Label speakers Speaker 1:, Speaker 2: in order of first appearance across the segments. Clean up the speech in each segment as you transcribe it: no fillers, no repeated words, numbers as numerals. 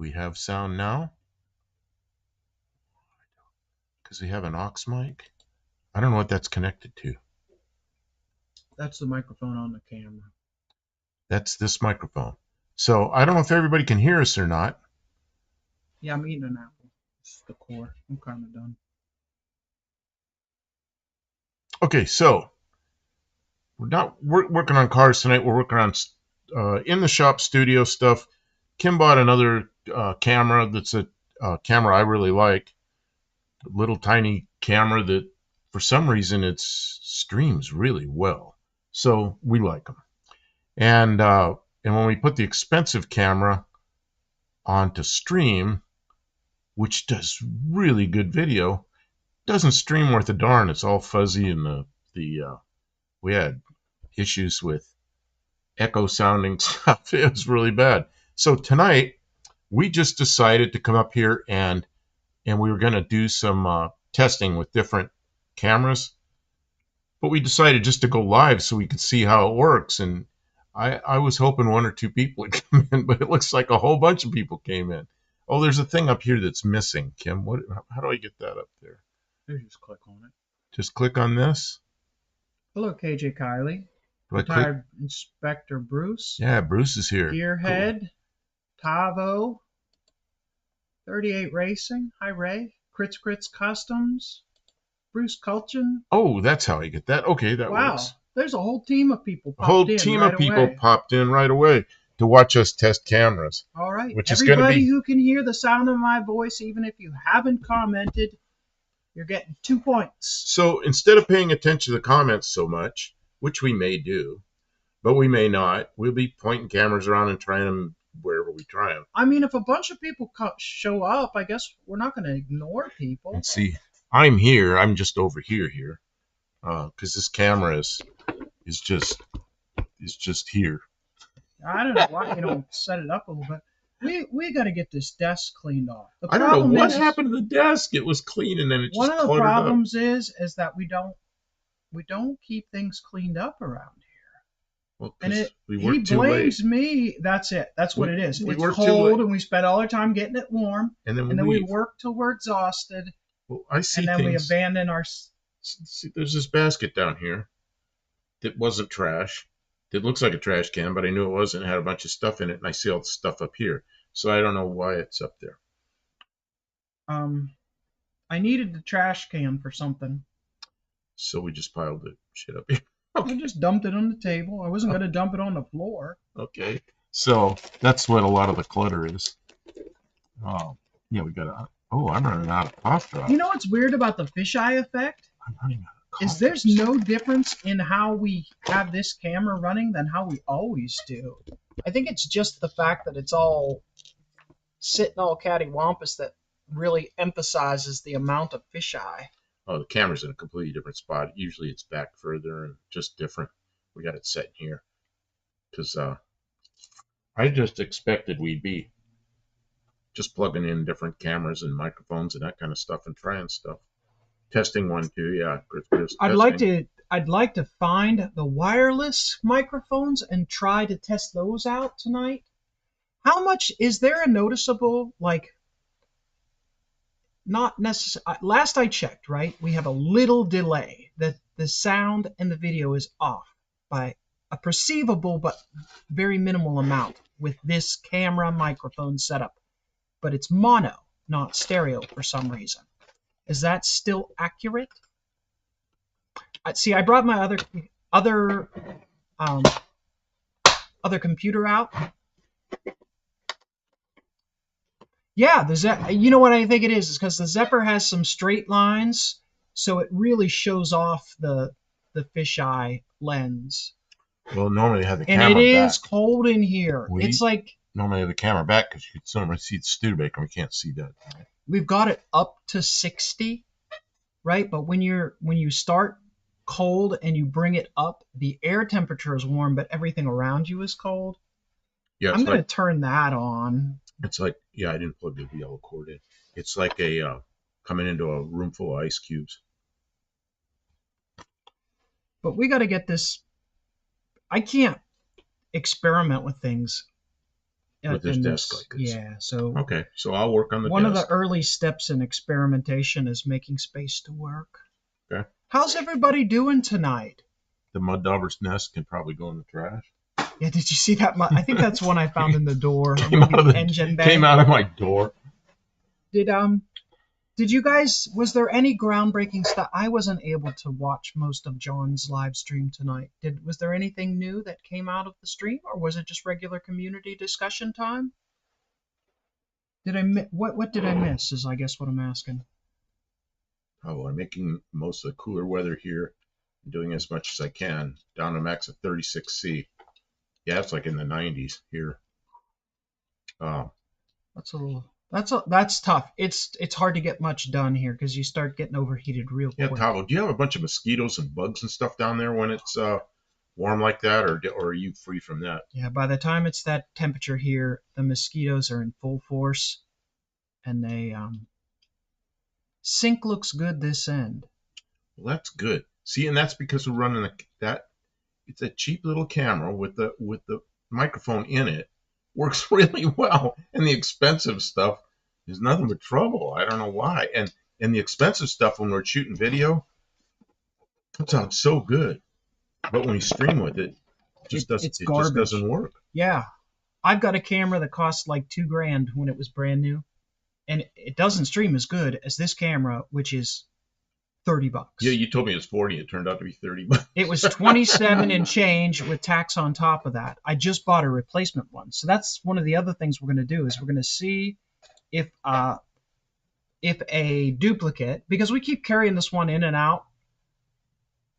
Speaker 1: we have sound now? Because we have an aux mic. I don't know what that's connected to.
Speaker 2: That's the microphone on the camera.
Speaker 1: That's this microphone. So I don't know if everybody can hear us or not.
Speaker 2: Yeah, I'm eating an apple. This is the core. I'm kind of done.
Speaker 1: Okay, so we're not working on cars tonight. We're working on in the shop studio stuff. Kim bought another camera that's a camera I really like. A little tiny camera that for some reason it streams really well. So we like them. And when we put the expensive camera onto stream, which does really good video, doesn't stream worth a darn. It's all fuzzy, and we had issues with echo sounding stuff. It was really bad. So tonight we just decided to come up here and we were going to do some testing with different cameras, but we decided just to go live so we could see how it works. And I was hoping one or two people would come in, but it looks like a whole bunch of people came in. Oh, there's a thing up here that's missing, Kim. How do I get that up there?
Speaker 2: You just click on it.
Speaker 1: Just click on this.
Speaker 2: Hello, KJ Kiley.
Speaker 1: Do I click?
Speaker 2: Retired Inspector Bruce.
Speaker 1: Yeah, Bruce is here.
Speaker 2: Gearhead. Cool. Tavo. 38 Racing. Hi, Ray. Crits Customs. Bruce Culchin.
Speaker 1: Oh, that's how I get that. Okay, that works.
Speaker 2: Wow, there's a whole team of people popped in.
Speaker 1: A whole team of people popped in right away to watch us test cameras.
Speaker 2: All right.
Speaker 1: Which
Speaker 2: everybody
Speaker 1: is
Speaker 2: who can hear the sound of my voice, even if you haven't commented, you're getting 2 points.
Speaker 1: So instead of paying attention to the comments so much, which we may do, but we may not, we'll be pointing cameras around and trying them wherever we try them.
Speaker 2: I mean, if a bunch of people show up, I guess we're not going to ignore people.
Speaker 1: Let's see. I'm here. I'm just over here, because this camera is just here.
Speaker 2: I don't know why you don't set it up a little bit. We got to get this desk cleaned off.
Speaker 1: I don't know what happened to the desk. It was clean and then it just
Speaker 2: one of the problems
Speaker 1: up.
Speaker 2: is that we don't keep things cleaned up around here.
Speaker 1: Well,
Speaker 2: and
Speaker 1: he
Speaker 2: blames me. That's it. That's what it is. It's cold and we spend all our time getting it warm,
Speaker 1: and then
Speaker 2: we work till we're exhausted.
Speaker 1: Well, I see.
Speaker 2: And then we abandon our.
Speaker 1: See, there's this basket down here that wasn't trash. It looks like a trash can, but I knew it wasn't. It had a bunch of stuff in it, and I see all the stuff up here. So I don't know why it's up there.
Speaker 2: I needed the trash can for something.
Speaker 1: So we just piled the shit up here.
Speaker 2: Okay. I just dumped it on the table. I wasn't going to dump it on the floor.
Speaker 1: Okay. So that's what a lot of the clutter is. Oh, yeah, we got to. Oh, I'm running out of cough drops.
Speaker 2: You know what's weird about the fisheye effect?
Speaker 1: I'm running out of cough
Speaker 2: drops. There's no difference in how we have this camera running than how we always do. I think it's just the fact that it's all sitting all cattywampus that really emphasizes the amount of fisheye.
Speaker 1: Oh, the camera's in a completely different spot. Usually it's back further and just different. We got it set here. Because I just expected we'd be just plugging in different cameras and microphones and that kind of stuff and trying stuff. Testing 1, 2, yeah.
Speaker 2: I'd like to find the wireless microphones and try to test those out tonight. How much is there a noticeable, like, not necessarily, last I checked, right, we have a little delay. That the sound and the video is off by a perceivable but very minimal amount with this camera microphone setup. But it's mono, not stereo for some reason. Is that still accurate? See, I brought my other computer out. Yeah, you know what I think it is? It's because the Zephyr has some straight lines, so it really shows off the fisheye lens.
Speaker 1: Well, normally they have the camera
Speaker 2: back. And it
Speaker 1: back.
Speaker 2: is cold in here. It's like
Speaker 1: normally have the camera back because you can somewhere see the Studebaker. We can't see that. Right?
Speaker 2: We've got it up to 60, right? But when you start cold and you bring it up, the air temperature is warm, but everything around you is cold. Yeah, I'm going to turn that on.
Speaker 1: It's like, yeah, I didn't plug the yellow cord in. It's like coming into a room full of ice cubes.
Speaker 2: But we got to get this. I can't experiment with things
Speaker 1: with this
Speaker 2: and
Speaker 1: desk like this.
Speaker 2: yeah, so
Speaker 1: Okay, so I'll work on the
Speaker 2: one of the
Speaker 1: desk.
Speaker 2: early steps in experimentation is making space to work.
Speaker 1: Okay.
Speaker 2: How's everybody doing tonight?
Speaker 1: The mud dauber's nest can probably go in the trash.
Speaker 2: Yeah, did you see that? I think that's one I found in the door, or
Speaker 1: Came
Speaker 2: maybe
Speaker 1: out of
Speaker 2: the engine bay.
Speaker 1: came out of my door.
Speaker 2: Did you guys? Was there any groundbreaking stuff? I wasn't able to watch most of John's live stream tonight. Was there anything new that came out of the stream, or was it just regular community discussion time? What did I miss? Is I guess what I'm asking.
Speaker 1: Oh, I'm making most of the cooler weather here, doing as much as I can, down to max of 36°C. Yeah, it's like in the 90s here.
Speaker 2: That's tough. It's hard to get much done here because you start getting overheated real
Speaker 1: Yeah,
Speaker 2: quick.
Speaker 1: Tavo, do you have a bunch of mosquitoes and bugs and stuff down there when it's warm like that, or are you free from that?
Speaker 2: Yeah, by the time it's that temperature here, the mosquitoes are in full force, and they sync looks good this end.
Speaker 1: Well, that's good. See, and that's because we're running that. It's a cheap little camera with the microphone in it. Works really well, and the expensive stuff is nothing but trouble. I don't know why. And the expensive stuff when we're shooting video comes out so good, but when we stream with it, it just doesn't work.
Speaker 2: Yeah, I've got a camera that cost like $2,000 when it was brand new, and it doesn't stream as good as this camera, which is $30.
Speaker 1: Yeah, you told me it was 40. It turned out to be $30.
Speaker 2: It was 27 and change with tax on top of that. I just bought a replacement one, so that's one of the other things we're going to do is we're going to see if a duplicate, because we keep carrying this one in and out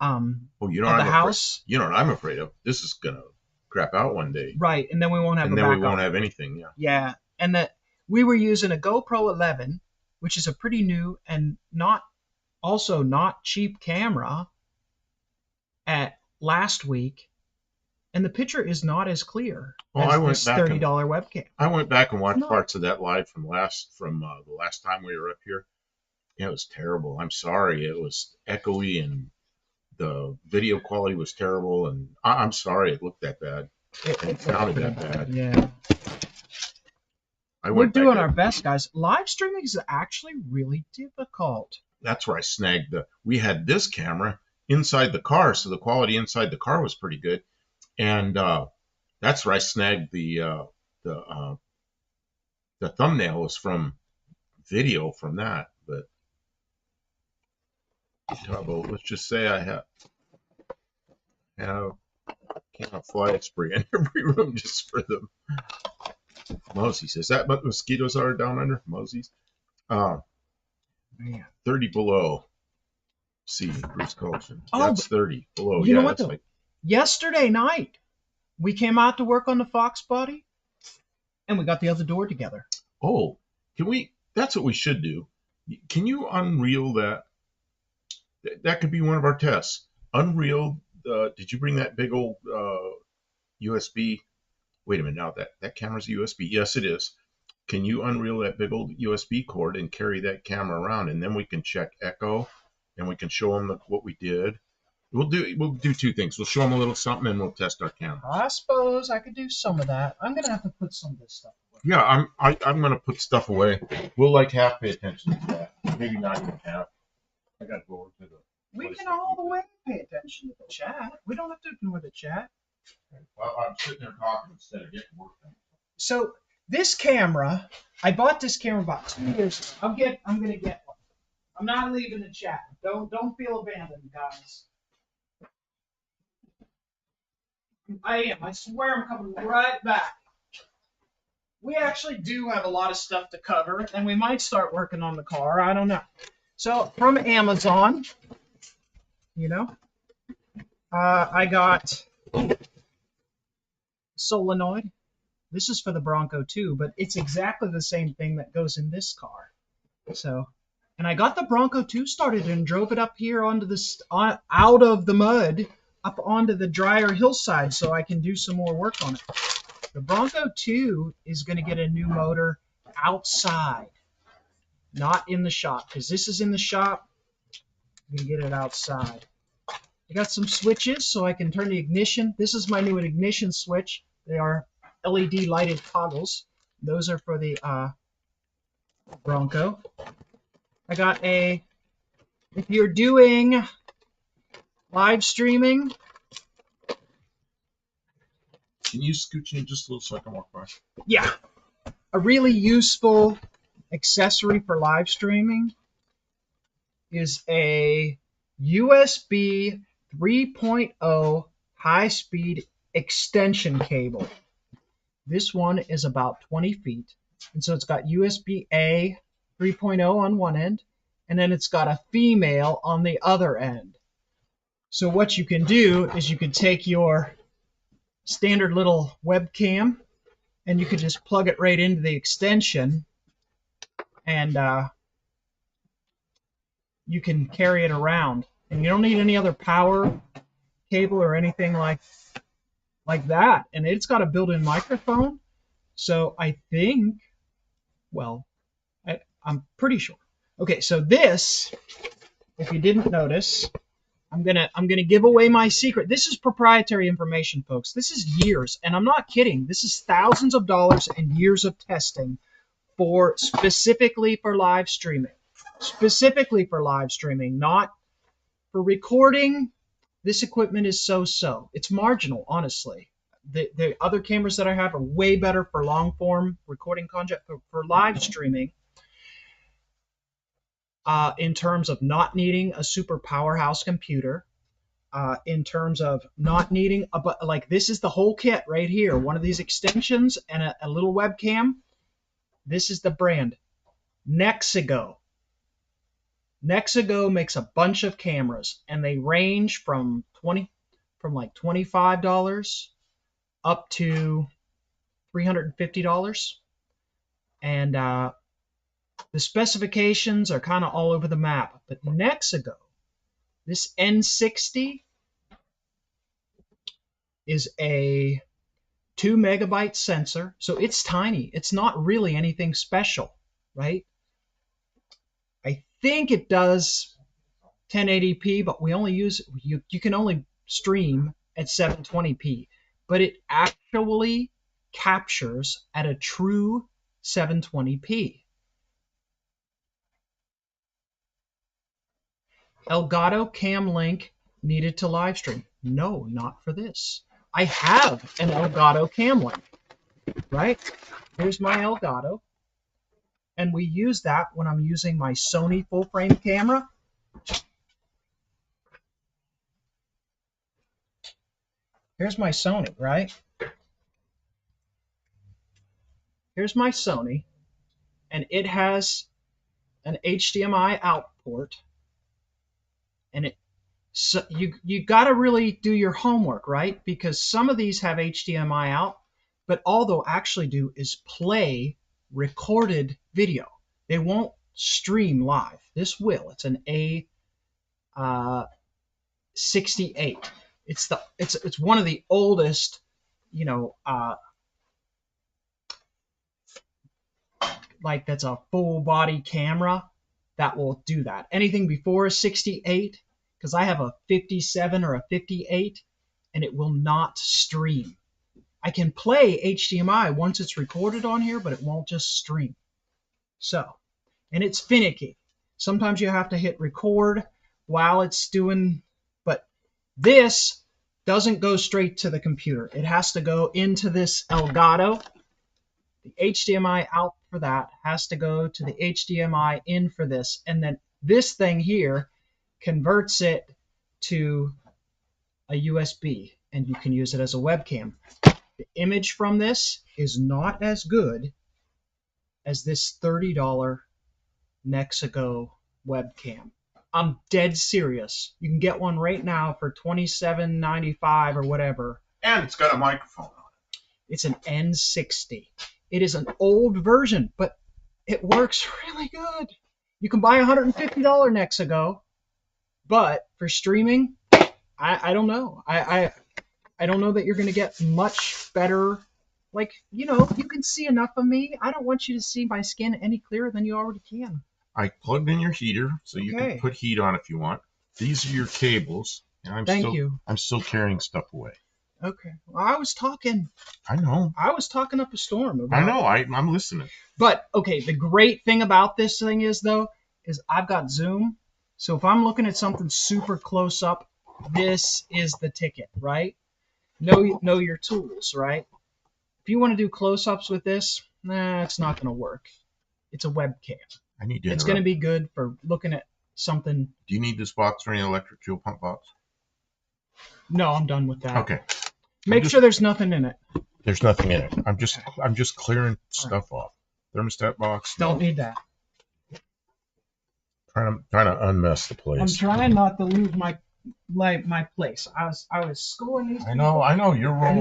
Speaker 1: Oh, you know
Speaker 2: of
Speaker 1: what
Speaker 2: the house.
Speaker 1: You know what I'm afraid of? This is gonna crap out one day,
Speaker 2: Right, and then we won't have
Speaker 1: and
Speaker 2: a
Speaker 1: then we
Speaker 2: backup.
Speaker 1: won't have anything. Yeah.
Speaker 2: Yeah, and that we were using a GoPro 11, which is a pretty new and not cheap camera at last week, and the picture is not as clear as this $30 webcam.
Speaker 1: I went back and watched parts of that live from the last time we were up here. Yeah, it was terrible. I'm sorry. It was echoey and the video quality was terrible, and I'm sorry it looked that bad. It sounded that bad.
Speaker 2: Yeah. We're doing our best, guys. Live streaming is actually really difficult.
Speaker 1: That's where I snagged we had this camera inside the car, so the quality inside the car was pretty good. And that's where I snagged the thumbnail was from video from that. But let's just say I have can't fly spray in every room just for them. Mosey's. Is that what mosquitoes are down under? Mosey's?
Speaker 2: Man.
Speaker 1: 30 below. C, Bruce Colson.
Speaker 2: Oh,
Speaker 1: that's 30 below.
Speaker 2: You know what, though? Yesterday night, we came out to work on the Fox body, and we got the other door together.
Speaker 1: Oh, that's what we should do. Can you unreel that? That could be one of our tests. Unreel, did you bring that big old USB? Wait a minute, now that camera's a USB. Yes, it is. Can you unreel that big old USB cord and carry that camera around, and then we can check echo, and we can show them what we did. We'll do two things. We'll show them a little something, and we'll test our camera.
Speaker 2: I suppose I could do some of that. I'm gonna have to put some of this stuff away.
Speaker 1: Yeah, I'm gonna put stuff away. We'll like half pay attention to that. Maybe not even half. I gotta go over to the.
Speaker 2: We can all the way pay attention to the chat. We don't have to ignore the chat.
Speaker 1: Well, I'm sitting there talking instead of getting work done.
Speaker 2: So this camera, I bought this camera about 2 years ago. I'm gonna get one. I'm not leaving the chat. Don't feel abandoned, guys. I am. I swear I'm coming right back. We actually do have a lot of stuff to cover, and we might start working on the car. I don't know. So from Amazon, I got solenoid. This is for the Bronco too, but it's exactly the same thing that goes in this car. So, and I got the Bronco 2 started and drove it up here onto out of the mud up onto the drier hillside so I can do some more work on it. The Bronco 2 is going to get a new motor outside, not in the shop, because this is in the shop. I'm going to get it outside. I got some switches so I can turn the ignition. This is my new ignition switch. They are LED lighted toggles. Those are for the Bronco. I got if you're doing live streaming.
Speaker 1: Can you scooch in just a little so I can walk by?
Speaker 2: Yeah. A really useful accessory for live streaming is a USB 3.0 high-speed extension cable. This one is about 20 feet. And so it's got USB-A 3.0 on one end, and then it's got a female on the other end. So what you can do is you can take your standard little webcam and you can just plug it right into the extension, and you can carry it around. And you don't need any other power cable or anything like that. And it's got a built-in microphone. So I think, well, I'm pretty sure. Okay, so this, if you didn't notice, I'm gonna give away my secret. This is proprietary information, folks. This is years, and I'm not kidding. This is thousands of dollars and years of testing specifically for live streaming. Specifically for live streaming, not for recording. This equipment is so-so. It's marginal, honestly. The other cameras that I have are way better for long-form recording content. For live streaming, in terms of not needing a super powerhouse computer, in terms of not needing like this is the whole kit right here. One of these extensions and a little webcam. This is the brand Nexigo. Nexigo makes a bunch of cameras, and they range from like $25 up to $350. And the specifications are kind of all over the map. But Nexigo, this N60 is a 2 megabyte sensor, so it's tiny. It's not really anything special, right? I think it does 1080p, but we only use you can only stream at 720p, but it actually captures at a true 720p. Elgato Cam Link needed to live stream. No, not for this. I have an Elgato Cam Link, right? Here's my Elgato. And we use that when I'm using my Sony full frame camera. Here's my Sony, right? Here's my Sony, and it has an HDMI out port. And so you got to really do your homework, right? Because some of these have HDMI out, but all they'll actually do is play recorded video. They won't stream live. This will. It's an A68. It's one of the oldest, like that's a full body camera that will do that. Anything before a 68, because I have a 57 or a 58, and it will not stream. I can play HDMI once it's recorded on here, but it won't just stream. So, and it's finicky. Sometimes you have to hit record while it's doing, but this doesn't go straight to the computer. It has to go into this Elgato. The HDMI out for that has to go to the HDMI in for this, and then this thing here converts it to a USB, and you can use it as a webcam. The image from this is not as good as this $30 Nexigo webcam. I'm dead serious. You can get one right now for $27.95 or whatever.
Speaker 1: And it's got a microphone on it.
Speaker 2: It's an N60. It is an old version, but it works really good. You can buy a $150 Nexigo, but for streaming, I don't know. I don't know that you're going to get much better. Like, you can see enough of me. I don't want you to see my skin any clearer than you already can.
Speaker 1: I plugged in your heater, so you can put heat on if you want. These are your cables, and I'm still carrying stuff away.
Speaker 2: Okay. Well, I was talking
Speaker 1: I know.
Speaker 2: up a storm
Speaker 1: I
Speaker 2: about.
Speaker 1: know. I'm listening.
Speaker 2: But okay, the great thing about this thing is though, is I've got zoom. So if I'm looking at something super close up, this is the ticket, right? Know your tools, right? If you want to do close-ups with this, nah, it's not going to work. It's a webcam.
Speaker 1: I need to
Speaker 2: It's going to
Speaker 1: interrupt.
Speaker 2: be good for looking at something.
Speaker 1: Do you need this box for any electric fuel pump box?
Speaker 2: No, I'm done with that.
Speaker 1: Okay.
Speaker 2: Make sure there's nothing in it.
Speaker 1: There's nothing in it. I'm just clearing stuff off. Thermostat box.
Speaker 2: Don't need that.
Speaker 1: Trying to unmess the place.
Speaker 2: I'm trying not to lose my place. I was schooling these.
Speaker 1: I know. You're rolling.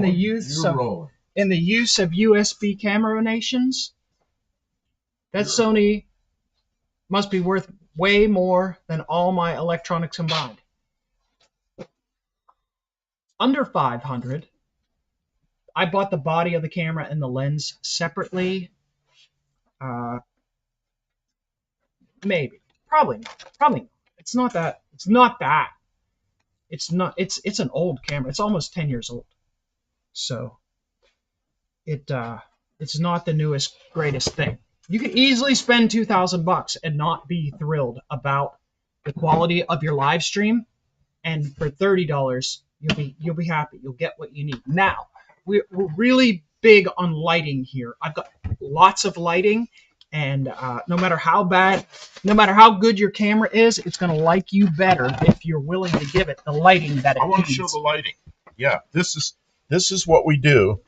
Speaker 2: In the use of USB camera nations, that Sony must be worth way more than all my electronics combined. Under 500. I bought the body of the camera and the lens separately. Maybe, probably not. It's not that. It's an old camera. It's almost 10 years old. So it's not the newest greatest thing. You could easily spend $2,000 and not be thrilled about the quality of your live stream, and for $30 you'll be happy. You'll get what you need. Now we're really big on lighting here. I've got lots of lighting, and no matter how good your camera is, it's going to like you better if you're willing to give it the lighting that it needs.
Speaker 1: I want to show the lighting. Yeah, this is what we do.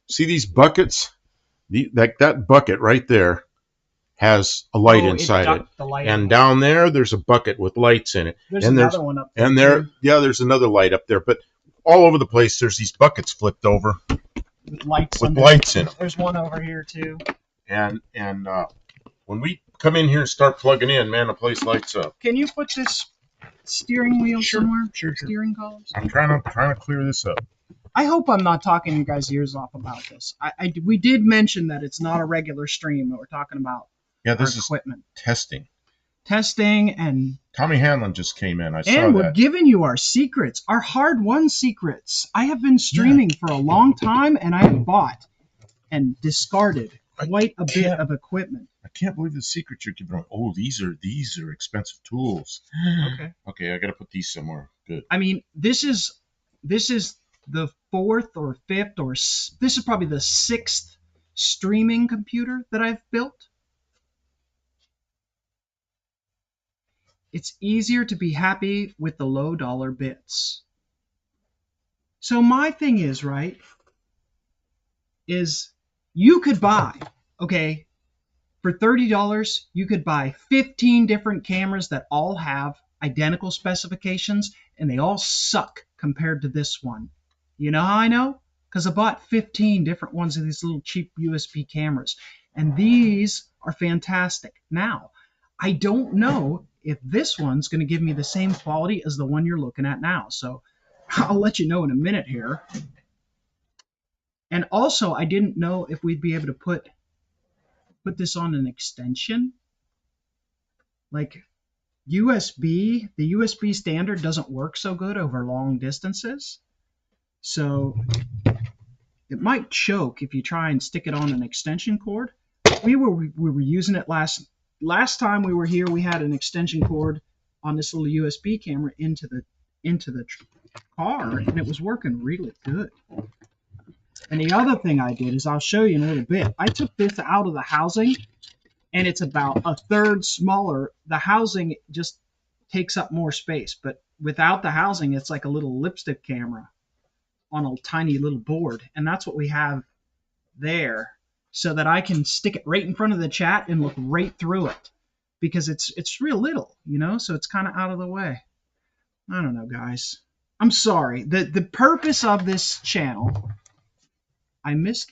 Speaker 1: See these buckets? That bucket right there has a light inside it. And down there's a bucket with lights in it.
Speaker 2: There's another one up there.
Speaker 1: And there's another light up there. But all over the place, there's these buckets flipped over
Speaker 2: with lights in them. There's one over here too.
Speaker 1: And when we come in here and start plugging in, man, the place lights up.
Speaker 2: Can you put this steering wheel somewhere?
Speaker 1: Sure.
Speaker 2: Steering columns.
Speaker 1: I'm trying to clear this up.
Speaker 2: I hope I'm not talking you guys' ears off about this. We did mention that it's not a regular stream that we're talking about.
Speaker 1: Yeah, this is
Speaker 2: equipment.
Speaker 1: Testing,
Speaker 2: and
Speaker 1: Tommy Hanlon just came in. I saw that.
Speaker 2: And we're giving you our secrets, our hard-won secrets. I have been streaming for a long time, and I have bought and discarded quite a bit of equipment.
Speaker 1: I can't believe the secrets you're giving away. Oh, these are expensive tools. Okay, I got to put these somewhere. Good.
Speaker 2: I mean, this is the fourth or fifth, or this is probably the sixth streaming computer that I've built. It's easier to be happy with the low dollar bits. So my thing is, right, is you could buy, okay, for $30, you could buy 15 different cameras that all have identical specifications, and they all suck compared to this one. You know how I know? Because I bought 15 different ones of these little cheap USB cameras, and these are fantastic. Now, I don't know if this one's going to give me the same quality as the one you're looking at now, so I'll let you know in a minute here. And also, I didn't know if we'd be able to put this on an extension. Like USB, the USB standard doesn't work so good over long distances. So it might choke if you try and stick it on an extension cord. We were using it last time we were here. We had an extension cord on this little USB camera into the car, and it was working really good. And the other thing I did is, I'll show you in a little bit. I took this out of the housing, and it's about a third smaller. The housing just takes up more space, but without the housing, it's like a little lipstick camera on a tiny little board, and that's what we have there, so that I can stick it right in front of the chat and look right through it, because it's real little, you know, so it's kind of out of the way. I don't know, guys. I'm sorry. The purpose of this channel, I missed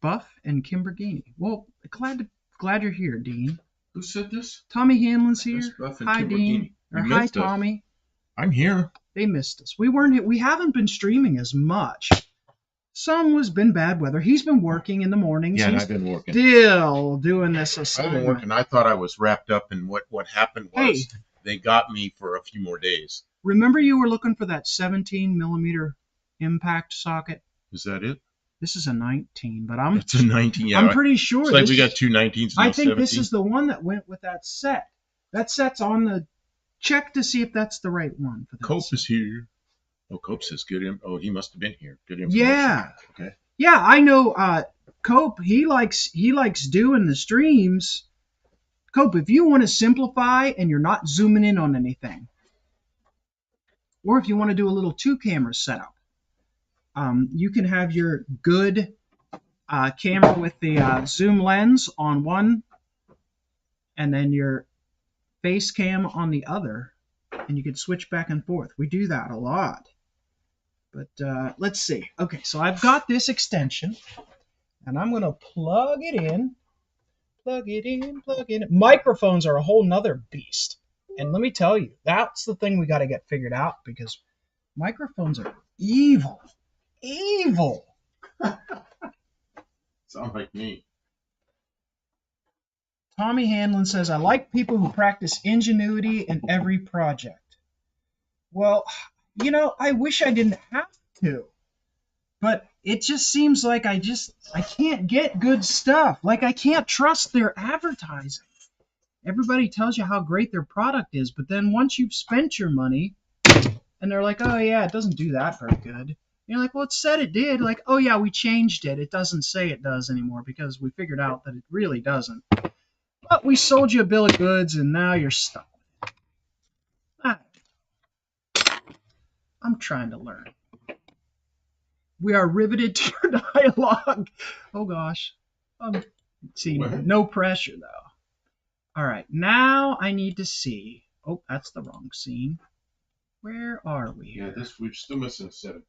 Speaker 2: Buff and Kimbergini. Well, glad you're here, Dean.
Speaker 1: Who said this?
Speaker 2: Tommy Hanlon's here.
Speaker 1: Hi,
Speaker 2: Dean. Or hi, Tommy.
Speaker 1: I'm here.
Speaker 2: They missed us. We haven't been streaming as much. Some has been bad weather. He's been working in the mornings.
Speaker 1: Yeah, and I've been working.
Speaker 2: Still doing this assignment.
Speaker 1: I've been working. I thought I was wrapped up, and what happened was they got me for a few more days.
Speaker 2: Remember you were looking for that 17 millimeter impact socket.
Speaker 1: Is that it?
Speaker 2: This is a 19, but I'm
Speaker 1: It's a 19. Yeah,
Speaker 2: I'm pretty sure.
Speaker 1: it's like
Speaker 2: this,
Speaker 1: we got two 19s. And
Speaker 2: I
Speaker 1: no
Speaker 2: think
Speaker 1: 17.
Speaker 2: this is the one that went with that set. That set's on the. Check to see if that's the right one for that.
Speaker 1: Cope
Speaker 2: set.
Speaker 1: is here. Oh, Cope says good. Oh, he must have been here. Good information.
Speaker 2: Yeah.
Speaker 1: Okay.
Speaker 2: Yeah, I know. Cope, he likes doing the streams. Cope, if you want to simplify and you're not zooming in on anything, or if you want to do a little 2-camera setup, you can have your good camera with the zoom lens on one, and then your face cam on the other, and you can switch back and forth. We do that a lot. But let's see. Okay, so I've got this extension, and I'm going to plug it in. Plug it in, plug it in. Microphones are a whole nother beast. And let me tell you, that's the thing we got to get figured out, because microphones are evil. Evil.
Speaker 1: Sounds like me.
Speaker 2: Tommy Hanlon says, I like people who practice ingenuity in every project. Well, you know, I wish I didn't have to. But it just seems like I can't get good stuff. Like, I can't trust their advertising. Everybody tells you how great their product is, but then once you've spent your money, and they're like, oh yeah, it doesn't do that very good. And you're like, well, it said it did. Like, oh yeah, we changed it. It doesn't say it does anymore because we figured out that it really doesn't. But we sold you a bill of goods, and now you're stuck with it. I'm trying to learn. We are riveted to your dialogue. Oh gosh. See, no pressure though. All right, now I need to see. Oh, that's the wrong scene. Where are we?
Speaker 1: Yeah, we're still missing a 17.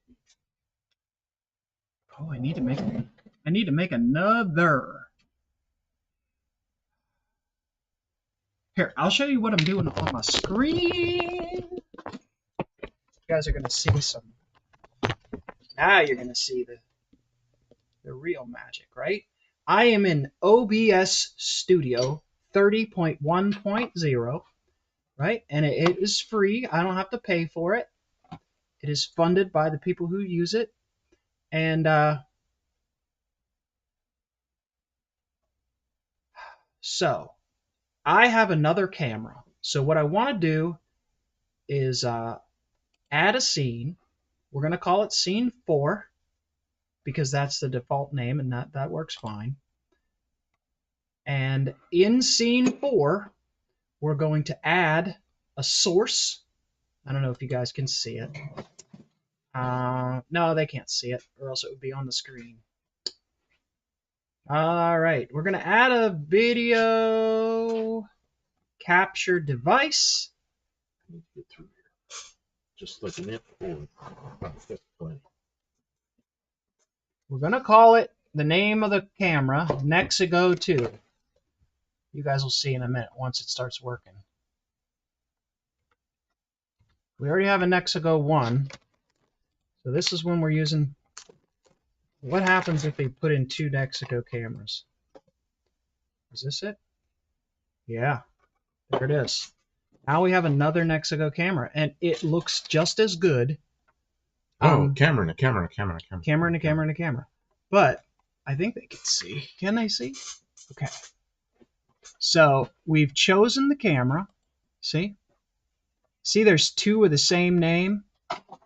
Speaker 2: Oh, I need to make another. Here, I'll show you what I'm doing on my screen. You guys are gonna see some. Now you're gonna see the real magic, right? I am in OBS Studio 30.1.0, right? And it is free. I don't have to pay for it. It is funded by the people who use it. And so I have another camera. So what I want to do is add a scene. We're going to call it scene 4 because that's the default name, and that works fine. And in scene 4, we're going to add a source. I don't know if you guys can see it. No, they can't see it, or else it would be on the screen. All right, we're going to add a video capture device.
Speaker 1: I need to get through here. Just like an F4. That's plenty.
Speaker 2: We're going to call it the name of the camera, Nexigo 2. You guys will see in a minute once it starts working. We already have a Nexigo 1. So this is when we're using. What happens if we put in 2 Nexigo cameras? Is this it? Yeah, there it is. Now we have another Nexigo camera, and it looks just as good.
Speaker 1: Camera and a camera.
Speaker 2: Camera. But I think they can see. Can they see? Okay. So we've chosen the camera. See? See, there's 2 with the same name.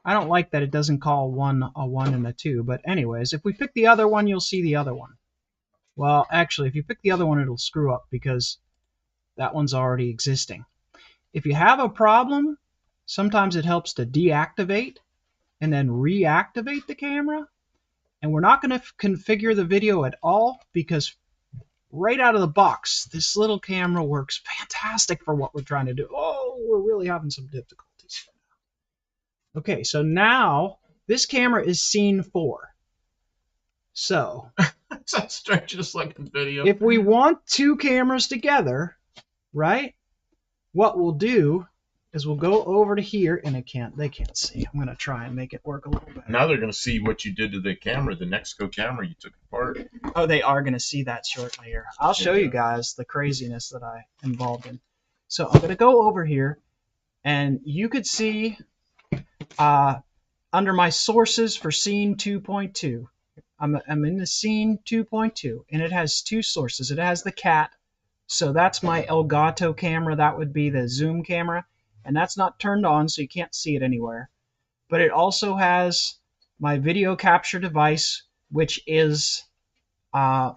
Speaker 2: I don't like that it doesn't call one a 1 and a 2. But anyways, if we pick the other one, you'll see the other one. Well, actually, if you pick the other one, it'll screw up because that one's already existing. If you have a problem, sometimes it helps to deactivate and then reactivate the camera. And we're not going to configure the video at all because right out of the box, this little camera works fantastic for what we're trying to do. Oh, we're really having some difficulties. Okay, so now this camera is scene 4. So
Speaker 1: That's strange, just like in video.
Speaker 2: if we want 2 cameras together, right, what we'll do is we'll go over to here, and they can't see. I'm going to try and make it work a little better.
Speaker 1: Now they're going to see what you did to the camera, the Nexigo camera you took apart.
Speaker 2: Oh, they are going to see that shortly here. I'll show you guys the craziness that I involved in. So I'm going to go over here, and you could see under my sources for scene 2.2. I'm in the scene 2.2, and it has two sources. It has the cat, so that's my Elgato camera. That would be the zoom camera, and that's not turned on, so you can't see it anywhere. But it also has my video capture device, which is the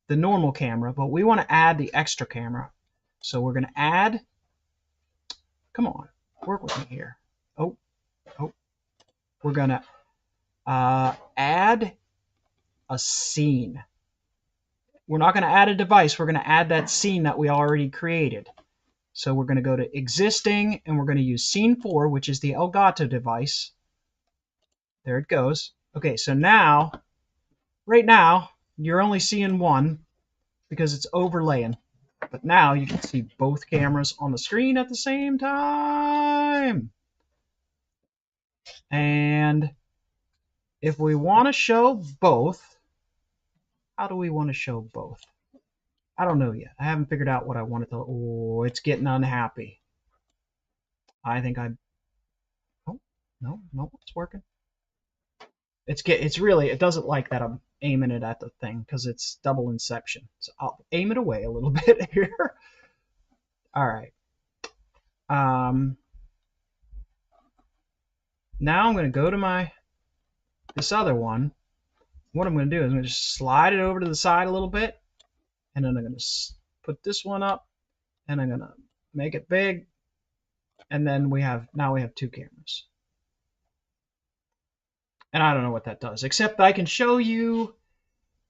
Speaker 2: normal camera, but we want to add the extra camera. So we're going to add, come on, work with me here. Oh, we're going to add a scene. We're not going to add a device. We're going to add that scene that we already created. So we're going to go to existing, and we're going to use scene 4, which is the Elgato device. There it goes. Okay, so now, right now, you're only seeing one because it's overlaying. But now you can see both cameras on the screen at the same time. And if we want to show both, how do we want to show both? I don't know yet. I haven't figured out what I want it to. Oh, it's getting unhappy. I think I. Oh, no, it's working. It's really, it doesn't like that I'm aiming it at the thing because it's double inception. So I'll aim it away a little bit here. All right. Now I'm going to go to this other one. What I'm going to do is I'm going to just slide it over to the side a little bit, and then I'm going to put this one up, and I'm going to make it big, and then now we have two cameras. And I don't know what that does, except I can show you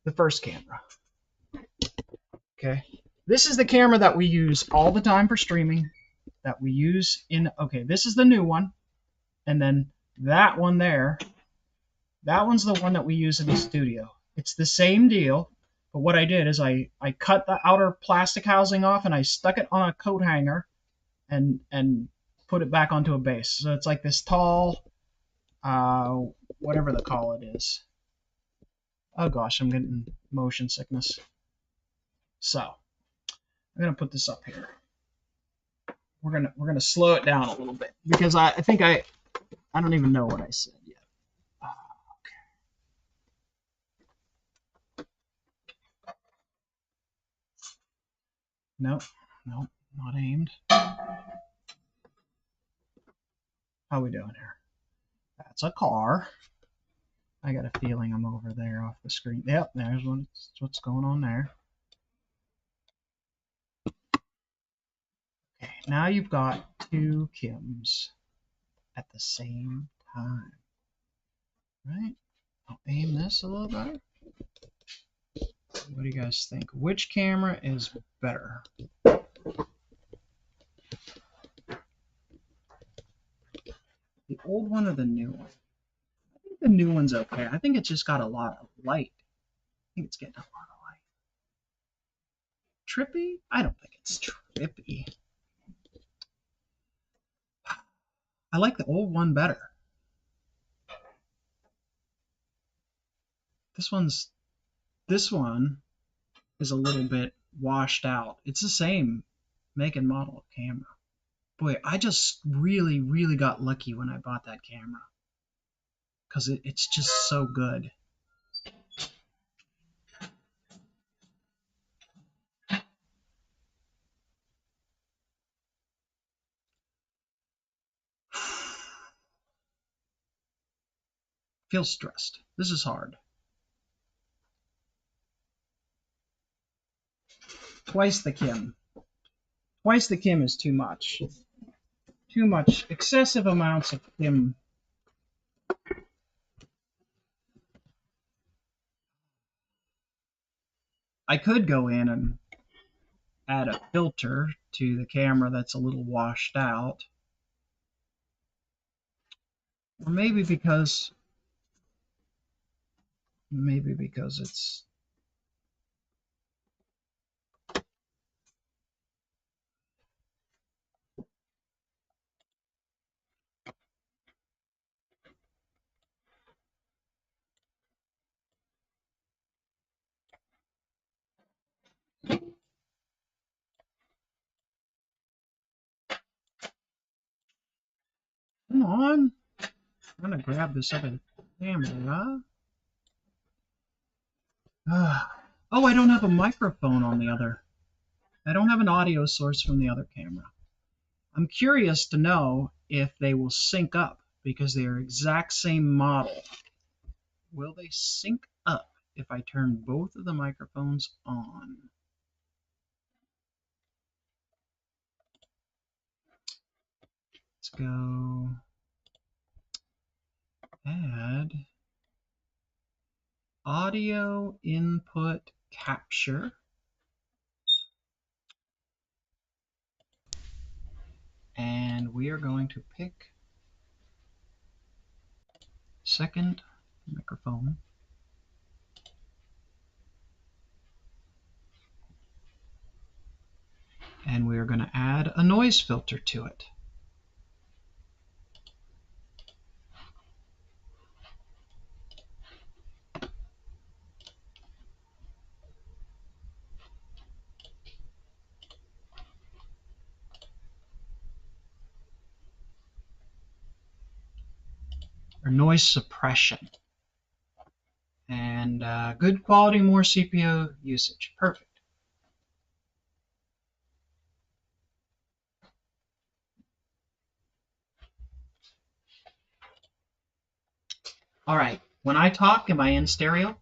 Speaker 2: the first camera. Okay, this is the camera that we use all the time for streaming. That we use okay, this is the new one, and then that one there. That one's the one that we use in the studio. It's the same deal, but what I did is I cut the outer plastic housing off and I stuck it on a coat hanger and put it back onto a base. So it's like this tall, whatever the call it is. Oh gosh, I'm getting motion sickness. So I'm gonna put this up here. We're gonna slow it down a little bit because I think I don't even know what I said yet. Nope, not aimed. How we doing here? That's a car. I got a feeling I'm over there off the screen. Yep, there's what's going on there. Okay, now you've got two Kims at the same time. Right? I'll aim this a little better. What do you guys think? Which camera is better? The old one or the new one? I think the new one's okay. I think it's just got a lot of light. I think it's getting a lot of light. Trippy? I don't think it's trippy. I like the old one better. This one is a little bit washed out. It's the same make and model of camera. Boy, I just really, really got lucky when I bought that camera. Because it's just so good. Feel stressed. This is hard. Twice the Kim. Twice the Kim is too much. Too much. Excessive amounts of Kim. I could go in and add a filter to the camera that's a little washed out. Or maybe because it's come on. I'm gonna grab this other camera. Oh, I don't have a microphone on the other. I don't have an audio source from the other camera. I'm curious to know if they will sync up because they are exact same model. Will they sync up if I turn both of the microphones on? Let's go add audio input capture. And we are going to pick second microphone. And we are going to add a noise filter to it. Or noise suppression. And good quality, more CPU usage. Perfect. All right. When I talk, am I in stereo?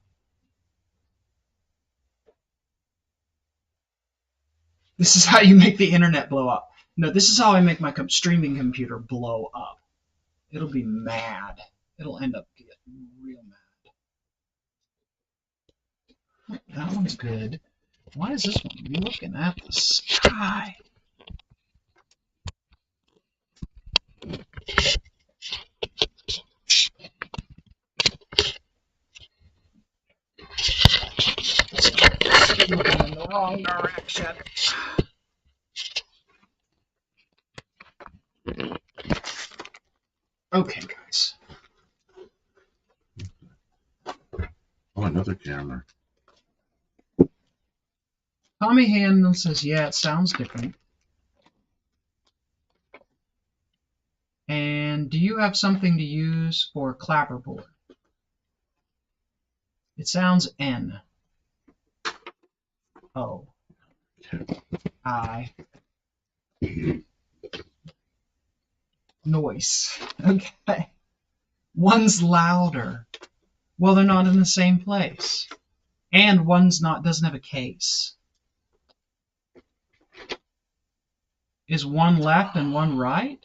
Speaker 2: This is how you make the internet blow up. No, this is how I make my streaming computer blow up. It'll be mad. It'll end up getting real mad. That one's good. Why is this one looking at the sky? Looking in the wrong direction. Okay, guys.
Speaker 1: Oh, another camera.
Speaker 2: Tommy Handel says, yeah, it sounds different. And do you have something to use for clapperboard? It sounds N. O. I. Noise. Okay. One's louder. Well, they're not in the same place. And one's doesn't have a case. Is one left and one right?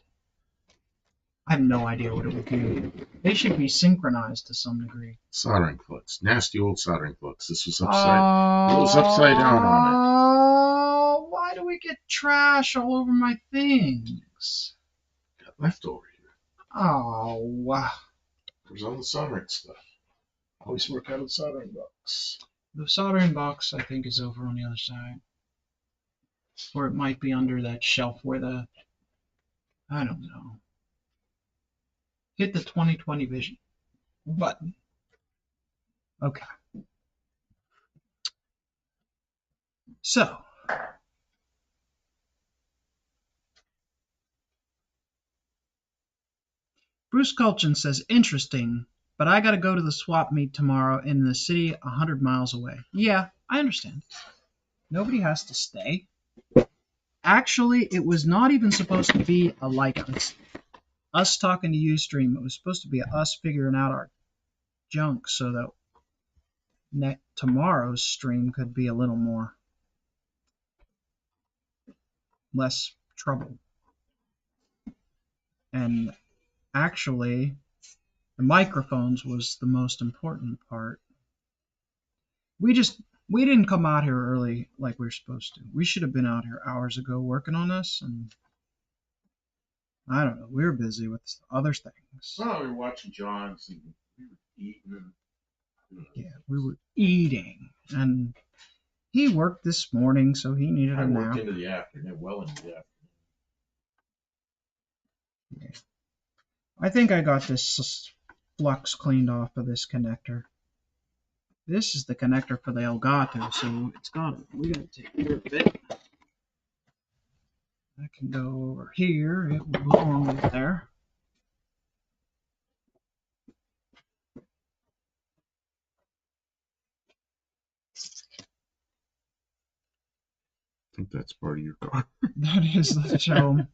Speaker 2: I have no idea what it would do. They should be synchronized to some degree.
Speaker 1: Soldering flux. Nasty old soldering flux. This was upside. It was upside down on it.
Speaker 2: Oh, why do we get trash all over my things?
Speaker 1: Got left over here.
Speaker 2: Oh, wow.
Speaker 1: It was on the soldering stuff. Always work out of the soldering box.
Speaker 2: The soldering box, I think, is over on the other side. Or it might be under that shelf where I don't know. Hit the 2020 vision button. Okay. So, Bruce Culchin says, interesting, but I got to go to the swap meet tomorrow in the city 100 miles away. Yeah, I understand. Nobody has to stay. Actually, it was not even supposed to be us talking to you stream. It was supposed to be us figuring out our junk so that tomorrow's stream could be a little more less trouble. And actually, the microphones was the most important part. We didn't come out here early like we were supposed to. We should have been out here hours ago working on this, and I don't know. We were busy with other things.
Speaker 1: Well, we were watching John's and we were eating.
Speaker 2: Yeah, we were eating, and he worked this morning, so he needed a nap.
Speaker 1: I worked into the afternoon, well into the afternoon.
Speaker 2: Yeah. I think I got this flux cleaned off of this connector. This is the connector for the Elgato, so we gotta take care of it. I can go over here. It will belong right there.
Speaker 1: That's part of your car.
Speaker 2: That is the show.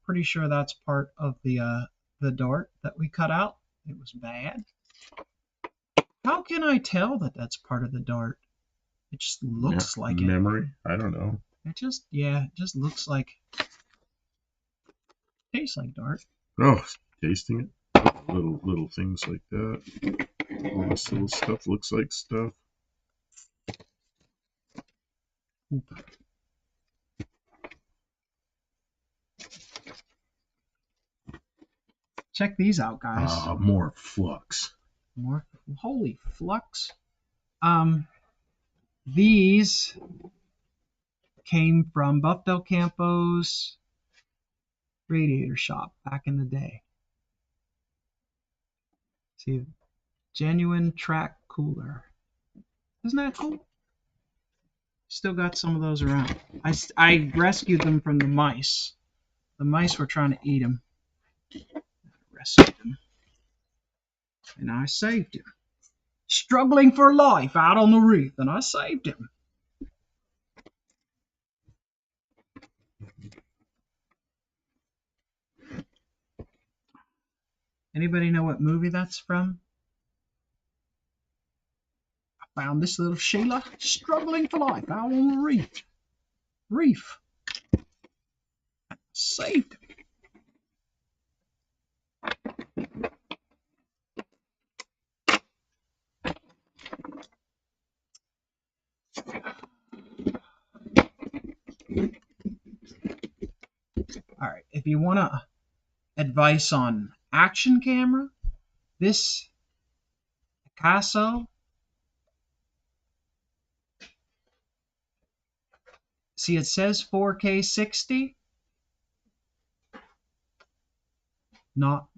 Speaker 2: Pretty sure that's part of the dart that we cut out. It was bad. How can I tell that that's part of the dart? It just looks like it.
Speaker 1: Memory? I don't know.
Speaker 2: It just looks like, tastes like dart.
Speaker 1: Oh, tasting it. Little things like that. All this little stuff looks like stuff.
Speaker 2: Check these out, guys.
Speaker 1: More flux.
Speaker 2: More, holy flux. These came from Buff Del Campo's radiator shop back in the day. See, genuine track cooler. Isn't that cool? Still got some of those around. I rescued them from the mice. The mice were trying to eat them. I rescued them. And I saved him. Struggling for life out on the reef, and I saved him. Anybody know what movie that's from? I found this little Sheila struggling for life out on the reef. I saved him. All right, if you want advice on action camera, this Picasso, see it says 4K 60. Not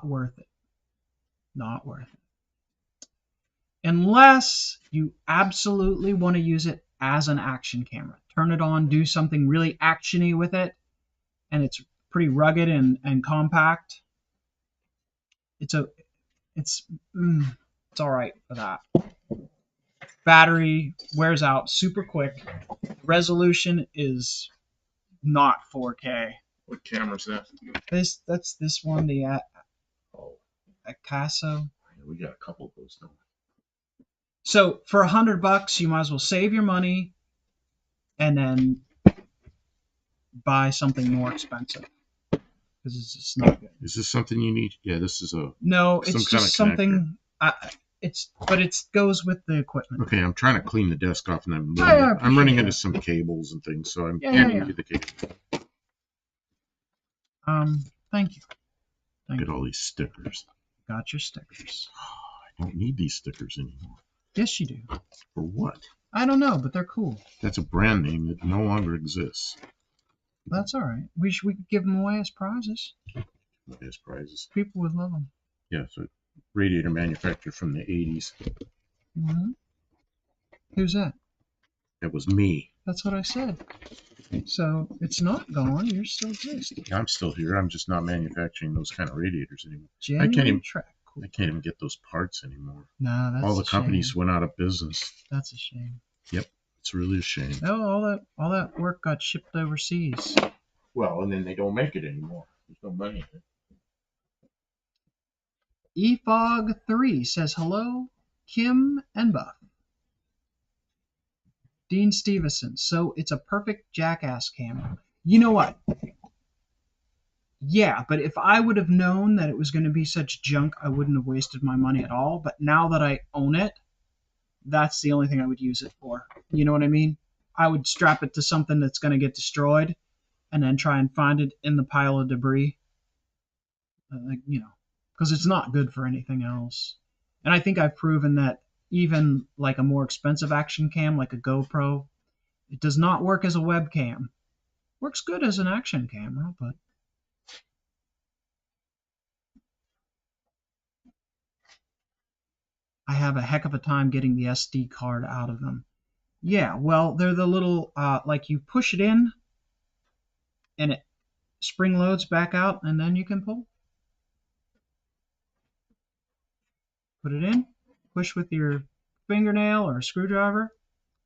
Speaker 2: worth it. Not worth it. Unless you absolutely want to use it as an action camera. Turn it on, do something really actiony with it, and it's pretty rugged and compact. It's all right for that. Battery wears out super quick. Resolution is not 4K.
Speaker 1: What camera's that?
Speaker 2: That's this one, the Picasso.
Speaker 1: We got a couple of those, don't we?
Speaker 2: So for $100, you might as well save your money and then buy something more expensive because it's just not good.
Speaker 1: Is this something you need? Yeah, this is a
Speaker 2: no. It's just something. But it goes with the equipment.
Speaker 1: Okay, I'm trying to clean the desk off, and I'm running into some cables and things, so I'm handing you the cable.
Speaker 2: Thank you.
Speaker 1: Look at all these stickers.
Speaker 2: Got your stickers.
Speaker 1: I don't need these stickers anymore.
Speaker 2: Yes, you do.
Speaker 1: For what?
Speaker 2: I don't know, but they're cool.
Speaker 1: That's a brand name that no longer exists.
Speaker 2: That's all right. We could give them away as prizes.
Speaker 1: As prizes.
Speaker 2: People would love them.
Speaker 1: Yeah, so radiator manufacturer from the 80s.
Speaker 2: Mm-hmm. Who's that?
Speaker 1: That was me.
Speaker 2: That's what I said. So it's not gone. You're still exist.
Speaker 1: I'm still here. I'm just not manufacturing those kind of radiators anymore.
Speaker 2: Genuine
Speaker 1: I can't even get those parts anymore.
Speaker 2: No, that's
Speaker 1: all the companies went out of business.
Speaker 2: That's a shame.
Speaker 1: Yep, it's really a shame.
Speaker 2: Oh, all that work got shipped overseas.
Speaker 1: Well, and then they don't make it anymore. There's no money in it.
Speaker 2: eFog3 says hello, Kim and Buff. Dean Stevenson. So it's a perfect jackass camera. You know what? Yeah, but if I would have known that it was going to be such junk, I wouldn't have wasted my money at all. But now that I own it, that's the only thing I would use it for. You know what I mean? I would strap it to something that's going to get destroyed and then try and find it in the pile of debris. Because it's not good for anything else. And I think I've proven that even like a more expensive action cam, like a GoPro, it does not work as a webcam. Works good as an action camera, but I have a heck of a time getting the SD card out of them. Yeah, well, they're the little, like you push it in, and it spring loads back out, and then you can pull. Put it in, push with your fingernail or screwdriver,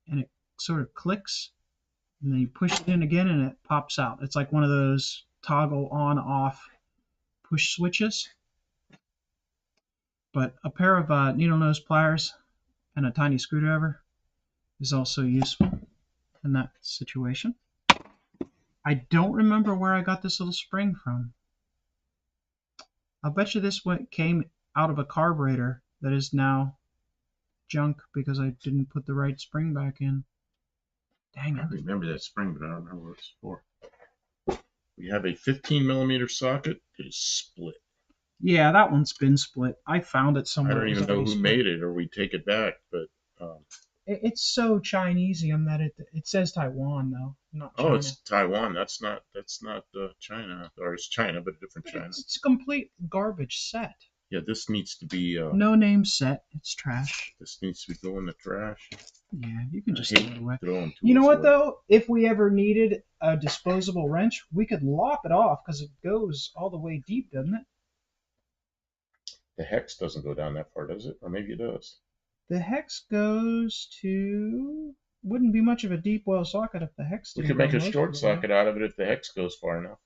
Speaker 2: and it sort of clicks, and then you push it in again, and it pops out. It's like one of those toggle on-off push switches. But a pair of needle nose pliers and a tiny screwdriver is also useful in that situation. I don't remember where I got this little spring from. I'll bet you this one came out of a carburetor that is now junk because I didn't put the right spring back in. Dang
Speaker 1: I
Speaker 2: it.
Speaker 1: remember that spring, but I don't remember what it's for. We have a 15mm socket. It is split.
Speaker 2: Yeah, that one's been split. I found it
Speaker 1: I
Speaker 2: somewhere.
Speaker 1: don't
Speaker 2: It was
Speaker 1: even know
Speaker 2: already
Speaker 1: who
Speaker 2: split.
Speaker 1: made it, or we take it back. But
Speaker 2: It's so Chineseium that it says Taiwan though, not China.
Speaker 1: oh, it's Taiwan. That's not China, or it's China, but a different China.
Speaker 2: It's a complete garbage set.
Speaker 1: Yeah, this needs to be.
Speaker 2: No name set. It's trash.
Speaker 1: This needs to go in the trash.
Speaker 2: Yeah, you can just
Speaker 1: I
Speaker 2: throw
Speaker 1: hate
Speaker 2: it away.
Speaker 1: throwing
Speaker 2: You know
Speaker 1: tools
Speaker 2: what
Speaker 1: away.
Speaker 2: though? If we ever needed a disposable wrench, we could lop it off because it goes all the way deep, doesn't it?
Speaker 1: The hex doesn't go down that far, does it? Or maybe it does.
Speaker 2: The hex goes to. Wouldn't be much of a deep well socket if the hex
Speaker 1: We
Speaker 2: didn't
Speaker 1: could make
Speaker 2: go
Speaker 1: a
Speaker 2: most
Speaker 1: short
Speaker 2: of the way.
Speaker 1: socket out of it if the hex goes far enough.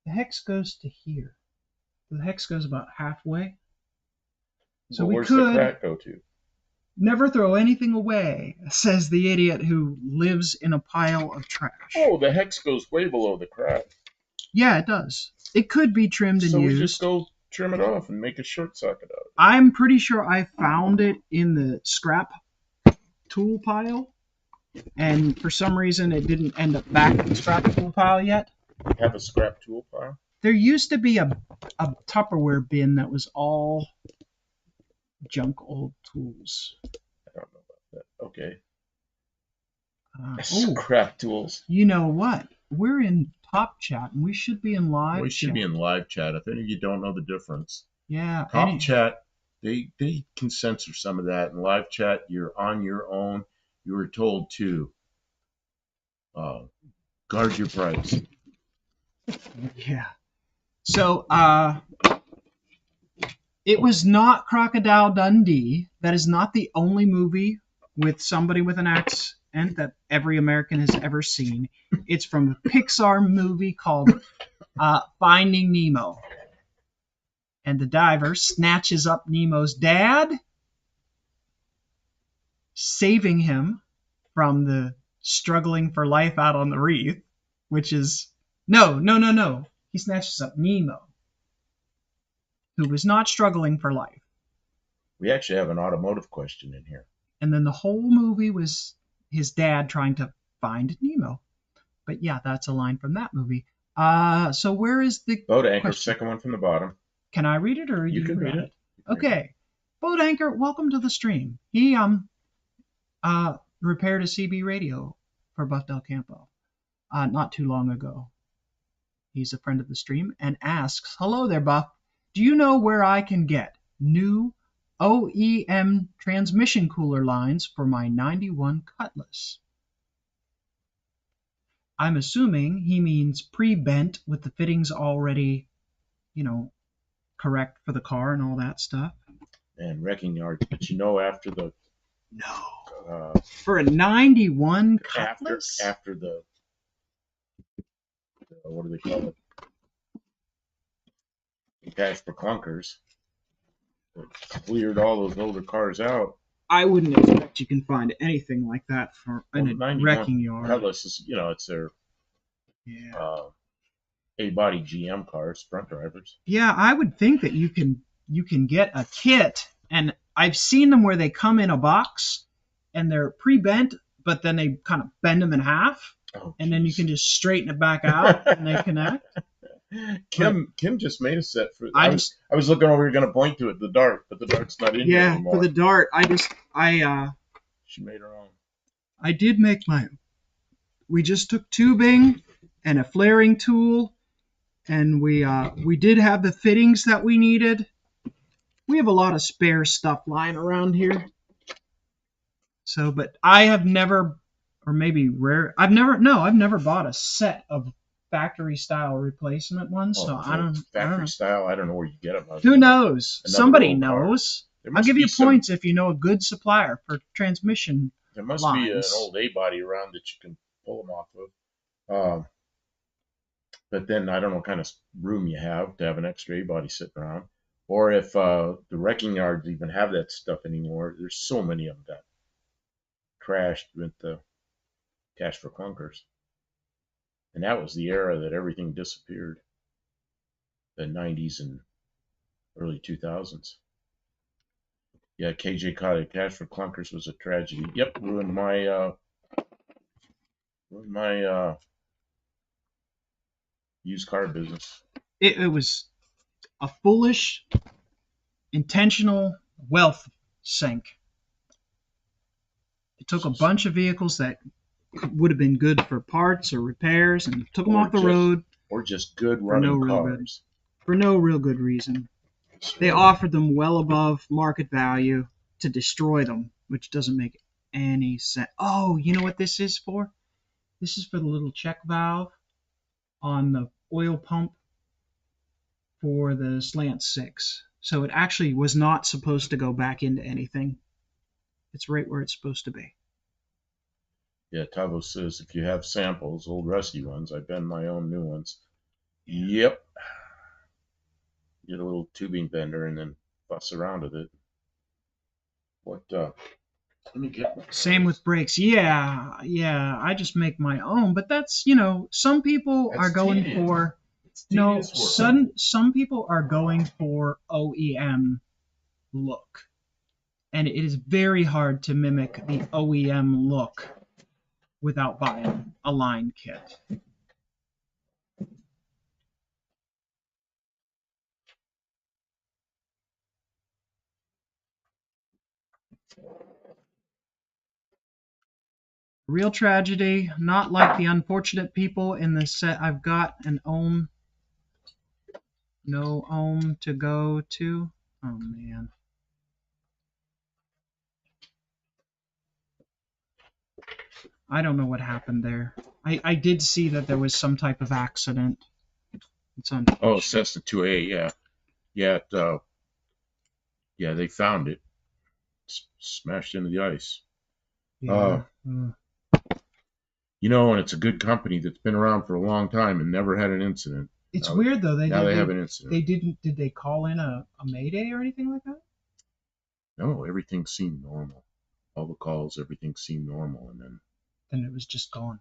Speaker 2: The hex goes to here. The hex goes about halfway. So
Speaker 1: But
Speaker 2: we
Speaker 1: where's the
Speaker 2: could
Speaker 1: crack go to?
Speaker 2: never throw anything away, says the idiot who lives in a pile of trash.
Speaker 1: Oh, the hex goes way below the crack.
Speaker 2: Yeah, it does. It could be trimmed and
Speaker 1: So we
Speaker 2: used.
Speaker 1: just go trim it off and make a short socket out of it.
Speaker 2: I'm pretty sure I found it in the scrap tool pile, and for some reason it didn't end up back in the scrap tool pile yet.
Speaker 1: Have a scrap tool pile?
Speaker 2: There used to be a Tupperware bin that was all junk old tools.
Speaker 1: I don't know about that. Okay.
Speaker 2: Oh,
Speaker 1: Scrap tools.
Speaker 2: you know what? We're in Top Chat, and we should be in live
Speaker 1: We should
Speaker 2: chat.
Speaker 1: be in live chat. If any of you don't know the difference.
Speaker 2: Yeah.
Speaker 1: Top chat, they can censor some of that. In live chat, you're on your own. You were told to guard your price.
Speaker 2: Yeah. So, it was not Crocodile Dundee. That is not the only movie with somebody with an accent that every American has ever seen. It's from a Pixar movie called Finding Nemo. And the diver snatches up Nemo's dad, saving him from the struggling for life out on the reef, which is... No. He snatches up Nemo, who was not struggling for life.
Speaker 1: We actually have an automotive question in here.
Speaker 2: And then the whole movie was his dad trying to find Nemo. But yeah, that's a line from that movie. So where is the
Speaker 1: Boat anchor,
Speaker 2: question?
Speaker 1: second one from the bottom.
Speaker 2: Can I read it or
Speaker 1: You can read it.
Speaker 2: Okay. Boat Anchor, welcome to the stream. He repaired a CB radio for Buff Del Campo not too long ago. He's a friend of the stream and asks, hello there, Buff. Do you know where I can get new OEM transmission cooler lines for my 91 Cutlass? I'm assuming he means pre-bent with the fittings already, correct for the car and all that stuff.
Speaker 1: And wrecking yards, but after the
Speaker 2: for a 91 Cutlass?
Speaker 1: after the what do they call it? Cash for clunkers. It cleared all those older cars out.
Speaker 2: I wouldn't expect you can find anything like that for in a wrecking yard.
Speaker 1: Cutlass is, it's their A-body GM cars, front drivers.
Speaker 2: Yeah, I would think that you can get a kit, and I've seen them where they come in a box and they're pre-bent, but then they kind of bend them in half, and then you can just straighten it back out and they connect.
Speaker 1: Kim just made a set for. I was looking over. You're going to point to it, the dart, but the dart's not in here anymore.
Speaker 2: Yeah, for the dart,
Speaker 1: She made her own.
Speaker 2: I did make mine. We just took tubing and a flaring tool, and we did have the fittings that we needed. We have a lot of spare stuff lying around here. So, but I have never, or maybe rare, I've never bought a set of factory style replacement ones. So I don't know.
Speaker 1: Style. I don't know where you get them.
Speaker 2: Who knows? Somebody knows. I'll give you
Speaker 1: some
Speaker 2: points if you know a good supplier for transmission
Speaker 1: there must be an
Speaker 2: lines.
Speaker 1: old A body around that you can pull them off of. But then I don't know what kind of room you have to have an extra A body sitting around, or if the wrecking yards even have that stuff anymore. There's so many of them that crashed with the Cash for Clunkers, and that was the era that everything disappeared. The 90s and early 2000s. Yeah, KJ caught it. Cash for Clunkers was a tragedy. Yep, ruined my used car business.
Speaker 2: It was a foolish, intentional wealth sink. It took a bunch of vehicles that would have been good for parts or repairs and took them off the road.
Speaker 1: Or just good running cars.
Speaker 2: For no real good reason. They offered them well above market value to destroy them, which doesn't make any sense. Oh, you know what this is for? This is for the little check valve on the oil pump for the Slant 6. So it actually was not supposed to go back into anything. It's right where it's supposed to be.
Speaker 1: Yeah, Tavo says if you have samples, old rusty ones, I bend my own new ones. Yep. Get a little tubing bender and then fuss around with it. What? Let me get.
Speaker 2: Same with brakes. Yeah. I just make my own, but that's some people are going for. No, some people are going for OEM look, and it is very hard to mimic the OEM look without buying a line kit. Real tragedy, not like the unfortunate people in the set I've got an ohm. No ohm to go to. Oh man. I don't know what happened there. I did see that there was some type of accident. It's unfortunate.
Speaker 1: Oh, Cessna 2A, yeah. Yeah, they found it. Smashed into the ice.
Speaker 2: Yeah.
Speaker 1: And it's a good company that's been around for a long time and never had an incident.
Speaker 2: It's weird though. They
Speaker 1: have an incident.
Speaker 2: They didn't. Did they call in a mayday or anything like that?
Speaker 1: No, everything seemed normal. All the calls, everything seemed normal, and then
Speaker 2: it was just gone.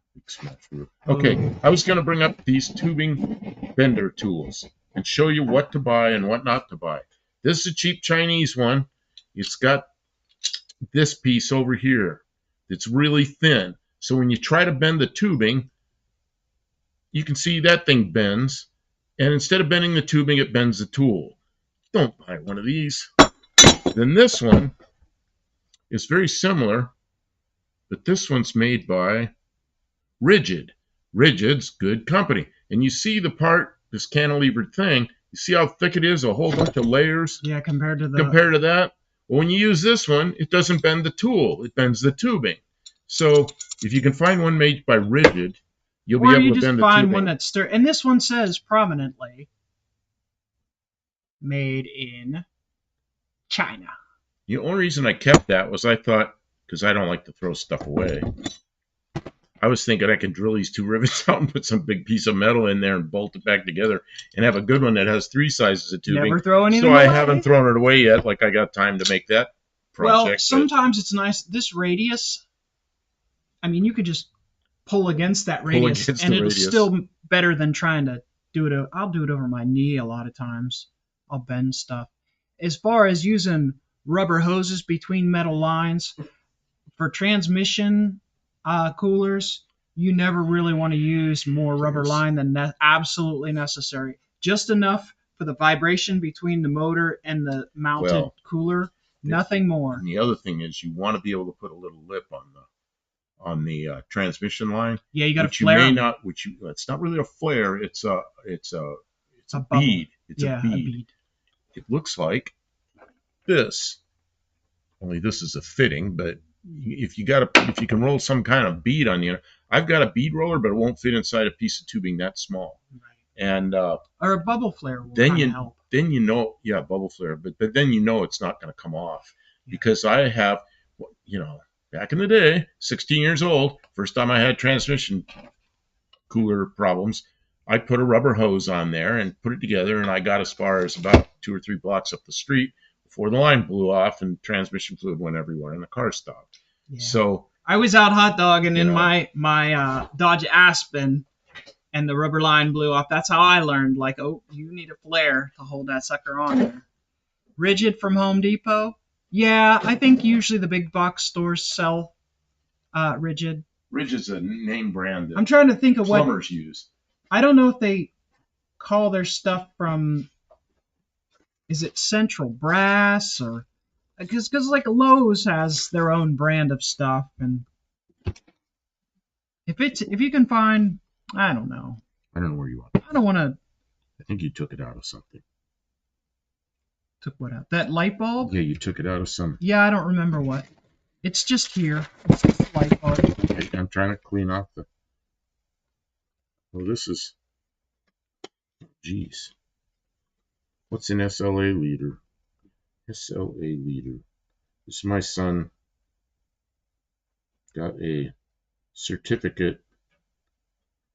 Speaker 1: Okay, I was going to bring up these tubing bender tools and show you what to buy and what not to buy. This is a cheap Chinese one. It's got this piece over here. It's really thin. So when you try to bend the tubing, you can see that thing bends. And instead of bending the tubing, it bends the tool. Don't buy one of these. Then this one is very similar, but this one's made by Rigid. Rigid's good company. And you see the part, this cantilevered thing, you see how thick it is, a whole bunch of layers?
Speaker 2: Yeah, compared to
Speaker 1: that. Well, when you use this one, it doesn't bend the tool, it bends the tubing. So if you can find one made by Rigid, you'll be able to bend the tubing. Or you just find
Speaker 2: one that's and this one says prominently, made in China.
Speaker 1: The only reason I kept that was I thought, because I don't like to throw stuff away, I was thinking I could drill these two rivets out and put some big piece of metal in there and bolt it back together and have a good one that has 3 sizes of tubing.
Speaker 2: Never throw anything
Speaker 1: away.
Speaker 2: I
Speaker 1: haven't thrown it away yet. Like I got time to make that project.
Speaker 2: Well, sometimes it's nice. This radius, I mean, you could just pull against that radius, and it's still better than trying to do it. I'll do it over my knee a lot of times. I'll bend stuff. As far as using rubber hoses between metal lines for transmission coolers, you never really want to use more rubber line than absolutely necessary. Just enough for the vibration between the motor and the mounted cooler. Nothing more.
Speaker 1: And the other thing is you want to be able to put a little lip on the transmission line.
Speaker 2: Yeah, you got to flare.
Speaker 1: It's not really a flare. It's a bead. It's a bead. It looks like this. Only this is a fitting, but if you can roll some kind of bead on you, I've got a bead roller, but it won't fit inside a piece of tubing that small. Right. And
Speaker 2: or a bubble flare will help.
Speaker 1: Then bubble flare, but then it's not going to come off because I have, back in the day, 16 years old, first time I had transmission cooler problems, I put a rubber hose on there and put it together, and I got as far as about 2 or 3 blocks up the street before the line blew off and transmission fluid went everywhere and the car stopped.
Speaker 2: Yeah.
Speaker 1: So
Speaker 2: I was out hot dogging in
Speaker 1: know.
Speaker 2: my Dodge Aspen, and the rubber line blew off. That's how I learned, like, oh, you need a flare to hold that sucker on there. Rigid from Home Depot. Yeah, I think usually the big box stores sell Rigid.
Speaker 1: Rigid's a name brand that
Speaker 2: I'm trying to think of what
Speaker 1: plumbers use.
Speaker 2: I don't know if they call their stuff from. Is it Central Brass or because like Lowe's has their own brand of stuff, and if you can find, I don't know.
Speaker 1: I don't know where you are.
Speaker 2: I don't want to.
Speaker 1: I think you took it out of something.
Speaker 2: Took what out? That light bulb?
Speaker 1: Yeah, you took it out of some.
Speaker 2: Yeah, I don't remember what. It's just here. It's just a light bulb.
Speaker 1: I'm trying to clean off the. Well, this is. Geez. What's an SLA leader? SLA leader. This is my son. Got a certificate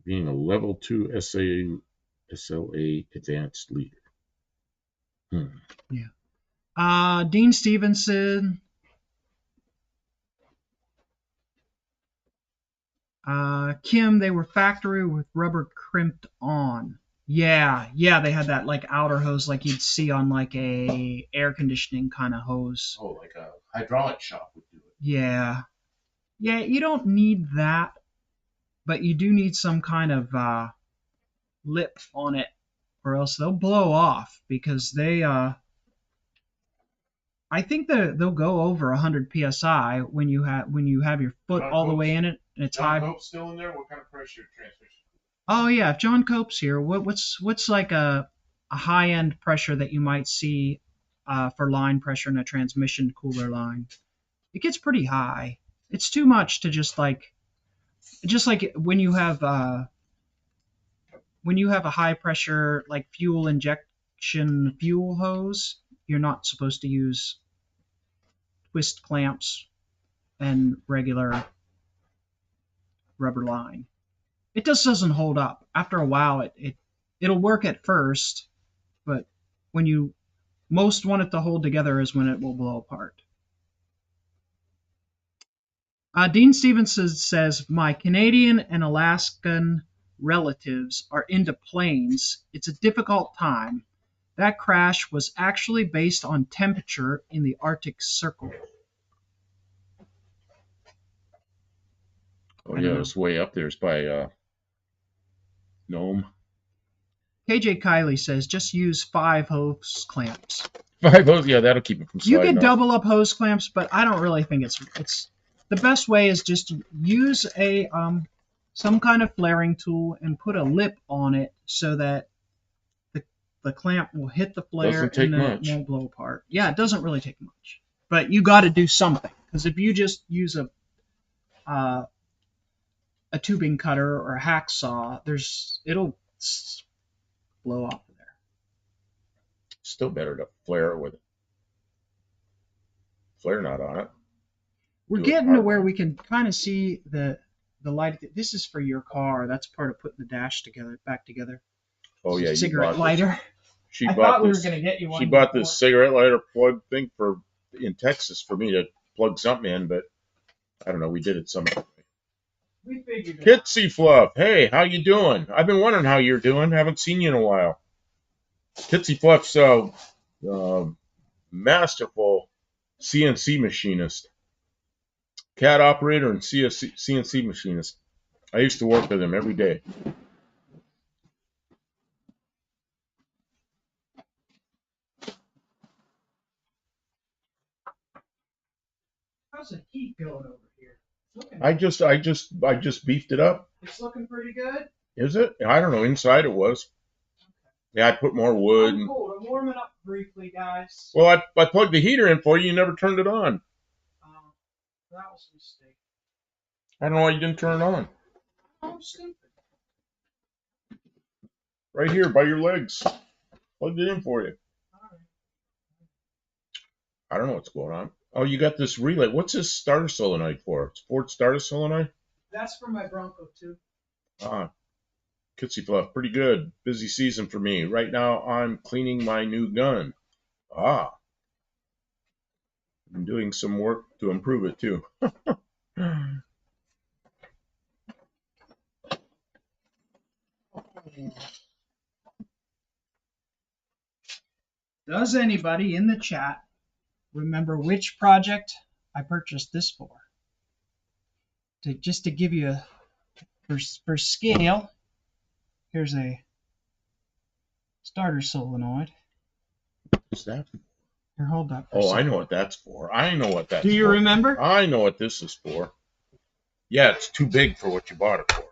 Speaker 1: being a level 2 SLA advanced leader.
Speaker 2: Yeah. Dean Stevenson. Kim, they were factory with rubber crimped on. Yeah, they had that like outer hose like you'd see on like a air conditioning kind of hose.
Speaker 1: Oh, like a hydraulic shop would do it.
Speaker 2: Yeah, you don't need that, but you do need some kind of lip on it, or else they'll blow off because they I think they'll go over 100 psi when you have your foot all the way in it and it's high.
Speaker 1: John Cope's still in there? What kind of pressure transmission?
Speaker 2: Oh yeah, if John Cope's here, what's like a high end pressure that you might see for line pressure in a transmission cooler line? It gets pretty high. It's too much to just like when you have a high pressure like fuel injection fuel hose, you're not supposed to use twist clamps and regular rubber line. It just doesn't hold up. After a while, it'll work at first, but when you most want it to hold together is when it will blow apart. Dean Stevenson says, my Canadian and Alaskan relatives are into planes. It's a difficult time. That crash was actually based on temperature in the Arctic Circle.
Speaker 1: Oh yeah, it's way up there. It's by Nome.
Speaker 2: KJ Kiley says, just use 5 hose clamps.
Speaker 1: 5 hose, yeah, that'll keep it from sliding.
Speaker 2: You can
Speaker 1: off.
Speaker 2: double up hose clamps, but I don't really think it's the best way is just to use a some kind of flaring tool and put a lip on it so that the clamp will hit the flare and then it won't blow apart. Yeah, it doesn't really take much, but you got to do something because if you just use a tubing cutter or a hacksaw, it'll blow off of there.
Speaker 1: Still better to flare with flare knot on it.
Speaker 2: We're getting to where we can kind of see the light. This is for your car. That's part of putting the dash back together.
Speaker 1: Oh yeah,
Speaker 2: cigarette lighter.
Speaker 1: I thought we were going to get you one. She bought this cigarette lighter plug thing in Texas for me to plug something in, but I don't know. We did it some other way.
Speaker 2: We figured it out.
Speaker 1: Kitsy Fluff, hey, how you doing? I've been wondering how you're doing. Haven't seen you in a while. Kitsy Fluff's masterful CNC machinist, CAD operator, and CNC machinist. I used to work with him every day.
Speaker 2: How's the heat going over here?
Speaker 1: I just beefed it up.
Speaker 2: It's looking pretty good.
Speaker 1: Is it? I don't know. Inside it was. Yeah, I put more wood.
Speaker 2: I'm cold. I'm warming up briefly, guys.
Speaker 1: Well, I plugged the heater in for you. You never turned it on.
Speaker 2: That was a mistake.
Speaker 1: I don't know why you didn't turn it on.
Speaker 2: I'm stupid.
Speaker 1: Right here by your legs. Plugged it in for you.
Speaker 2: All right.
Speaker 1: I don't know what's going on. Oh, you got this relay. What's this starter solenoid for? It's Ford starter solenoid?
Speaker 2: That's for my Bronco too.
Speaker 1: Ah, Kitsy Fluff, pretty good. Busy season for me. Right now, I'm cleaning my new gun. Ah, I'm doing some work to improve it too.
Speaker 2: Does anybody in the chat remember which project I purchased this for? Just to give you a for scale, here's a starter solenoid.
Speaker 1: What's that?
Speaker 2: Here, hold that for a
Speaker 1: Oh, I
Speaker 2: second.
Speaker 1: know what that's for. I know what that's
Speaker 2: Do you
Speaker 1: for.
Speaker 2: remember?
Speaker 1: I know what this is for. Yeah, it's too big for what you bought it for.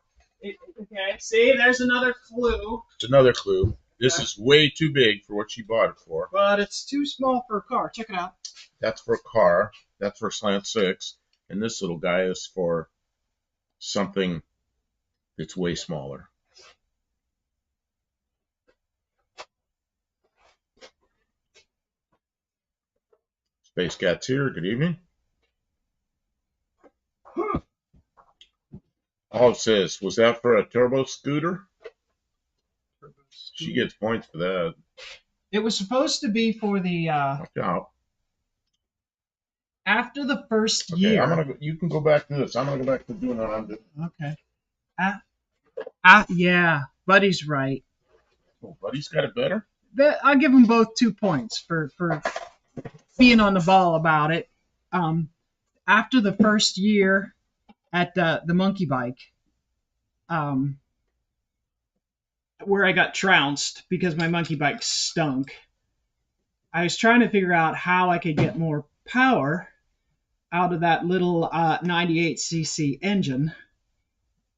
Speaker 2: Okay, see, there's another clue.
Speaker 1: It's another clue. This is way too big for what you bought it for.
Speaker 2: But it's too small for a car. Check it out.
Speaker 1: That's for a car. That's for slant 6. And this little guy is for something that's way smaller. Space Cat's here. Good evening. Oh, it says, was that for a turbo scooter? She gets points for that.
Speaker 2: It was supposed to be for the
Speaker 1: Watch out.
Speaker 2: after the first
Speaker 1: Okay,
Speaker 2: year.
Speaker 1: you can go back to this. I'm gonna go back to doing what I'm doing.
Speaker 2: Okay. Yeah, Buddy's right.
Speaker 1: Oh, Buddy's got it better.
Speaker 2: I'll give them both 2 points for being on the ball about it. After the first year at the monkey bike, where I got trounced because my monkey bike stunk, I was trying to figure out how I could get more power out of that little 98cc engine.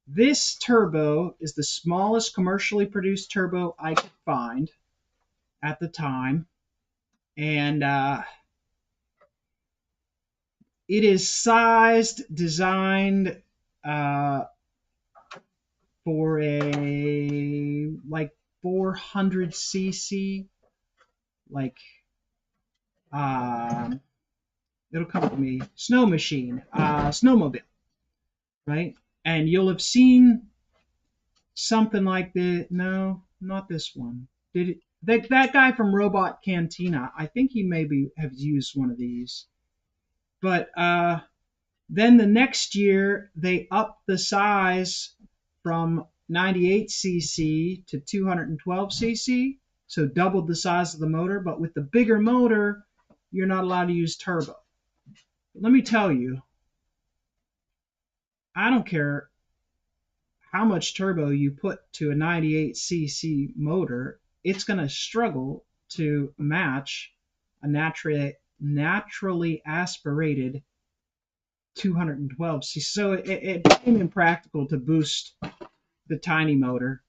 Speaker 2: This turbo is the smallest commercially produced turbo I could find at the time, and it is designed for a like 400cc, like it'll come with me, snow machine, snowmobile, right? And you'll have seen something like this. No, not this one. Did it? That guy from Robot Cantina, I think he maybe have used one of these. But then the next year, they upped the size from 98cc to 212cc, so doubled the size of the motor. But with the bigger motor, you're not allowed to use turbo. Let me tell you, I don't care how much turbo you put to a 98cc motor, it's going to struggle to match a naturally aspirated 212cc. So it became impractical to boost the tiny motor.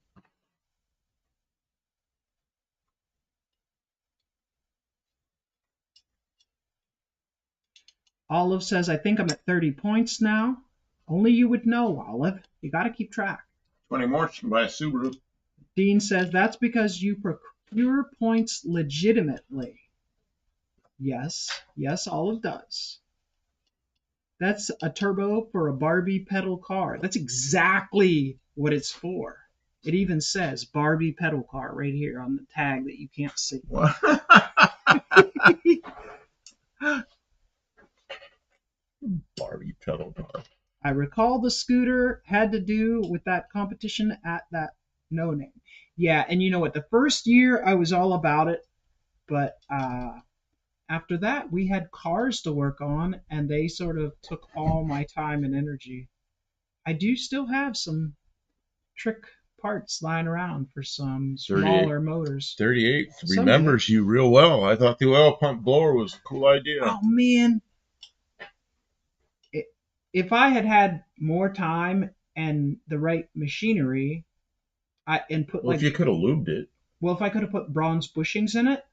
Speaker 2: Olive says, I think I'm at 30 points now. Only you would know, Olive. You got to keep track.
Speaker 1: 20 more, you can buy a Subaru.
Speaker 2: Dean says, that's because you procure points legitimately. Yes, Olive does. That's a turbo for a Barbie pedal car. That's exactly what it's for. It even says Barbie pedal car right here on the tag that you can't see.
Speaker 1: What? Barbie pedal car.
Speaker 2: I recall the scooter had to do with that competition at that no name. Yeah, and you know what? The first year I was all about it, but after that we had cars to work on, and they sort of took all my time and energy. I do still have some trick parts lying around for some smaller motors.
Speaker 1: 38 remembers you real well. I thought the oil pump blower was a cool idea.
Speaker 2: Oh man, if I had had more time and the right machinery,
Speaker 1: if you could have lubed it.
Speaker 2: Well, if I could have put bronze bushings in it,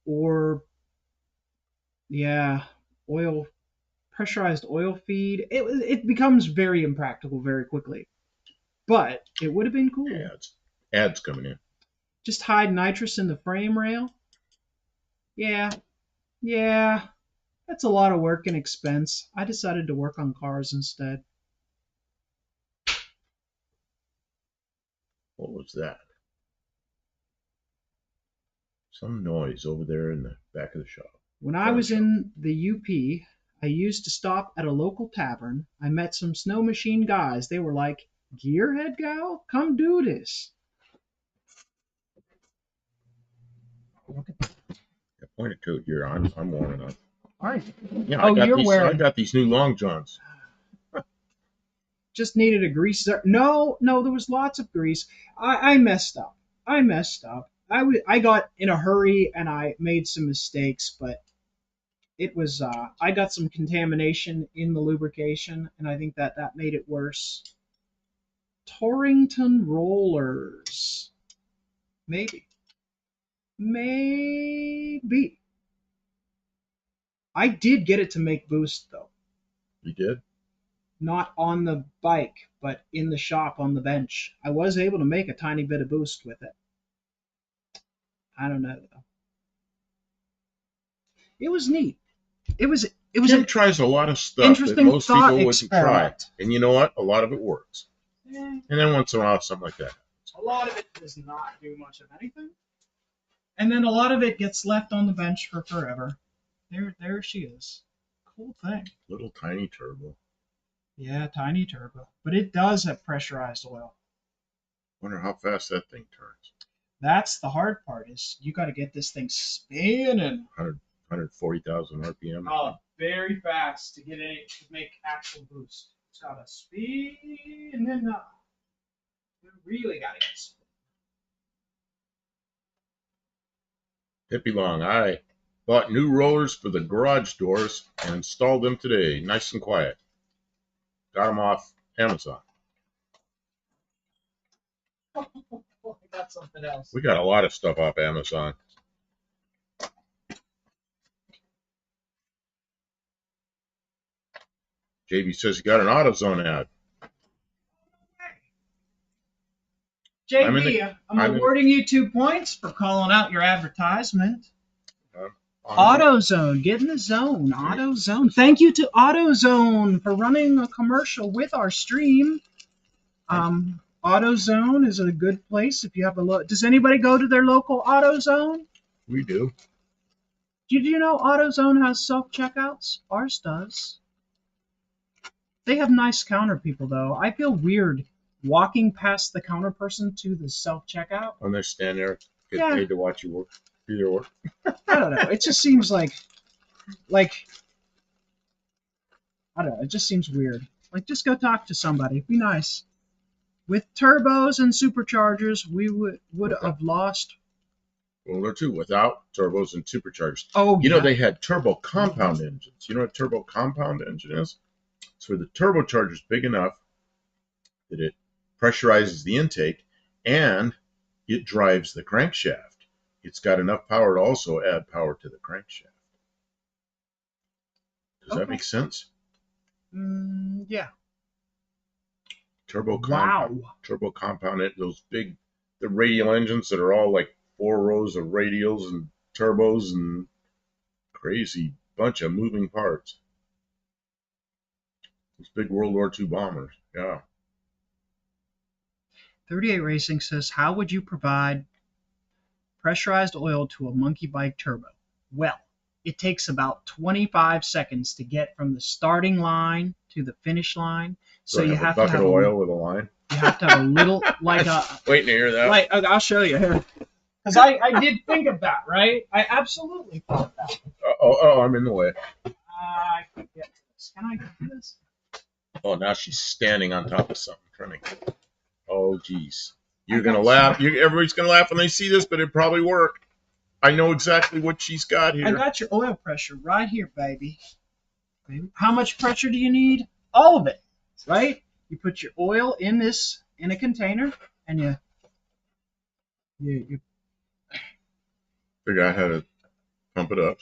Speaker 2: or pressurized oil feed, it becomes very impractical very quickly. But it would have been cool.
Speaker 1: Ads coming in.
Speaker 2: Just hide nitrous in the frame rail. Yeah. That's a lot of work and expense. I decided to work on cars instead.
Speaker 1: What was that? Some noise over there in the back of the shop.
Speaker 2: When I was in the UP, I used to stop at a local tavern. I met some snow machine guys. They were like, "Gearhead gal, come do this."
Speaker 1: I pointed to it here. I'm warming up.
Speaker 2: Are you?
Speaker 1: Yeah,
Speaker 2: Oh, you're
Speaker 1: I
Speaker 2: wearing.
Speaker 1: got these new long johns.
Speaker 2: Just needed a grease. No, no, there was lots of grease. I messed up. I messed up. I got in a hurry and I made some mistakes, but it was I got some contamination in the lubrication, and I think that made it worse. Torrington rollers, maybe, maybe. I did get it to make boost though.
Speaker 1: You did?
Speaker 2: Not on the bike, but in the shop on the bench. I was able to make a tiny bit of boost with it. I don't know though. It was neat. It was
Speaker 1: Tim
Speaker 2: an
Speaker 1: tries a lot of stuff that
Speaker 2: interesting
Speaker 1: most
Speaker 2: thought
Speaker 1: people wouldn't try.
Speaker 2: experiment.
Speaker 1: And you know what? A lot of it works.
Speaker 2: Eh,
Speaker 1: And then once in a while, something like that.
Speaker 2: a lot of it does not do much of anything. And then a lot of it gets left on the bench for forever. There she is. Cool thing.
Speaker 1: Little tiny turbo.
Speaker 2: Yeah, tiny turbo. But it does have pressurized oil.
Speaker 1: Wonder how fast that thing turns.
Speaker 2: That's the hard part is you got to get this thing spinning.
Speaker 1: 140,000 RPM.
Speaker 2: Oh, very fast to get it to make actual boost. It's got to speed and then you really got to get spin.
Speaker 1: Hippie Long, I bought new rollers for the garage doors and installed them today. Nice and quiet. Got them off Amazon.
Speaker 2: I got something else.
Speaker 1: We got a lot of stuff off Amazon. JB says he got an AutoZone ad.
Speaker 2: JB, I'm awarding you 2 points for calling out your advertisement. AutoZone, get in the zone. AutoZone. Thank you to AutoZone for running a commercial with our stream. AutoZone is a good place if you have a does anybody go to their local AutoZone?
Speaker 1: We do.
Speaker 2: Did you know AutoZone has self-checkouts? Ours does. They have nice counter people, though. I feel weird walking past the counter person to the self-checkout.
Speaker 1: When they stand there, get paid to watch you work. Do your work.
Speaker 2: I don't know. It just seems like I don't know. It just seems weird. Like, just go talk to somebody. Be nice. With turbos and superchargers, we would have lost.
Speaker 1: Well, there too. Without turbos and superchargers.
Speaker 2: Oh,
Speaker 1: you know they had turbo compound engines. You know what a turbo compound engine is? It's where the turbocharger is big enough that it pressurizes the intake and it drives the crankshaft. It's got enough power to also add power to the crankshaft. Does that make sense?
Speaker 2: Yeah.
Speaker 1: Turbo compound, those big, the radial engines that are all like 4 rows of radials and turbos and crazy bunch of moving parts. Those big World War II bombers, yeah.
Speaker 2: 38 Racing says, how would you provide pressurized oil to a monkey bike turbo? Well, it takes about 25 seconds to get from the starting line to the finish line. So you have
Speaker 1: a bucket of oil with a line.
Speaker 2: You have to have a little, like a.
Speaker 1: Waiting to hear that.
Speaker 2: Like, I'll show you here. Because I did think of that, right? I absolutely thought of that.
Speaker 1: Oh, I'm in the way.
Speaker 2: I can get this. Can I get this?
Speaker 1: Oh, now she's standing on top of something, trying to. Oh, geez. You're going to laugh. Everybody's going to laugh when they see this, but it probably work. I know exactly what she's got here.
Speaker 2: I got your oil pressure right here, baby. How much pressure do you need? All of it, right? You put your oil in a container, and you
Speaker 1: figure out how to pump it up.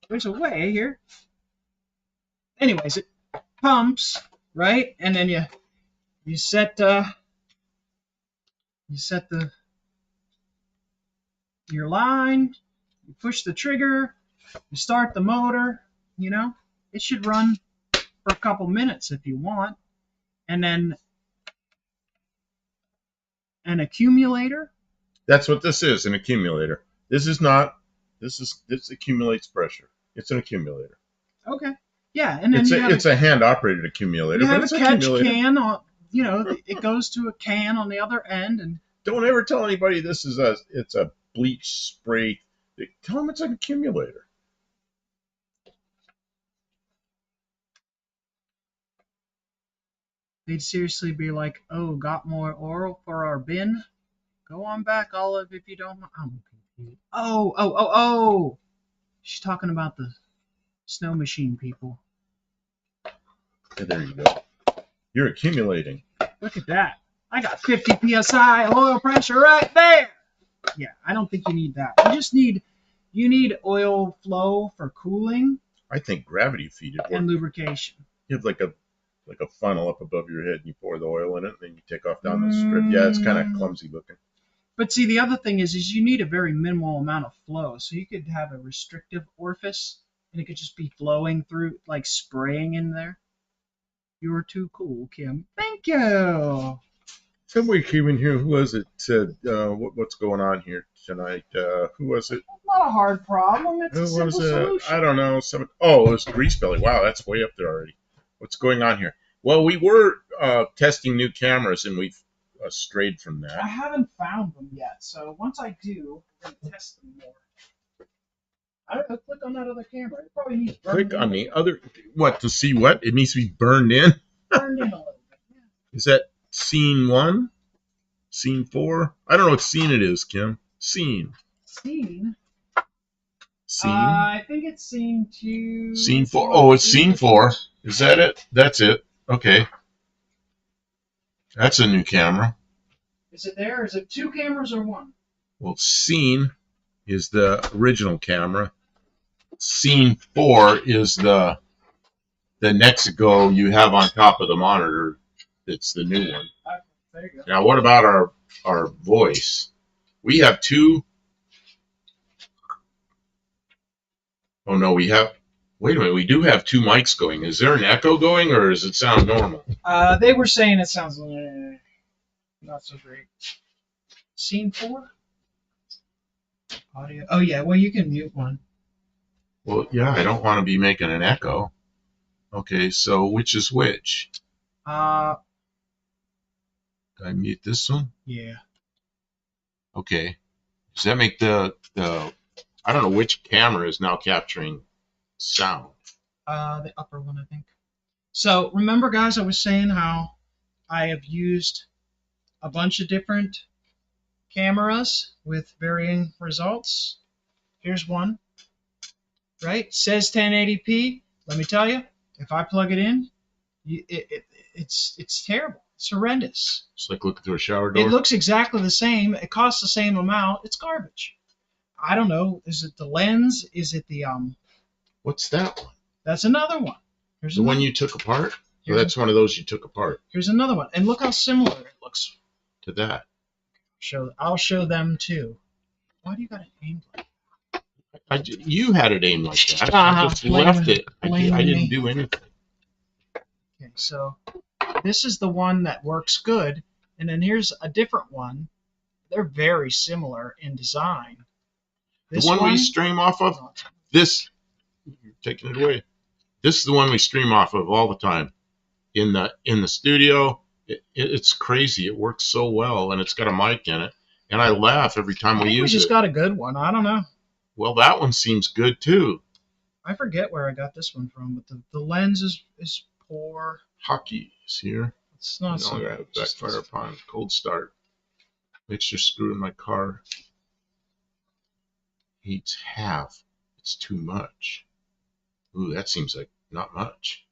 Speaker 2: There's a way here. Anyways, it pumps, right? And then you set your line, you push the trigger, You start the motor, you know, it should run for a couple minutes if you want. And then an accumulator.
Speaker 1: That's what this is, an accumulator. This is not. This accumulates pressure. It's an accumulator.
Speaker 2: Okay. Yeah, and then
Speaker 1: It's a hand operated accumulator,
Speaker 2: you
Speaker 1: but
Speaker 2: have a
Speaker 1: it's an
Speaker 2: catch
Speaker 1: accumulator.
Speaker 2: can on, you know, it goes to a can on the other end, and
Speaker 1: Don't ever tell anybody it's a bleach spray. Tell them it's an accumulator.
Speaker 2: they'd seriously be like, "Oh, got more oil for our bin? Go on back, Olive, if you don't mind." I'm confused. Oh! She's talking about the snow machine people.
Speaker 1: Okay, there you go. You're accumulating.
Speaker 2: Look at that. I got 50 psi oil pressure right there. Yeah, I don't think you need that. You need oil flow for cooling
Speaker 1: I think gravity feed it.
Speaker 2: and lubrication.
Speaker 1: You have like a funnel up above your head, and you pour the oil in it, and then you take off down the strip. Yeah, it's kind of clumsy looking.
Speaker 2: But see, the other thing is you need a very minimal amount of flow. So you could have a restrictive orifice, and it could just be flowing through, like spraying in there. You're too cool, Kim. Thank you.
Speaker 1: Somebody came in here. Who was it? Said, "What's going on here tonight?" Who was it?
Speaker 2: Not a hard problem. It's a
Speaker 1: Who was
Speaker 2: simple
Speaker 1: it?
Speaker 2: solution.
Speaker 1: I don't know. Oh, it was Grease Belly. Wow, that's way up there already. What's going on here? Well, we were testing new cameras, and we've strayed from
Speaker 2: I
Speaker 1: that.
Speaker 2: haven't found them yet, so once I do, we're gonna test them more. I don't know. Click on that other camera. It probably needs
Speaker 1: Click on the other. What to see? What it needs to be burned in.
Speaker 2: burned in a little bit. Yeah.
Speaker 1: Is that scene 1? Scene 4? I don't know what scene it is, Kim. Scene.
Speaker 2: Scene.
Speaker 1: Scene.
Speaker 2: I think it's scene 2.
Speaker 1: Scene 4. Oh, it's scene 4. Is that it? That's it. Okay. That's a new camera.
Speaker 2: Is it there? Is it 2 cameras or 1?
Speaker 1: Well, scene is the original camera. Scene 4 is the Nexico you have on top of the monitor. It's the new one.
Speaker 2: Okay, there you go.
Speaker 1: Now, what about our voice? We have 2. Oh no, we have. Wait a minute, we do have 2 mics going. Is there an echo going, or does it sound normal?
Speaker 2: They were saying it sounds not so great. Scene 4? Audio. Oh, yeah, well, you can mute one.
Speaker 1: Well, yeah, I don't want to be making an echo. Okay, so which is which?
Speaker 2: Uh,
Speaker 1: Can I mute this one?
Speaker 2: yeah.
Speaker 1: Okay. Does that make the I don't know which camera is now capturing sound.
Speaker 2: The upper one, I think. So, remember, guys, I was saying how I have used a bunch of different cameras with varying results. Here's one, right? Says 1080p. Let me tell you, if I plug it in, it's terrible. It's horrendous.
Speaker 1: It's like looking through a shower door.
Speaker 2: It looks exactly the same. It costs the same amount. It's garbage. I don't know. Is it the lens? Is it the
Speaker 1: What's that one?
Speaker 2: That's another one. Here's
Speaker 1: The
Speaker 2: another.
Speaker 1: one you took apart? So
Speaker 2: Here's
Speaker 1: that's one of those you took apart
Speaker 2: Here's another one, and look how similar it looks.
Speaker 1: to that.
Speaker 2: I'll show them too. Why do you got it aimed like
Speaker 1: You had it aimed like that.
Speaker 2: Uh-huh.
Speaker 1: I just left it. I
Speaker 2: Blaming
Speaker 1: didn't
Speaker 2: me.
Speaker 1: do anything.
Speaker 2: Okay, so this is the one that works good, and then here's a different one. They're very similar in design. This
Speaker 1: The one we stream off of, this, you're taking it away. This is the one we stream off of all the time. In the studio, it's crazy. It works so well, and it's got a mic in it. And I laugh every time we use it.
Speaker 2: We just got a good one. I don't know.
Speaker 1: Well, that one seems good too.
Speaker 2: I forget where I got this one from, but the lens is poor.
Speaker 1: Hockey is here.
Speaker 2: It's not so
Speaker 1: I
Speaker 2: good.
Speaker 1: have backfire upon cold start. Mixture screw in my car. Heats half. It's too much. Ooh, that seems like not much.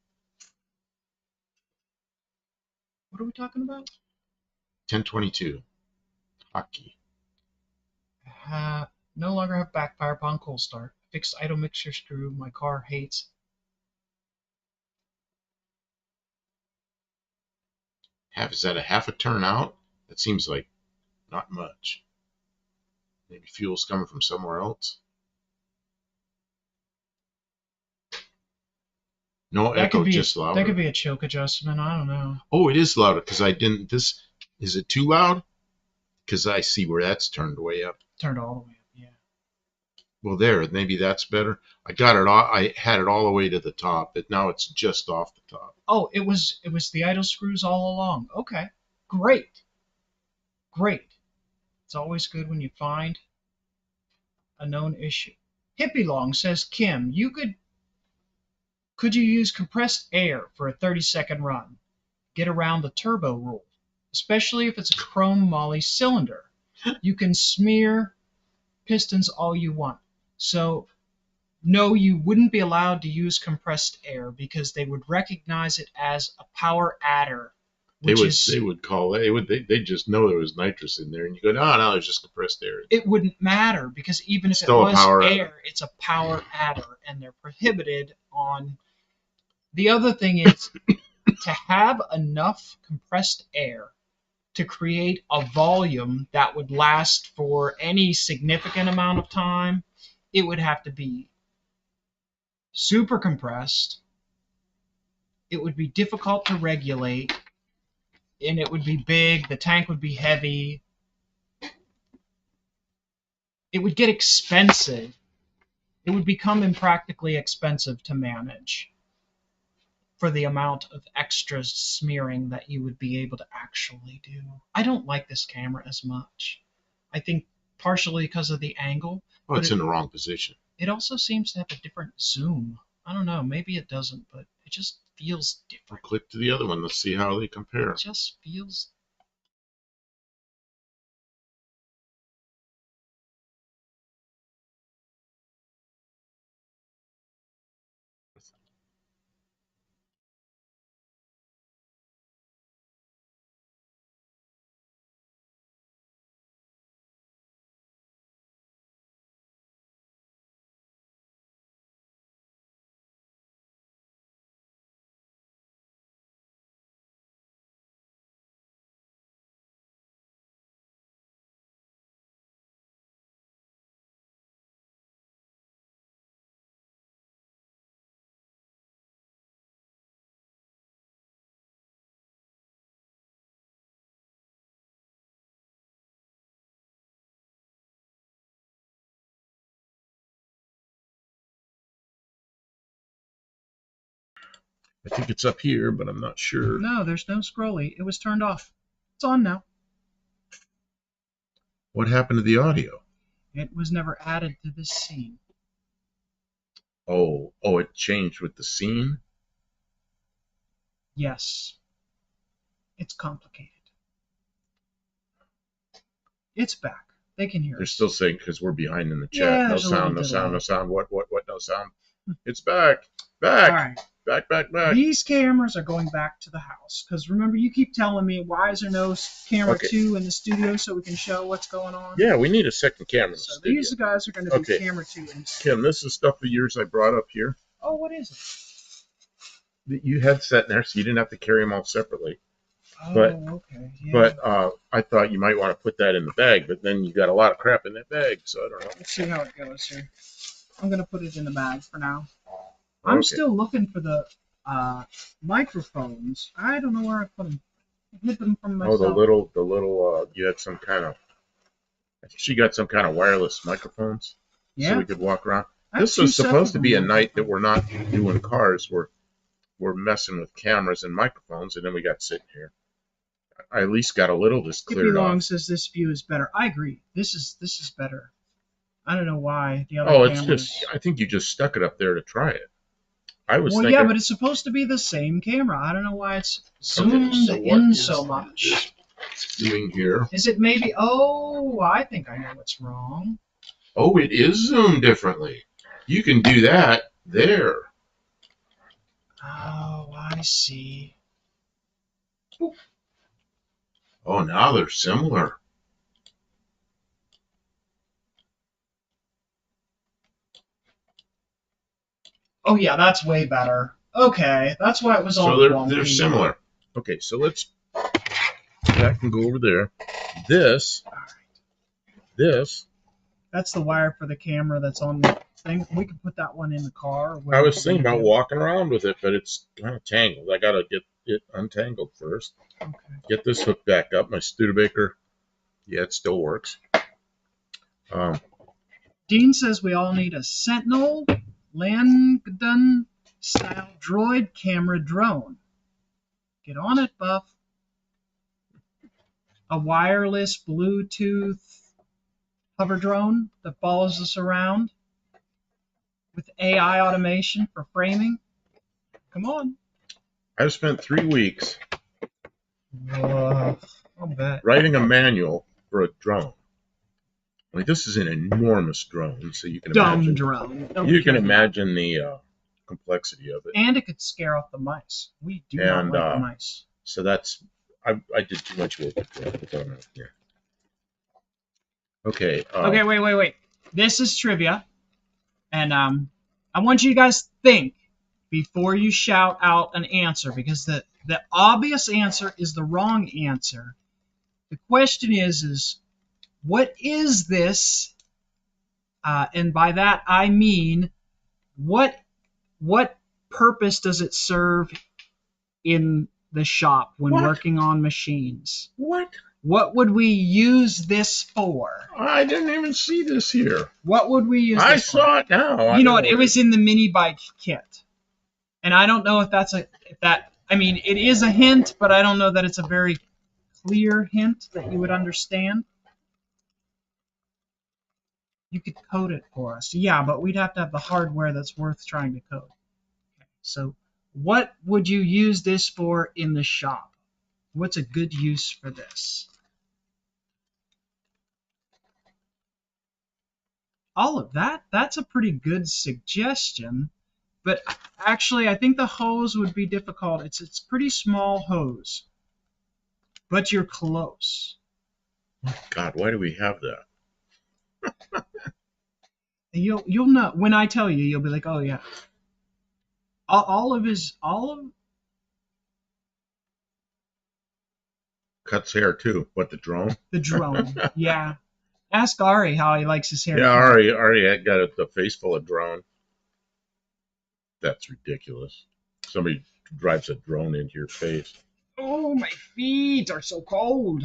Speaker 2: What are we talking about?
Speaker 1: 1022. Hockey.
Speaker 2: No longer have backfire upon cold start. Fixed idle mixture screw. My car hates.
Speaker 1: Is that a half a turn out? That seems like not much. Maybe fuel's coming from somewhere else. No echo, just louder.
Speaker 2: That could be a choke adjustment. I don't know.
Speaker 1: Oh, it is louder because I didn't. This is it too loud? Because I see where that's turned way up.
Speaker 2: Turned all the way up. Yeah.
Speaker 1: Well, there. Maybe that's better. I got it all. I had it all the way to the top, but now it's just off the top.
Speaker 2: Oh, it was the idle screws all along. Okay. Great. Great. It's always good when you find a known issue. Hippie Long says, Kim, could you use compressed air for a 30-second run? Get around the turbo rule, especially if it's a chrome moly cylinder. You can smear pistons all you want. So, no, you wouldn't be allowed to use compressed air because they would recognize it as a power adder.
Speaker 1: They would call it. They just know there was nitrous in there, and you go, no, there's just compressed air.
Speaker 2: It wouldn't matter because even if it was air, it's a power adder, and they're prohibited on. The other thing is to have enough compressed air to create a volume that would last for any significant amount of time. It would have to be super compressed. It would be difficult to regulate, and it would be big. The tank would be heavy. It would get expensive. It would become impractically expensive to manage for the amount of extra smearing that you would be able to actually do. I don't like this camera as much. I think partially because of the angle.
Speaker 1: Oh, it's in the wrong position.
Speaker 2: It also seems to have a different zoom. I don't know, maybe it doesn't, but it just feels different.
Speaker 1: I'll click to the other one. Let's see how they compare.
Speaker 2: It just feels.
Speaker 1: I think it's up here, but I'm not sure.
Speaker 2: No, there's no scrolly. It was turned off. It's on now.
Speaker 1: What happened to the audio?
Speaker 2: It was never added to this scene.
Speaker 1: Oh, it changed with the scene?
Speaker 2: Yes. It's complicated. It's back. They can hear
Speaker 1: They're
Speaker 2: us.
Speaker 1: still saying because we're behind in the chat.
Speaker 2: Yeah,
Speaker 1: No sound. What, no sound. It's back.
Speaker 2: All right.
Speaker 1: Back.
Speaker 2: These cameras are going back to the house. Because remember, you keep telling me, why is there no camera 2 in the studio so we can show what's going on?
Speaker 1: Yeah, we need a second camera in the studio.
Speaker 2: These guys are going to be camera 2 in the studio.
Speaker 1: Kim, this is stuff of yours I brought up here.
Speaker 2: Oh, what is
Speaker 1: it? You had set in there, so you didn't have to carry them all separately.
Speaker 2: Oh, okay. Yeah.
Speaker 1: But I thought you might want to put that in the bag, but then you got a lot of crap in that bag, so I don't know.
Speaker 2: Let's see how it goes here. I'm going to put it in the bag for now. I'm still looking for the microphones. I don't know where I put them. I hid them from myself.
Speaker 1: Oh, the little, you had some kind of, I think she got some kind of wireless microphones.
Speaker 2: Yeah.
Speaker 1: So we could walk around. This was supposed to be a night that we're not doing cars. We're messing with cameras and microphones, and then we got sitting here. I at least got a little just cleared off.
Speaker 2: Long says this view is better. I agree. This is better. I don't know why the other cameras.
Speaker 1: It's just, I think you just stuck it up there to try it. I was thinking.
Speaker 2: Yeah, but it's supposed to be the same camera. I don't know why it's zoomed in so much.
Speaker 1: Doing here.
Speaker 2: Is it maybe? Oh, I think I know what's wrong.
Speaker 1: Oh, it is zoomed differently. You can do that there.
Speaker 2: Oh, I see.
Speaker 1: Ooh. Oh, now they're similar.
Speaker 2: Oh, yeah, that's way better. Okay, that's why it was all
Speaker 1: So they're similar. Okay, so that can go over there. This.
Speaker 2: That's the wire for the camera that's on the thing. We could put that one in the car. Or
Speaker 1: I
Speaker 2: wherever
Speaker 1: was thinking
Speaker 2: we
Speaker 1: about
Speaker 2: do.
Speaker 1: walking around with it, but it's kind of tangled. I gotta get it untangled first.
Speaker 2: Okay.
Speaker 1: Get this hooked back up. My Studebaker, yeah, it still works.
Speaker 2: Dean says we all need a Sentinel Langdon style droid camera drone. Get on it, Buff. A wireless Bluetooth hover drone that follows us around with AI automation for framing. Come on.
Speaker 1: I've spent 3 weeks
Speaker 2: I'll bet.
Speaker 1: writing a manual for a drone. Like, this is an enormous drone, so you can
Speaker 2: Dumb
Speaker 1: imagine.
Speaker 2: drone.
Speaker 1: You can imagine the complexity of it.
Speaker 2: And it could scare off the mice. We do not
Speaker 1: And
Speaker 2: like mice.
Speaker 1: so that's I did too much work with that. Yeah. Okay.
Speaker 2: Okay, wait. This is trivia, and I want you guys to think before you shout out an answer, because the obvious answer is the wrong answer. The question is what is this? And by that I mean what purpose does it serve in the shop when
Speaker 1: What?
Speaker 2: working on machines?
Speaker 1: What?
Speaker 2: What would we use this for?
Speaker 1: I didn't even see this here.
Speaker 2: What would we use
Speaker 1: I
Speaker 2: this
Speaker 1: saw
Speaker 2: for?
Speaker 1: it now.
Speaker 2: You know what? It was in the mini bike kit. And I don't know if I mean, it is a hint, but I don't know that it's a very clear hint that you would understand. You could code it for us. Yeah, but we'd have to have the hardware that's worth trying to code. Okay, so what would you use this for in the shop? What's a good use for this? All of that? That's a pretty good suggestion. But actually, I think the hose would be difficult. It's pretty small hose. But you're close.
Speaker 1: God, why do we have that?
Speaker 2: You'll know when I tell you. You'll be like, oh yeah. All of
Speaker 1: Cuts hair too. What, the drone?
Speaker 2: the drone. Yeah. Ask Ari how he likes his hair.
Speaker 1: Yeah, Ari had got the face full of drone. That's ridiculous. Somebody drives a drone into your face.
Speaker 2: Oh, my feet are so cold.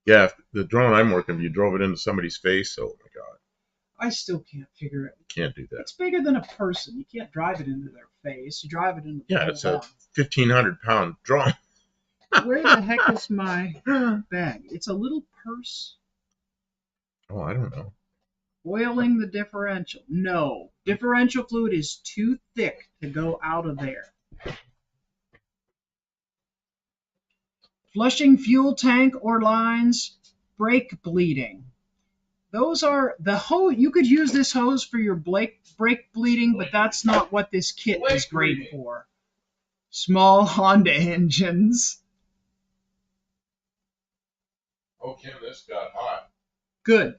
Speaker 1: Yeah, the drone I'm working with, you drove it into somebody's face. Oh my God,
Speaker 2: I still can't figure it.
Speaker 1: can't do that.
Speaker 2: It's bigger than a person. You can't drive it into their face. You drive it into the
Speaker 1: Yeah, it's a 1,500-pound drone.
Speaker 2: Where the heck is my bag? It's a little purse.
Speaker 1: Oh, I don't know.
Speaker 2: Oiling the differential. No. Differential fluid is too thick to go out of there. Flushing fuel tank or lines. Brake bleeding. Those are the hose. You could use this hose for your brake bleeding, but that's not what this kit is great for. Small Honda engines.
Speaker 1: Oh, Kim, this got hot.
Speaker 2: Good.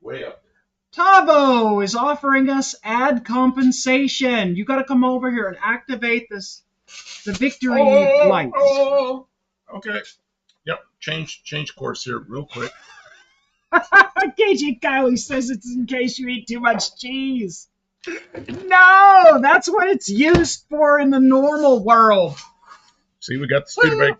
Speaker 1: Way up there.
Speaker 2: Tavo is offering us ad compensation. You got to come over here and activate the victory lights.
Speaker 1: Oh, okay. Yep. Change course here real quick.
Speaker 2: KJ Kylie says it's in case you eat too much cheese. No, that's what it's used for in the normal world.
Speaker 1: See, we got the Studebaker.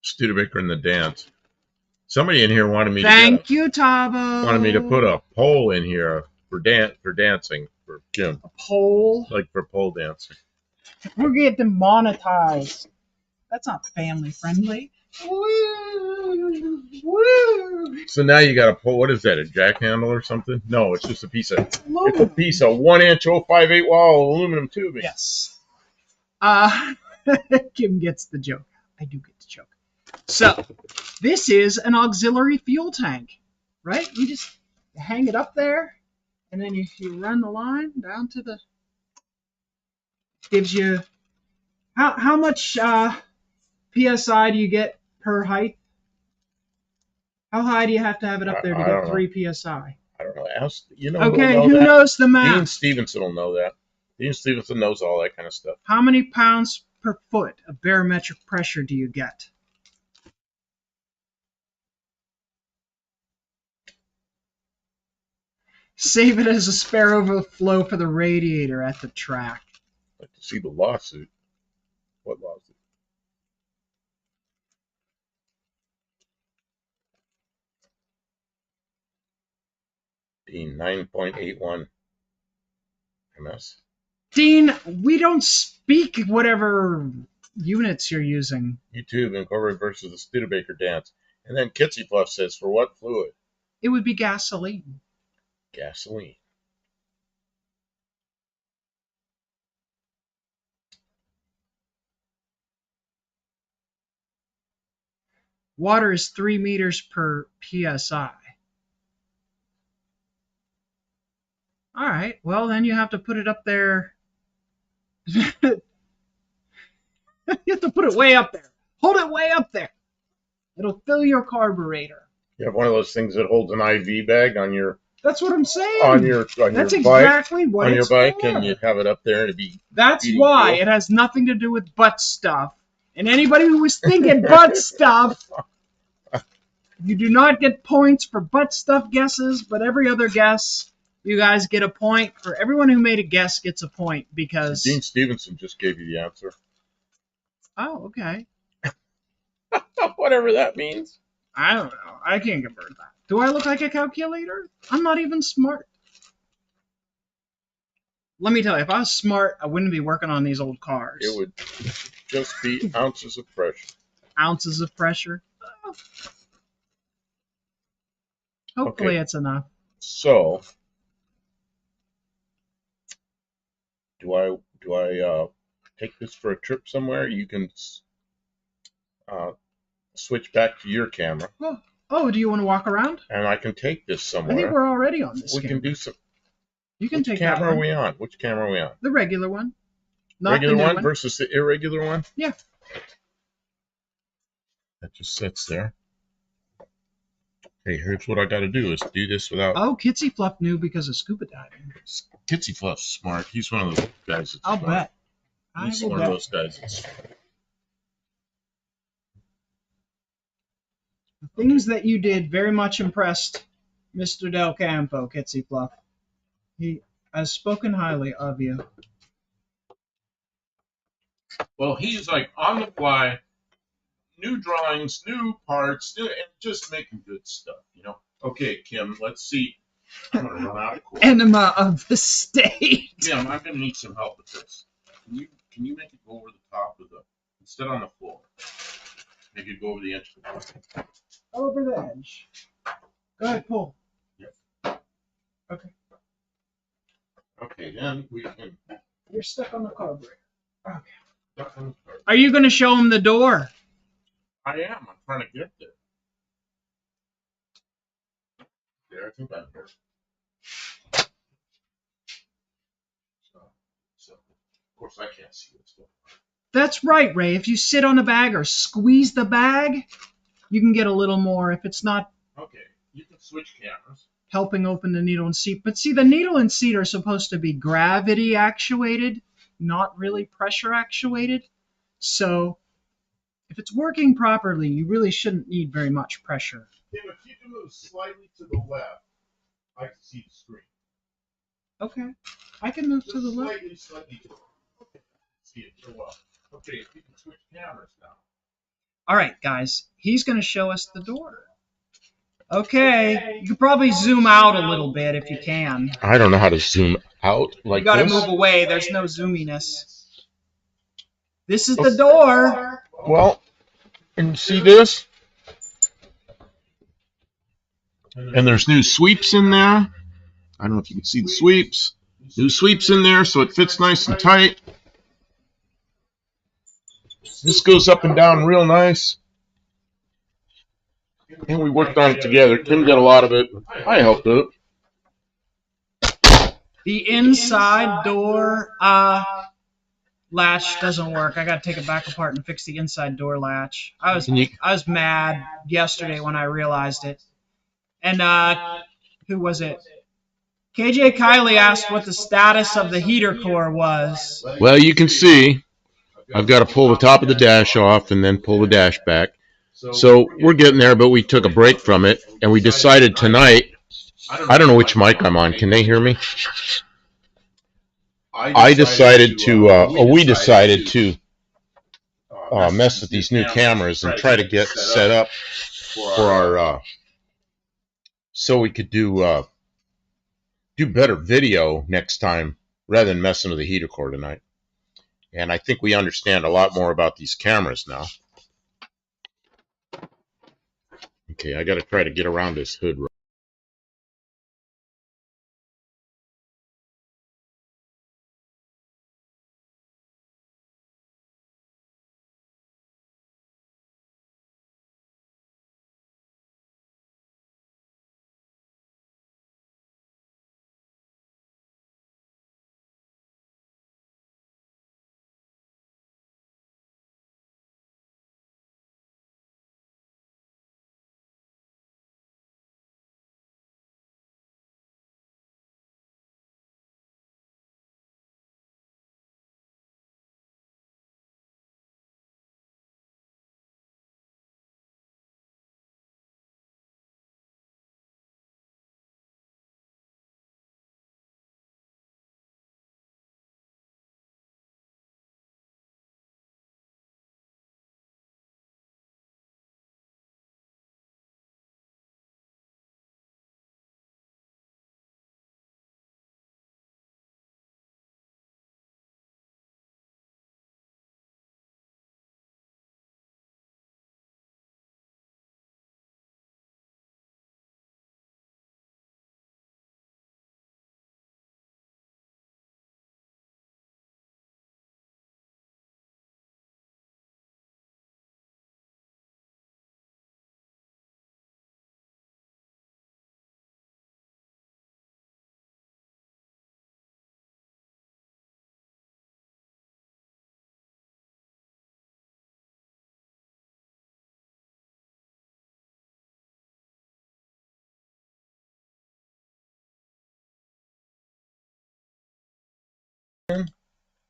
Speaker 1: Studebaker in the dance. Somebody in here wanted me
Speaker 2: Thank you, Tavo.
Speaker 1: wanted me to put a pole in here for dancing for Kim,
Speaker 2: a pole,
Speaker 1: like for pole dancing.
Speaker 2: We're getting demonetized. That's not family friendly. Woo, woo.
Speaker 1: So now you got a pole. What is that? A jack handle or something? No, it's just a piece of. It's a piece of 1-inch 058 wall aluminum tubing.
Speaker 2: Yes. Kim gets the joke. I do get the joke. So, this is an auxiliary fuel tank, right? You just hang it up there, and then you run the line down to the. Gives you. How much PSI do you get per height? How high do you have to have it up there to get 3 PSI?
Speaker 1: I don't know. Ask, you know who'll
Speaker 2: Okay,
Speaker 1: know
Speaker 2: who
Speaker 1: that?
Speaker 2: knows the
Speaker 1: Dean
Speaker 2: math?
Speaker 1: Stevenson will know that. Dean Stevenson knows all that kind of stuff.
Speaker 2: How many pounds per foot of barometric pressure do you get? Save it as a spare overflow for the radiator at the track.
Speaker 1: I'd like to see the lawsuit. What lawsuit? Dean, 9.81 ms.
Speaker 2: Dean, we don't speak whatever units you're using.
Speaker 1: YouTube incorporated versus the Studebaker dance. And then Kitsy Fluff says, for what fluid?
Speaker 2: It would be gasoline.
Speaker 1: Gasoline.
Speaker 2: Water is 3 meters per psi. All right, well, then you have to put it up there. You have to put it way up there. Hold it way up there. It'll fill your carburetor.
Speaker 1: You have one of those things that holds an IV bag on your
Speaker 2: That's what I'm saying. That's
Speaker 1: your
Speaker 2: exactly what
Speaker 1: on
Speaker 2: it's
Speaker 1: your bike,
Speaker 2: for.
Speaker 1: and you have it up there, and it'd be.
Speaker 2: That's
Speaker 1: feeding
Speaker 2: why
Speaker 1: fuel.
Speaker 2: it has nothing to do with butt stuff. And anybody who was thinking butt stuff, you do not get points for butt stuff guesses, but every other guess, you guys get a point. For everyone who made a guess gets a point because.
Speaker 1: Dean Stevenson just gave you the answer.
Speaker 2: Oh, okay.
Speaker 1: Whatever that means.
Speaker 2: I don't know. I can't convert that. Do I look like a calculator? I'm not even smart. Let me tell you, if I was smart, I wouldn't be working on these old cars.
Speaker 1: It would just be ounces of pressure.
Speaker 2: Ounces of pressure. Hopefully
Speaker 1: Okay.
Speaker 2: it's enough.
Speaker 1: So, do I take this for a trip somewhere? You can switch back to your camera,
Speaker 2: Oh, do you want to walk around?
Speaker 1: and I can take this
Speaker 2: I think
Speaker 1: somewhere.
Speaker 2: we're already on this
Speaker 1: We
Speaker 2: camera.
Speaker 1: can do some.
Speaker 2: You can
Speaker 1: Which
Speaker 2: take that
Speaker 1: camera are
Speaker 2: one.
Speaker 1: we on? Which camera are we on?
Speaker 2: The regular one. Not
Speaker 1: Regular
Speaker 2: the new
Speaker 1: one
Speaker 2: one
Speaker 1: versus the irregular one?
Speaker 2: Yeah.
Speaker 1: That just sits there. Hey, here's what I got to do is do this without.
Speaker 2: Oh, Kitsy Fluff knew because of scuba diving.
Speaker 1: Kitsy Fluff's smart. He's one of those guys that's
Speaker 2: I'll
Speaker 1: smart.
Speaker 2: bet.
Speaker 1: He's
Speaker 2: I will
Speaker 1: one
Speaker 2: bet.
Speaker 1: of those guys that's smart.
Speaker 2: The things that you did very much impressed Mr. Del Campo, Kitsy Fluff. He has spoken highly of you.
Speaker 1: Well, he's like on the fly, new drawings, new parts, and just making good stuff, you know. Okay, Kim, let's see. I'm gonna run out of course.
Speaker 2: Enema of the state.
Speaker 1: Kim, I'm gonna need some help with this. Can you make it go over the top of the instead on the floor? Make it go over the edge of the floor.
Speaker 2: Over the edge. Go ahead, pull.
Speaker 1: Yep.
Speaker 2: Okay.
Speaker 1: Okay, then we can.
Speaker 2: You're stuck on the carburetor. Okay.
Speaker 1: I
Speaker 2: Are you going to show him the door?
Speaker 1: am. I'm trying to get there. There, I think I'm here. So, of course, I can't see what's going on.
Speaker 2: That's right, Ray. If you sit on a bag or squeeze the bag, you can get a little more if it's not
Speaker 1: Okay, you can switch cameras.
Speaker 2: helping open the needle and seat. But see, the needle and seat are supposed to be gravity actuated, not really pressure actuated. So if it's working properly, you really shouldn't need very much pressure.
Speaker 1: Tim, if you can move slightly to the left, I can see the screen.
Speaker 2: Okay. I can move to the left.
Speaker 1: Slightly. Okay, see it so well. Okay, if you can switch cameras now.
Speaker 2: All right, guys. He's going to show us the door. Okay. You could probably zoom out a little bit if you can.
Speaker 1: I don't know how to zoom out like
Speaker 2: You got to
Speaker 1: this.
Speaker 2: move away. There's no zoominess. This is the door.
Speaker 1: Well, and you see this? And there's new sweeps in there. I don't know if you can see the sweeps. New sweeps in there, so it fits nice and tight. This goes up and down real nice. And we worked on it together. Kim did a lot of it. I helped it.
Speaker 2: The inside door latch doesn't work. I got to take it back apart and fix the inside door latch. I was mad yesterday when I realized it. And Who was it? KJ Kylie asked what the status of the heater core was.
Speaker 1: Well, you can see I've got to pull the top of the dash off and then pull the dash back. So we're getting there, but we took a break from it, and we decided tonight, I don't know which mic I'm on. Can they hear me? We decided to mess with these new cameras and try to get set up for our, so we could do better video next time rather than messing with the heater core tonight. And I think we understand a lot more about these cameras now. Okay, I got to try to get around this hood.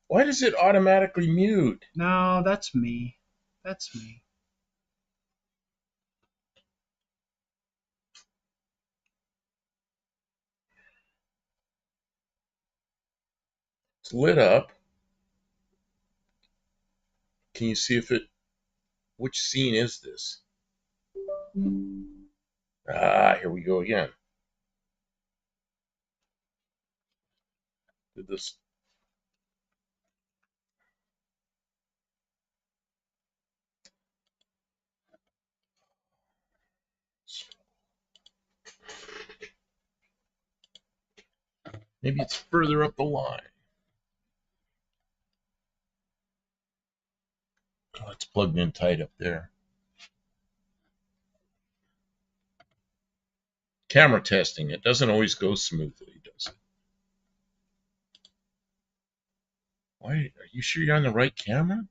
Speaker 1: Why does it automatically mute?
Speaker 2: No, that's me. That's me.
Speaker 1: It's lit up. Can you see if it, which scene is this? Ah, here we go again. Did this? Maybe it's further up the line. Oh, it's plugged in tight up there. Camera testing. It doesn't always go smoothly, does it? Why? Are you sure you're on the right camera?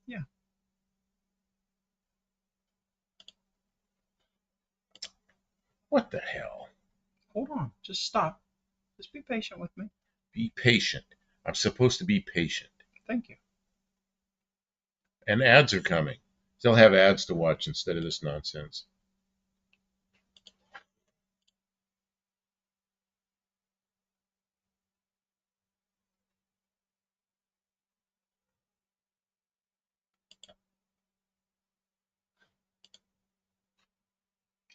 Speaker 2: Yeah.
Speaker 1: What the hell?
Speaker 2: Hold on. Just stop. Just be patient with me.
Speaker 1: Be patient. I'm supposed to be patient.
Speaker 2: Thank you.
Speaker 1: And ads are coming. They'll have ads to watch instead of this nonsense.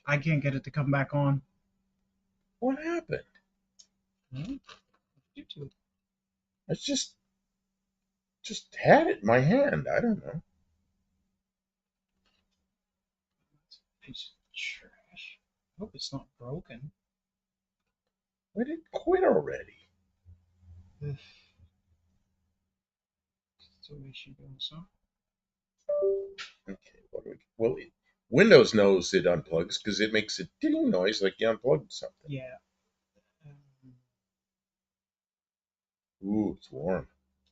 Speaker 2: I can't get it to come back on.
Speaker 1: What happened?
Speaker 2: YouTube.
Speaker 1: I just had it in my hand. I don't know.
Speaker 2: Piece of trash. I hope it's not broken.
Speaker 1: Why did it quit already?
Speaker 2: Ugh. So we should go so.
Speaker 1: Okay, what do we? Well, Windows knows it unplugs because it makes a ding noise like you unplugged something.
Speaker 2: Yeah.
Speaker 1: Ooh, it's warm.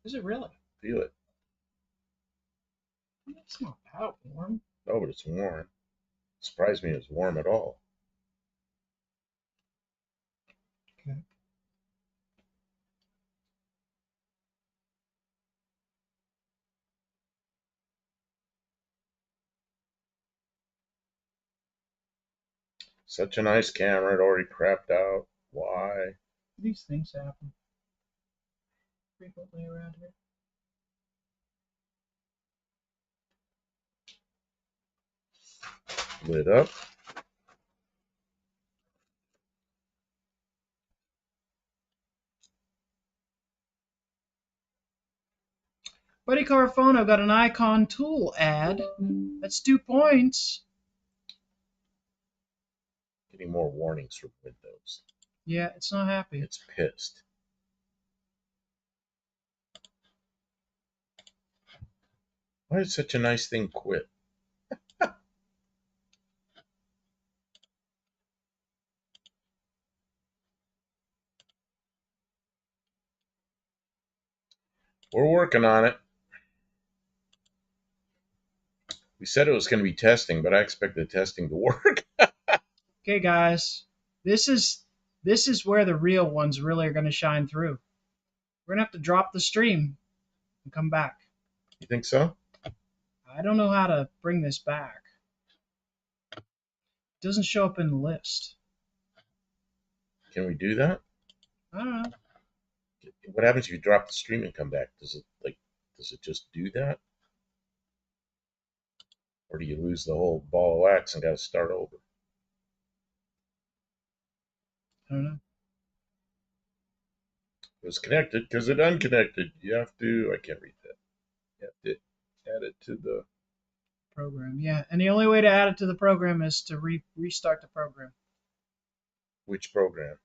Speaker 2: Is it really?
Speaker 1: Feel it.
Speaker 2: It's not that warm.
Speaker 1: Oh, but it's warm. Surprised me it's warm at all.
Speaker 2: Okay.
Speaker 1: Such a nice camera. It already crapped out. Why?
Speaker 2: These things happen frequently around here.
Speaker 1: Lit up.
Speaker 2: Buddy Carfono got an icon tool ad. That's 2 points.
Speaker 1: Getting more warnings from Windows.
Speaker 2: Yeah, it's not happy.
Speaker 1: It's pissed. Why did such a nice thing quit? We're working on it. We said it was going to be testing, but I expect the testing to work.
Speaker 2: Okay, guys, this is where the real ones really are going to shine through. We're going to have to drop the stream and come back.
Speaker 1: You think so?
Speaker 2: I don't know how to bring this back. It doesn't show up in the list.
Speaker 1: Can we do that?
Speaker 2: I don't know.
Speaker 1: What happens if you drop the stream and come back? Does it just do that? Or do you lose the whole ball of wax and got to start over?
Speaker 2: I don't know.
Speaker 1: It was connected because it unconnected. You have to, I can't read that. You have to add it to the
Speaker 2: Program, yeah. And the only way to add it to the program is to restart the program.
Speaker 1: which program?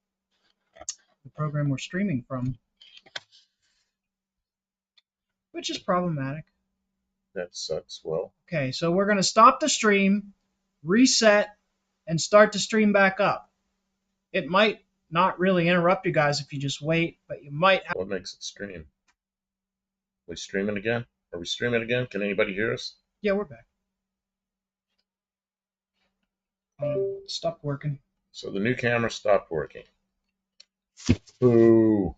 Speaker 2: The program we're streaming from. Which is problematic.
Speaker 1: That sucks. Well,
Speaker 2: Okay, so we're going to stop the stream, reset, and start the stream back up. It might not really interrupt you guys if you just wait, but you might have.
Speaker 1: what makes it stream? We streaming again? Are we streaming again? Can anybody hear us?
Speaker 2: Yeah, we're back. Stopped working.
Speaker 1: So the new camera stopped working. Boo.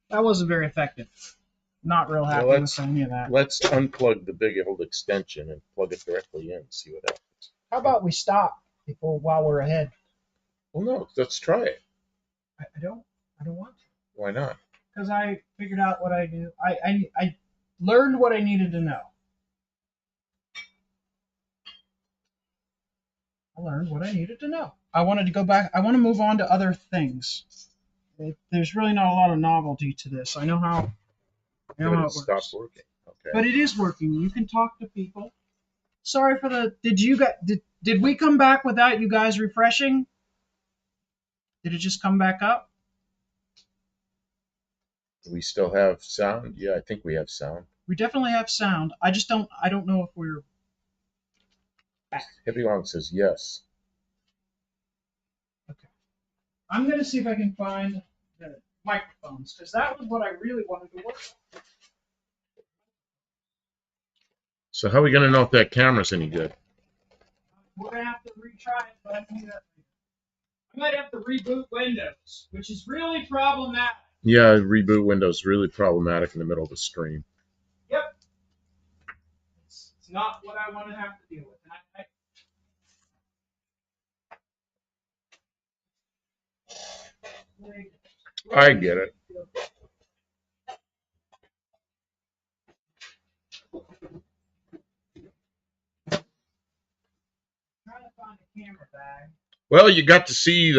Speaker 2: That wasn't very effective. Not real happy
Speaker 1: Well,
Speaker 2: with any of that.
Speaker 1: let's unplug the big old extension and plug it directly in and see what happens.
Speaker 2: How about we stop while we're ahead?
Speaker 1: Well, no, let's try it.
Speaker 2: I don't want to.
Speaker 1: Why not?
Speaker 2: Because I figured out what I do. I learned what I needed to know. I learned what I needed to know. I wanted to go back. I want to move on to other things. There's really not a lot of novelty to this. I know how. I know how it works.
Speaker 1: Stopped working. Okay.
Speaker 2: But it is working. You can talk to people. Sorry for the. Did we come back without you guys refreshing? Did it just come back up?
Speaker 1: Do we still have sound? Yeah, I think we have sound.
Speaker 2: We definitely have sound. I don't know if we're back.
Speaker 1: Hippie Long says yes.
Speaker 2: Okay. I'm going to see if I can find the microphones, because that was what I really wanted to work on.
Speaker 1: So how are we going to know if that camera's any good?
Speaker 2: We're going to have to retry it, but I can do that later. I might have to reboot Windows, which is really problematic.
Speaker 1: Yeah, reboot Windows really problematic in the middle of the stream.
Speaker 2: Yep. It's not what I want to have to deal with. And
Speaker 1: I get it.
Speaker 2: Trying to find a camera bag.
Speaker 1: Well, you got to see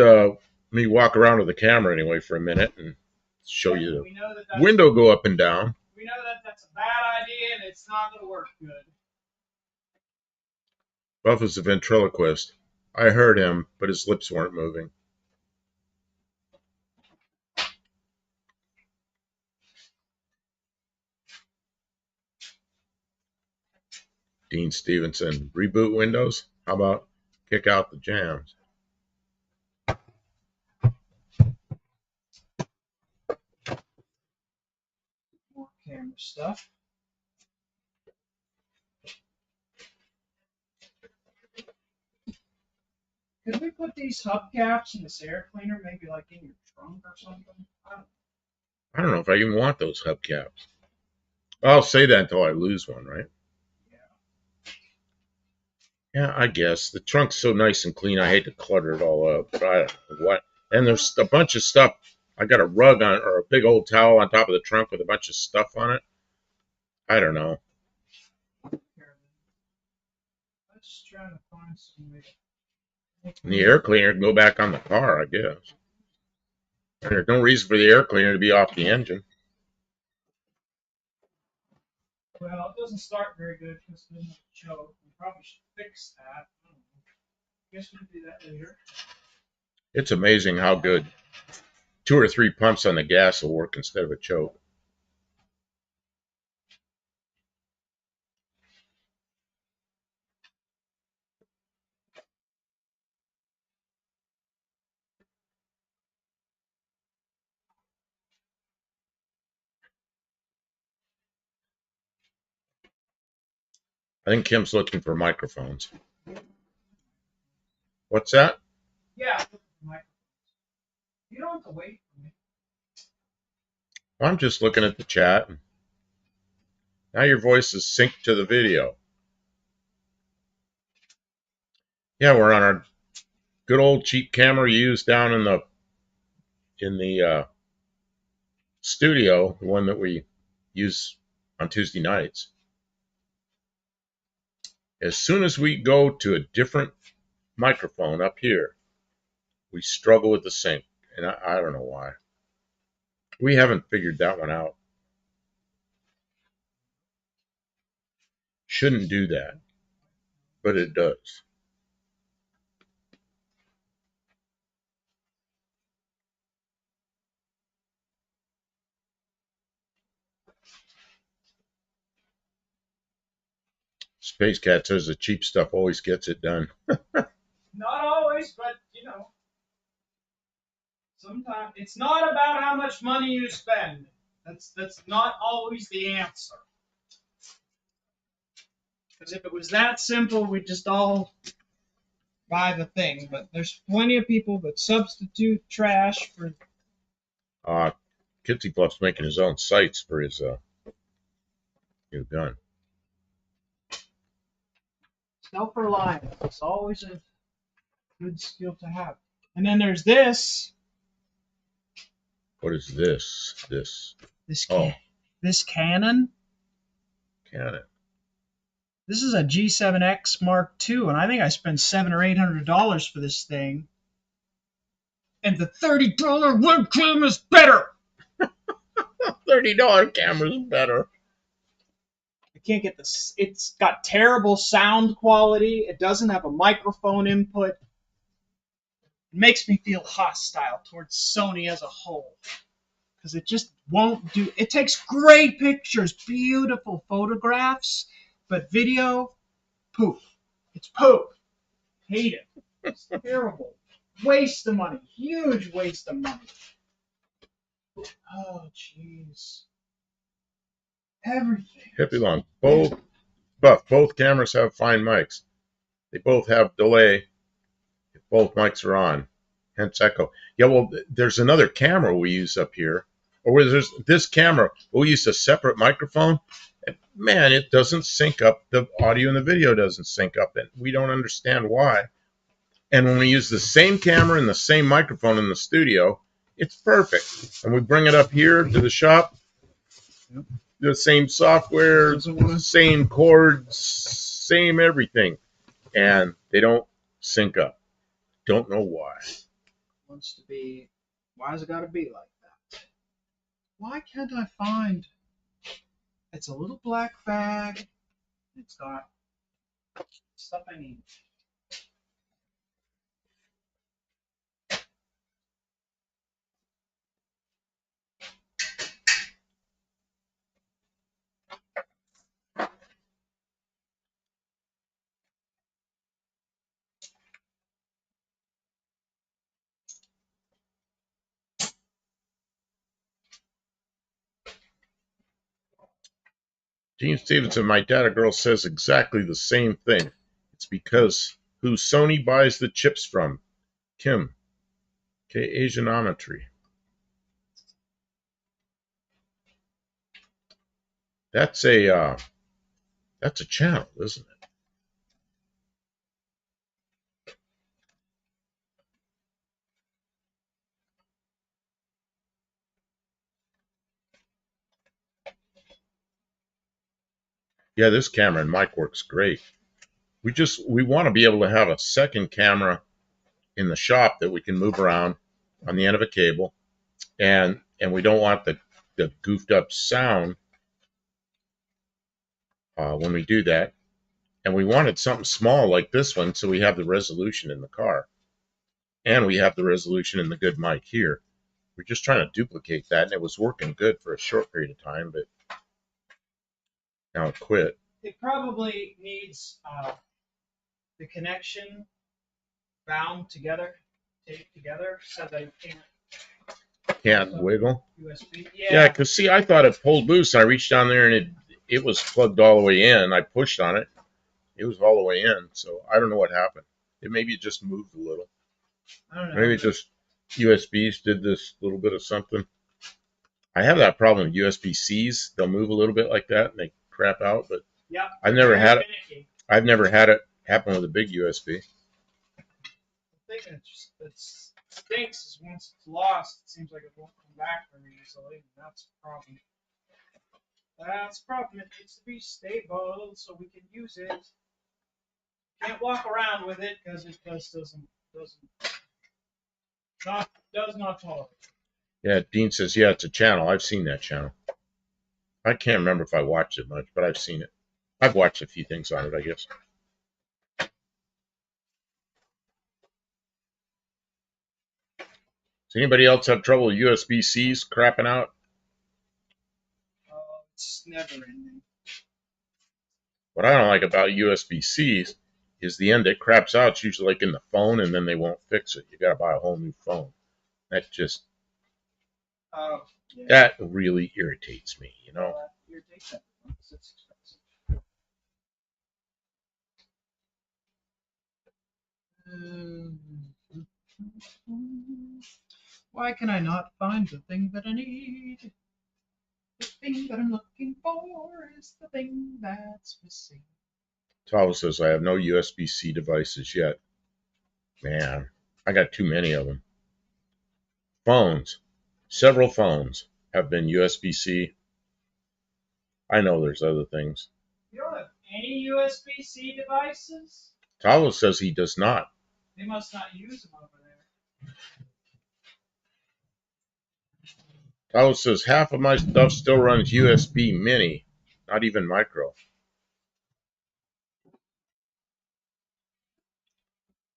Speaker 1: me walk around with the camera anyway for a minute and show you the window go up and down.
Speaker 2: We know that that's a bad idea and it's not going to work good.
Speaker 1: Buff is a ventriloquist. I heard him, but his lips weren't moving. Dean Stevenson, reboot Windows? How about kick out the jams?
Speaker 2: More camera stuff. Could we put these hubcaps in this air cleaner, maybe like in your trunk or something?
Speaker 1: I don't know if I even want those hubcaps. I'll say that until I lose one, right? Yeah, I guess. The trunk's so nice and clean, I hate to clutter it all up, but I don't know what. And there's a bunch of stuff. I got a rug on, or a big old towel on top of the trunk with a bunch of stuff on it. I don't know.
Speaker 2: Let's try to find some way.
Speaker 1: And the air cleaner can go back on the car, I guess. And there's no reason for the air cleaner to be off the engine.
Speaker 2: Well, it doesn't start very good because it doesn't choke. We probably should fix that. I don't know. I guess we can do that later.
Speaker 1: It's amazing how good 2 or 3 pumps on the gas will work instead of a choke. I think Kim's looking for microphones. What's that?
Speaker 2: Yeah, you don't have to wait for me.
Speaker 1: I'm just looking at the chat. Now your voice is synced to the video. Yeah, we're on our good old cheap camera used down in the studio, the one that we use on Tuesday nights. As soon as we go to a different microphone up here, we struggle with the sync, and I don't know why. We haven't figured that one out. Shouldn't do that, but it does. Space Cat says the cheap stuff always gets it done.
Speaker 2: Not always, but you know, sometimes it's not about how much money you spend. That's not always the answer. Because if it was that simple, we'd just all buy the thing. But there's plenty of people that substitute trash for.
Speaker 1: Kitsy Fluff's making his own sights for his new gun.
Speaker 2: Self-reliance. It's always a good skill to have. And then there's this.
Speaker 1: What is this? This
Speaker 2: This Canon.
Speaker 1: Canon.
Speaker 2: This is a G7X Mark II, and I think I spent $700 or $800 for this thing. And the $30 webcam is better.
Speaker 1: $30 camera's better.
Speaker 2: I can't get this. It's got terrible sound quality. It doesn't have a microphone input. It makes me feel hostile towards Sony as a whole. Because it just won't do. It takes great pictures, beautiful photographs, but video, poop. It's poop. Hate it. It's terrible. Waste of money. Huge waste of money. Oh, jeez. Everything.
Speaker 1: Hippie Long. Both cameras have fine mics. They both have delay if both mics are on. Hence echo. Yeah, well, there's another camera we use up here. Or there's this camera. We use a separate microphone. And man, it doesn't sync up. The audio and the video doesn't sync up. And we don't understand why. And when we use the same camera and the same microphone in the studio, it's perfect. And we bring it up here to the shop.
Speaker 2: Yep.
Speaker 1: The same software, same chords, same everything. And they don't sync up. Don't know why.
Speaker 2: Wants to be. Why has it got to be like that? Why can't I find? It's a little black bag. It's got stuff I need.
Speaker 1: Gene Stevenson, my data girl, says exactly the same thing. It's because who Sony buys the chips from. Kim. Okay, Asianometry. That's a channel, isn't it? Yeah, this camera and mic works great. We want to be able to have a second camera in the shop that we can move around on the end of a cable, and we don't want the goofed up sound when we do that. And we wanted something small like this one, so we have the resolution in the car, and we have the resolution in the good mic here. We're just trying to duplicate that, and it was working good for a short period of time, but now it quit.
Speaker 2: It probably needs the connection bound together, taped together, so that it
Speaker 1: Can't wiggle.
Speaker 2: USB.
Speaker 1: Yeah, because see, I thought it pulled loose. I reached down there and it was plugged all the way in. I pushed on it. It was all the way in. So I don't know what happened. Maybe it just moved a little.
Speaker 2: I don't know.
Speaker 1: Maybe it just USBs did this little bit of something. I have that problem with USB-Cs. They'll move a little bit like that and they crap out. But
Speaker 2: yeah,
Speaker 1: I've never had it happen with a big USB.
Speaker 2: I think it stinks is once it's lost, it seems like it won't come back very easily. That's a problem. That's a problem. It needs to be stable so we can use it. Can't walk around with it because it just does not tolerate.
Speaker 1: Yeah, Dean says, yeah, it's a channel. I've seen that channel. I can't remember if I watched it much, but I've seen it. I've watched a few things on it, I guess. Does anybody else have trouble with USB-Cs crapping out?
Speaker 2: It's never ending.
Speaker 1: What I don't like about USB-Cs is the end that craps out. It's usually like in the phone, and then they won't fix it. You got to buy a whole new phone. That just that really irritates me, you know.
Speaker 2: Why can I not find the thing that I need? The thing that I'm looking for is the thing that's missing.
Speaker 1: Tavo says, I have no USB-C devices yet. Man, I got too many of them. Phones. Several phones have been USB-C. I know there's other things.
Speaker 2: You don't have any USB-C devices?
Speaker 1: Tavo says he does not.
Speaker 2: They must not use them over there.
Speaker 1: Tavo says half of my stuff still runs USB mini, not even micro.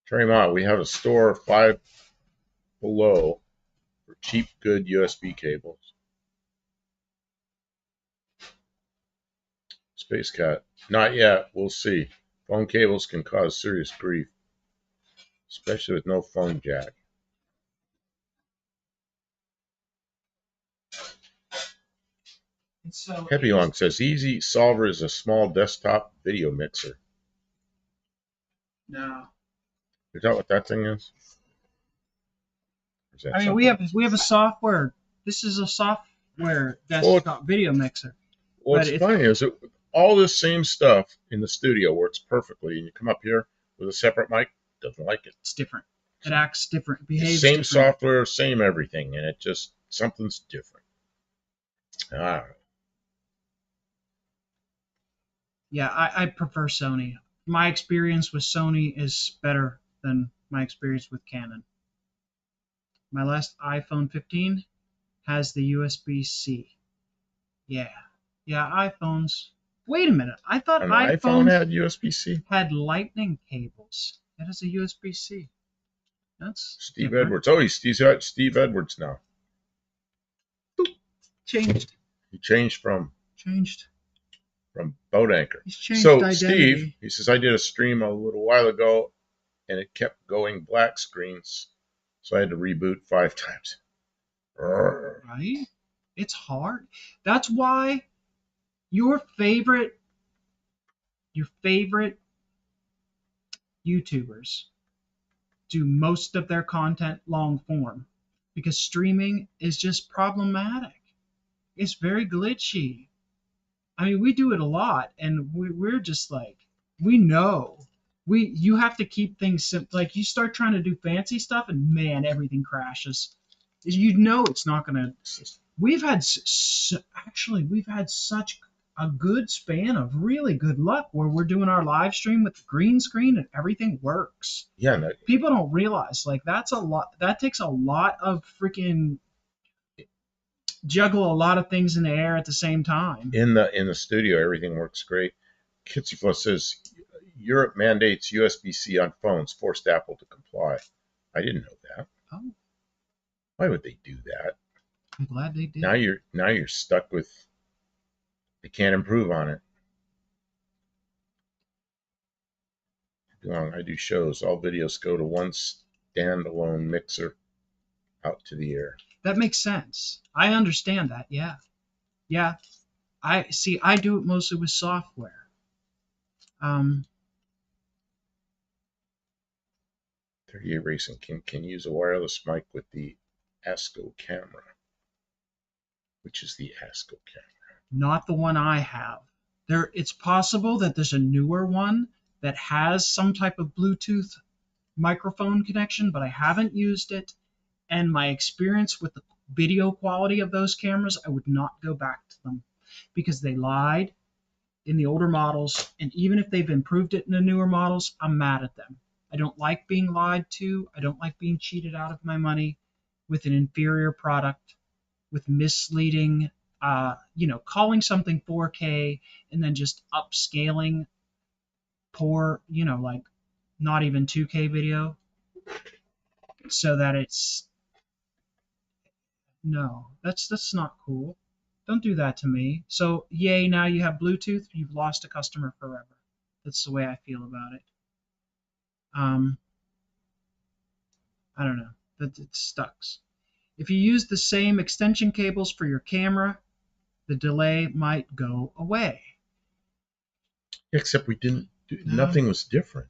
Speaker 1: Fairmont, we have a store 5 below for cheap, good USB cables. Space Cat, not yet. We'll see. Phone cables can cause serious grief, especially with no phone jack.
Speaker 2: So
Speaker 1: Happy Long says Easy Solver is a small desktop video mixer.
Speaker 2: No.
Speaker 1: Is that what that thing is?
Speaker 2: I mean, we have a software. This is a software desktop video mixer.
Speaker 1: What's funny is that all this same stuff in the studio works perfectly, and you come up here with a separate mic, doesn't like it.
Speaker 2: It's different. It acts different. It behaves
Speaker 1: same
Speaker 2: different.
Speaker 1: Software, same everything, and it just something's different. All right.
Speaker 2: Yeah, I prefer Sony. My experience with Sony is better than my experience with Canon. My last iPhone 15 has the USB-C. Yeah, iPhones. Wait a minute. I thought
Speaker 1: iPhone had USB-C.
Speaker 2: Had lightning cables. That is a USB-C. That's
Speaker 1: Steve
Speaker 2: different.
Speaker 1: Edwards. Oh, he's Steve Edwards now.
Speaker 2: Boop. Changed.
Speaker 1: He changed from Boat Anchor.
Speaker 2: He's changed
Speaker 1: so
Speaker 2: identity.
Speaker 1: Steve, he says, I did a stream a little while ago, and it kept going black screens, so I had to reboot 5 times.
Speaker 2: Right? It's hard. That's why your favorite YouTubers do most of their content long form because streaming is just problematic. It's very glitchy. I mean, we do it a lot, and we're just like, we know. You have to keep things simple. Like you start trying to do fancy stuff, and man, everything crashes. You know it's not gonna. We've had actually we've had such a good span of really good luck where we're doing our live stream with the green screen and everything works.
Speaker 1: Yeah, no,
Speaker 2: People don't realize like that's a lot. That takes a lot of freaking juggle a lot of things in the air at the same time.
Speaker 1: in the studio, everything works great. Kitsy Floss says Europe mandates USB-C on phones, forced Apple to comply. I didn't know that.
Speaker 2: Oh,
Speaker 1: Why would they do that?
Speaker 2: I'm glad they did.
Speaker 1: Now you're stuck with. They can't improve on it. I do shows. All videos go to one standalone mixer out to the air.
Speaker 2: That makes sense. I understand that. Yeah. Yeah. I see. I do it mostly with software.
Speaker 1: 38 Racing can use a wireless mic with the ASCO camera. Which is the ASCO camera?
Speaker 2: Not the one I have. It's possible that there's a newer one that has some type of Bluetooth microphone connection, but I haven't used it. And my experience with the video quality of those cameras, I would not go back to them because they lied in the older models. And even if they've improved it in the newer models, I'm mad at them. I don't like being lied to. I don't like being cheated out of my money with an inferior product, with misleading, calling something 4K and then just upscaling poor, like not even 2K video so that it's no, that's not cool. Don't do that to me. So yay, now you have Bluetooth, you've lost a customer forever. That's the way I feel about it. I don't know. That it sucks. If you use the same extension cables for your camera, the delay might go away.
Speaker 1: Except we didn't. Nothing was different.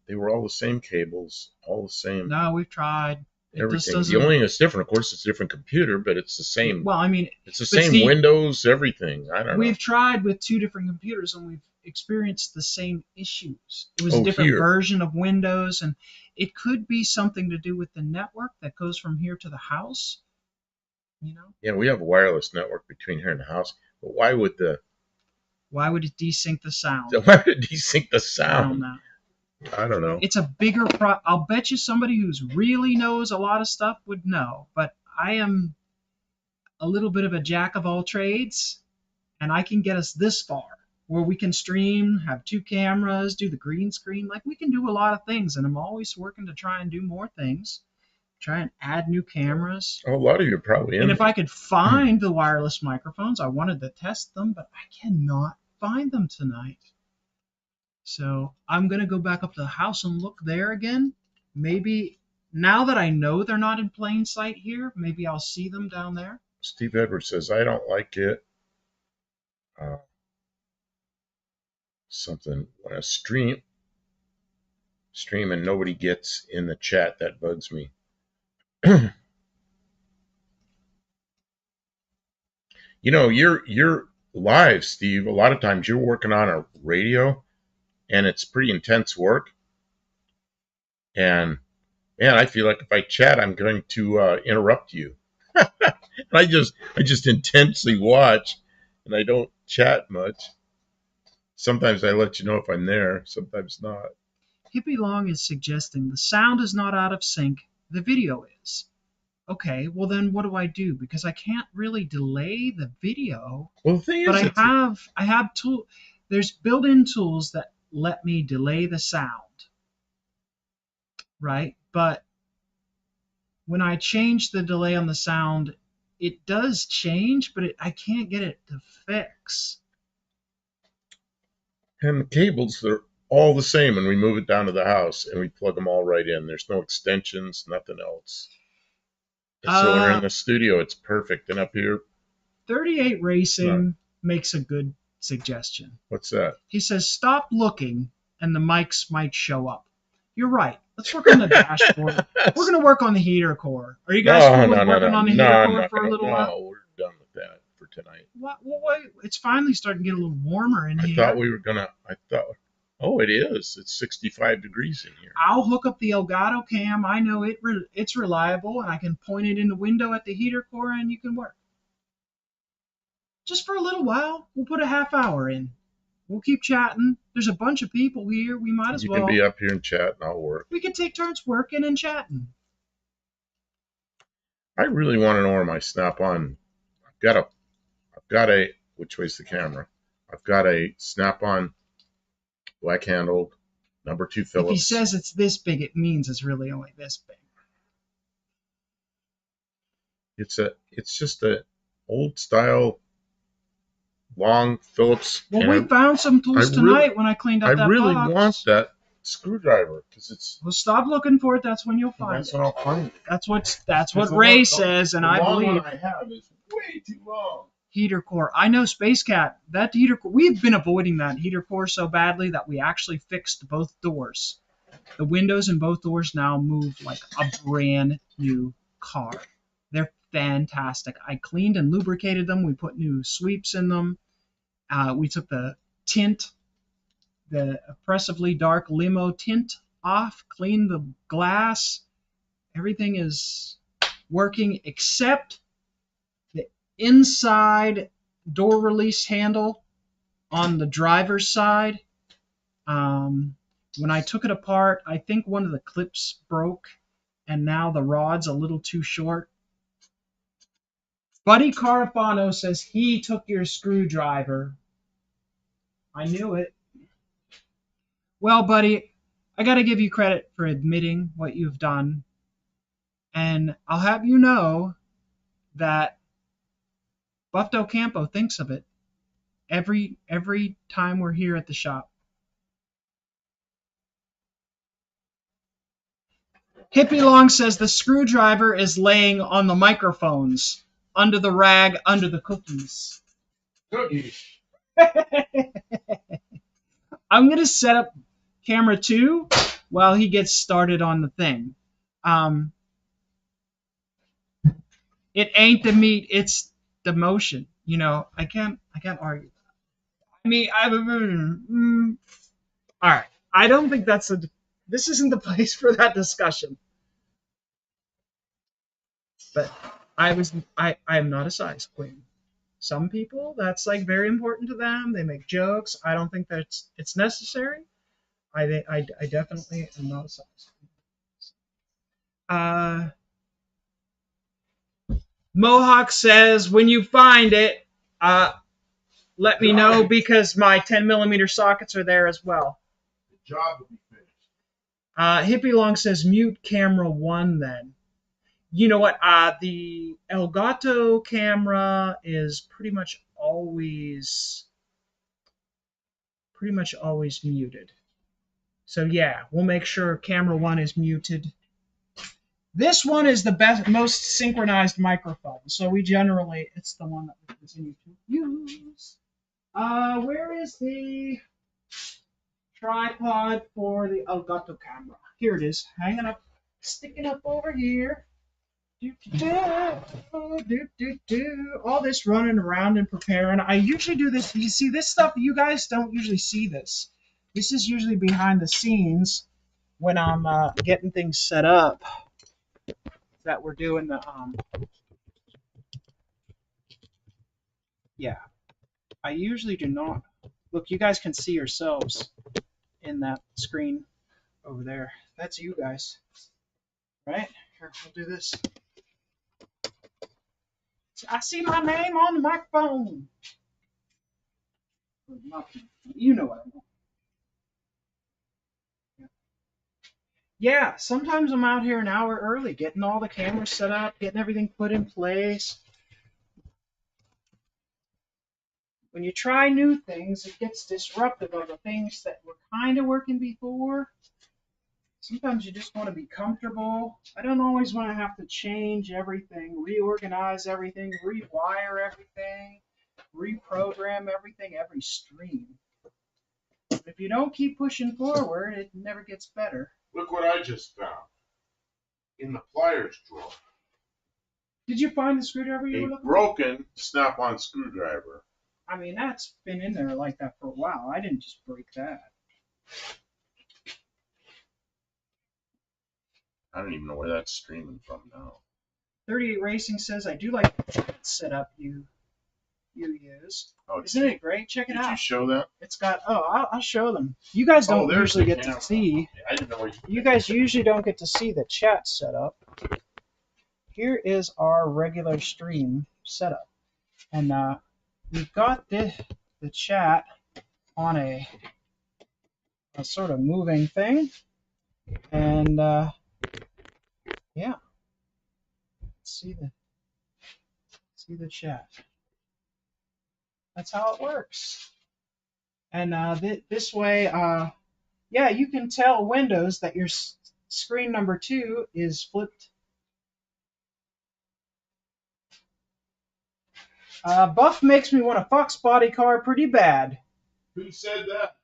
Speaker 1: They were all the same cables, all the same.
Speaker 2: No, we've tried.
Speaker 1: Everything. The only thing that's different, of course, it's a different computer, but it's the same.
Speaker 2: Well, I mean,
Speaker 1: it's the same Windows, everything. I don't know.
Speaker 2: We've tried with two different computers and we've experienced the same issues. It was a different version of Windows, and it could be something to do with the network that goes from here to the house.
Speaker 1: Yeah, we have a wireless network between here and the house, but why would it
Speaker 2: desync the sound?
Speaker 1: Why would it desync the sound? I don't know.
Speaker 2: It's a bigger I'll bet you somebody who's really knows a lot of stuff would know, but I am a little bit of a jack of all trades, and I can get us this far where we can stream, have two cameras, do the green screen. Like we can do a lot of things, and I'm always working to try and do more things, try and add new cameras.
Speaker 1: A lot of you are probably in.
Speaker 2: And if I could find the wireless microphones, I wanted to test them, but I cannot find them tonight. So I'm going to go back up to the house and look there again. Maybe now that I know they're not in plain sight here, maybe I'll see them down there.
Speaker 1: Steve Edwards says, I don't like it. Something when I stream and nobody gets in the chat, that bugs me. You're live, Steve. A lot of times you're working on a radio and it's pretty intense work. And man, I feel like if I chat, I'm going to interrupt you. I just intensely watch and I don't chat much. Sometimes I let you know if I'm there, sometimes not.
Speaker 2: Hippie Long is suggesting the sound is not out of sync, the video is. Okay, well then what do I do? Because I can't really delay the video.
Speaker 1: Well, the thing is,
Speaker 2: I have there's built-in tools that let me delay the sound. Right? But when I change the delay on the sound, it does change, but I can't get it to fix.
Speaker 1: And the cables, they're all the same when we move it down to the house and we plug them all right in. There's no extensions, nothing else. So when we're in the studio, it's perfect. And up here,
Speaker 2: 38 Racing makes a good suggestion.
Speaker 1: What's that?
Speaker 2: He says, stop looking and the mics might show up. You're right. Let's work on the dashboard. We're going to work on the heater core. Are you guys cool with working on the heater core for a little while?
Speaker 1: No, we're done with that for tonight.
Speaker 2: What? It's finally starting to get a little warmer in here.
Speaker 1: I thought we were gonna. Oh, it is. It's 65 degrees in here.
Speaker 2: I'll hook up the Elgato cam. I know it's reliable, and I can point it in the window at the heater core, and you can work. Just for a little while. We'll put a half hour in. We'll keep chatting. There's a bunch of people here. We might as well.
Speaker 1: You can be up here and chat, and I'll work.
Speaker 2: We can take turns working and chatting.
Speaker 1: I really want to know where my snap-on. I've got a. Which way's the camera? I've got a snap-on, black-handled, number 2 Phillips.
Speaker 2: If he says it's this big, it means it's really only this big.
Speaker 1: It's just a old style, long Phillips.
Speaker 2: Well, we found some tools tonight when I cleaned up that box.
Speaker 1: I really want that screwdriver because it's.
Speaker 2: Well, stop looking for it. That's when you'll find it.
Speaker 1: That's when I'll find it.
Speaker 2: That's what Ray says, and I believe.
Speaker 1: The long one I have is way too long.
Speaker 2: Heater core. I know, Space Cat. That heater core. We've been avoiding that heater core so badly that we actually fixed both doors. The windows in both doors now move like a brand new car. They're fantastic. I cleaned and lubricated them. We put new sweeps in them. We took the tint, the oppressively dark limo tint off, cleaned the glass. Everything is working except the inside door release handle on the driver's side. When I took it apart, I think one of the clips broke, and now the rod's a little too short. Buddy Carafano says he took your screwdriver. I knew it. Well, buddy, I got to give you credit for admitting what you've done. And I'll have you know that Buffalo Campo thinks of it every time we're here at the shop. Hippie Long says the screwdriver is laying on the microphones, under the rag, under the cookies.
Speaker 1: Cookies.
Speaker 2: I'm going to set up camera 2 while he gets started on the thing. It ain't the meat, it's the motion. You know, I can't argue. I mean, all right. I don't think this isn't the place for that discussion. But I'm not a size queen. Some people, that's like very important to them. They make jokes. I don't think it's necessary. I definitely am not a size queen. Mohawk says, when you find it, let me know because my 10mm sockets are there as well.
Speaker 1: The job will be finished.
Speaker 2: Hippie Long says, mute camera 1 then. You know what? The Elgato camera is pretty much always muted. So yeah, we'll make sure camera 1 is muted. This one is the most synchronized microphone, so it's the one that we continue to use. Where is the tripod for the Elgato camera? Here it is, hanging up, sticking up over here. All this running around and preparing. I usually do this. You see this stuff, you guys don't usually see this. This is usually behind the scenes when I'm getting things set up. That we're doing the yeah. I usually do not. Look, you guys can see yourselves in that screen over there. That's you guys, right? Here, I'll do this. I see my name on the microphone. You know what I mean. Yeah, sometimes I'm out here an hour early, getting all the cameras set up, getting everything put in place. When you try new things, it gets disruptive of the things that were kind of working before. Sometimes you just want to be comfortable. I don't always want to have to change everything, reorganize everything, rewire everything, reprogram everything, every stream. If you don't keep pushing forward, it never gets better.
Speaker 1: Look what I just found in the pliers drawer.
Speaker 2: Did you find the screwdriver you were
Speaker 1: A
Speaker 2: looking for?
Speaker 1: broken snap-on screwdriver.
Speaker 2: I mean, that's been in there like that for a while. I didn't just break that.
Speaker 1: I don't even know where that's streaming from now.
Speaker 2: 38 Racing says, I do like the setup you use.
Speaker 1: Oh,
Speaker 2: Isn't it great? Check it
Speaker 1: did you
Speaker 2: out.
Speaker 1: show that?
Speaker 2: It's got, I'll show them. You guys don't
Speaker 1: there's
Speaker 2: usually
Speaker 1: the
Speaker 2: get
Speaker 1: camera.
Speaker 2: to see.
Speaker 1: I didn't know where
Speaker 2: You guys usually don't get to see the chat setup. Here is our regular stream setup. And we've got the chat on a sort of moving thing. And yeah, see the chat. That's how it works. And this way, yeah, you can tell Windows that your screen number 2 is flipped. Buff makes me want a Fox body car pretty bad.
Speaker 1: Who said that?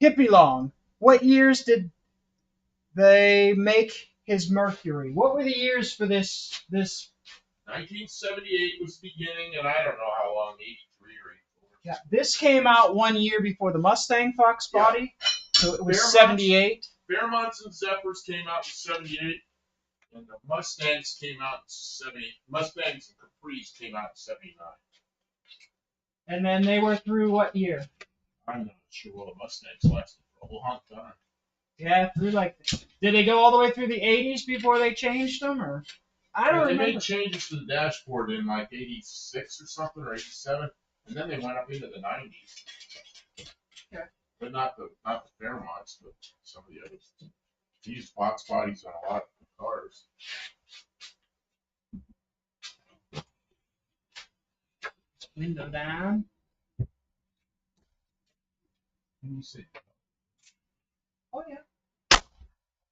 Speaker 2: Hippie Long. What years did they make his Mercury? What were the years for this?
Speaker 1: 1978 was the beginning, and I don't know how long, 83 or 84.
Speaker 2: Yeah, this came out 1 year before the Mustang Fox body, so it was
Speaker 1: Fairmonts,
Speaker 2: 78.
Speaker 1: Fairmonts and Zephyrs came out in 78, and the Mustangs came out in 70. Mustangs and Capris came out in 79.
Speaker 2: And then they were through what year?
Speaker 1: I'm not sure. Well, the Mustangs lasted for a long time.
Speaker 2: Yeah, through like, did they go all the way through the 80s before they changed them, or? I don't remember.
Speaker 1: They made changes to the dashboard in like 86 or something, or 87, and then they went up into the 90s.
Speaker 2: Okay.
Speaker 1: But not the Fairmonts, but some of the others. They used box bodies on a lot of cars.
Speaker 2: Window down.
Speaker 1: Let me see.
Speaker 2: Oh yeah.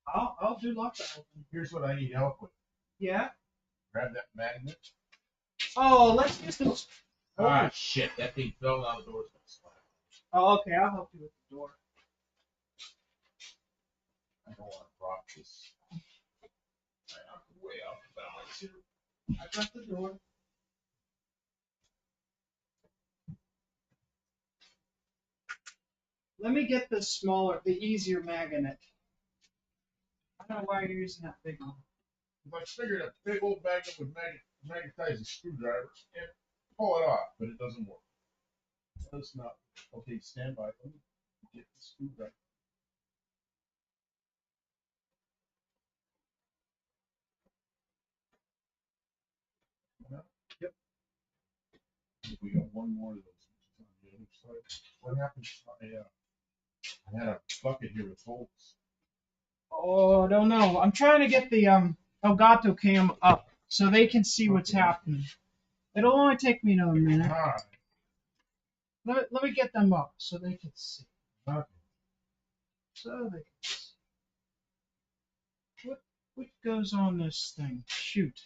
Speaker 2: I'll do lots of open.
Speaker 1: Here's what I need help with.
Speaker 2: Yeah.
Speaker 1: Grab that magnet.
Speaker 2: Oh, let's use this.
Speaker 1: Ah, shit. That thing fell down the door's gonna slam.
Speaker 2: Oh, okay. I'll help you with the door.
Speaker 1: I don't want to drop this. I'm way off the balance here.
Speaker 2: I got the door. Let me get the smaller, the easier magnet. I don't know why you're using that big one.
Speaker 1: I figured a big old magnet would magnetize a screwdriver and pull it off, but it doesn't work. It does not. Okay, stand by. Let me get the screwdriver.
Speaker 2: Yep.
Speaker 1: We got one more of those on the other side. What happened? I had a bucket here with holes.
Speaker 2: Oh, I don't know. I'm trying to get the Elgato cam up so they can see what's happening. It'll only take me another minute.
Speaker 1: Ah,
Speaker 2: Let me get them up so they can see.
Speaker 1: okay.
Speaker 2: So they can see. What goes on this thing? Shoot.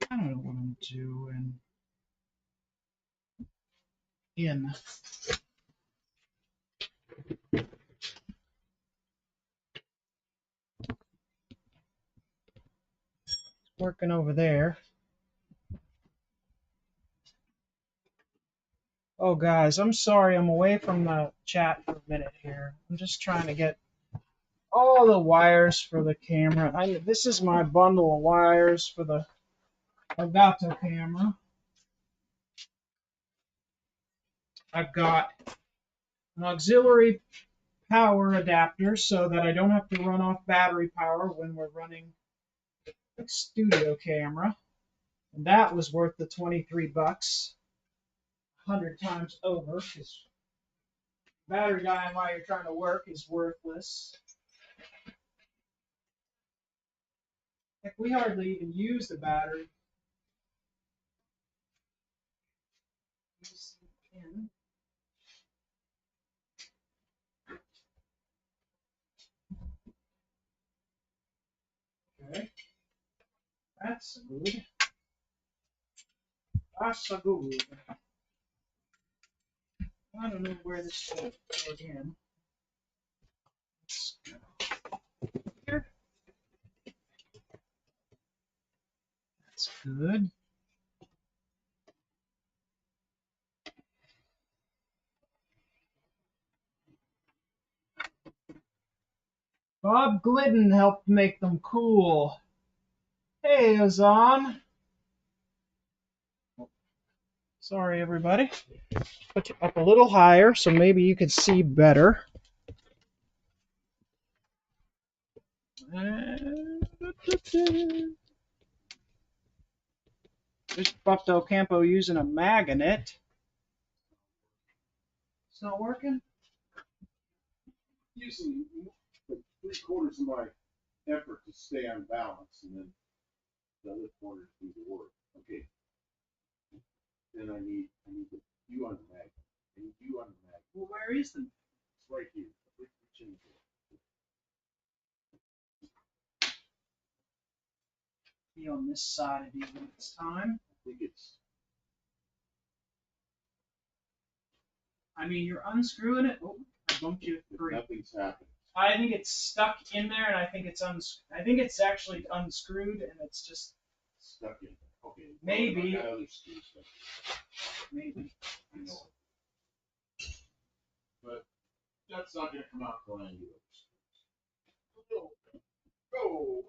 Speaker 2: I don't know what I'm doing. In. Working over there. Oh, guys, I'm sorry. I'm away from the chat for a minute here. I'm just trying to get all the wires for the camera. This is my bundle of wires for the Elgato camera. I've got an auxiliary power adapter so that I don't have to run off battery power when we're running the studio camera. And that was worth the 23 bucks 100 times over, because battery dying while you're trying to work is worthless. Heck, we hardly even use the battery. Okay, that's good. That's good. I don't know where this goes again. Here. That's good. Bob Glidden helped make them cool. Hey, Ozan. Sorry, everybody. Put you up a little higher so maybe you could see better. This Buffalo Campo using a magnet. It's not working?
Speaker 1: Using like 3/4 of my effort to stay on balance, and then the other quarter to do the work. Okay. Then I need you on the magnet. I need you on the magnet.
Speaker 2: Well, where is the?
Speaker 1: It's right here. Reach into it.
Speaker 2: Be on this side of you this time.
Speaker 1: I think it's.
Speaker 2: I mean, you're unscrewing it. Oh, I bumped you free.
Speaker 1: Nothing's happened.
Speaker 2: I think it's stuck in there, and I think it's I think it's actually unscrewed, and it's just
Speaker 1: Stuck in there. Okay.
Speaker 2: Maybe.
Speaker 1: Well, I got other screws stuck in
Speaker 2: maybe.
Speaker 1: there. I know. But that's not going to come out till I do it. Oh.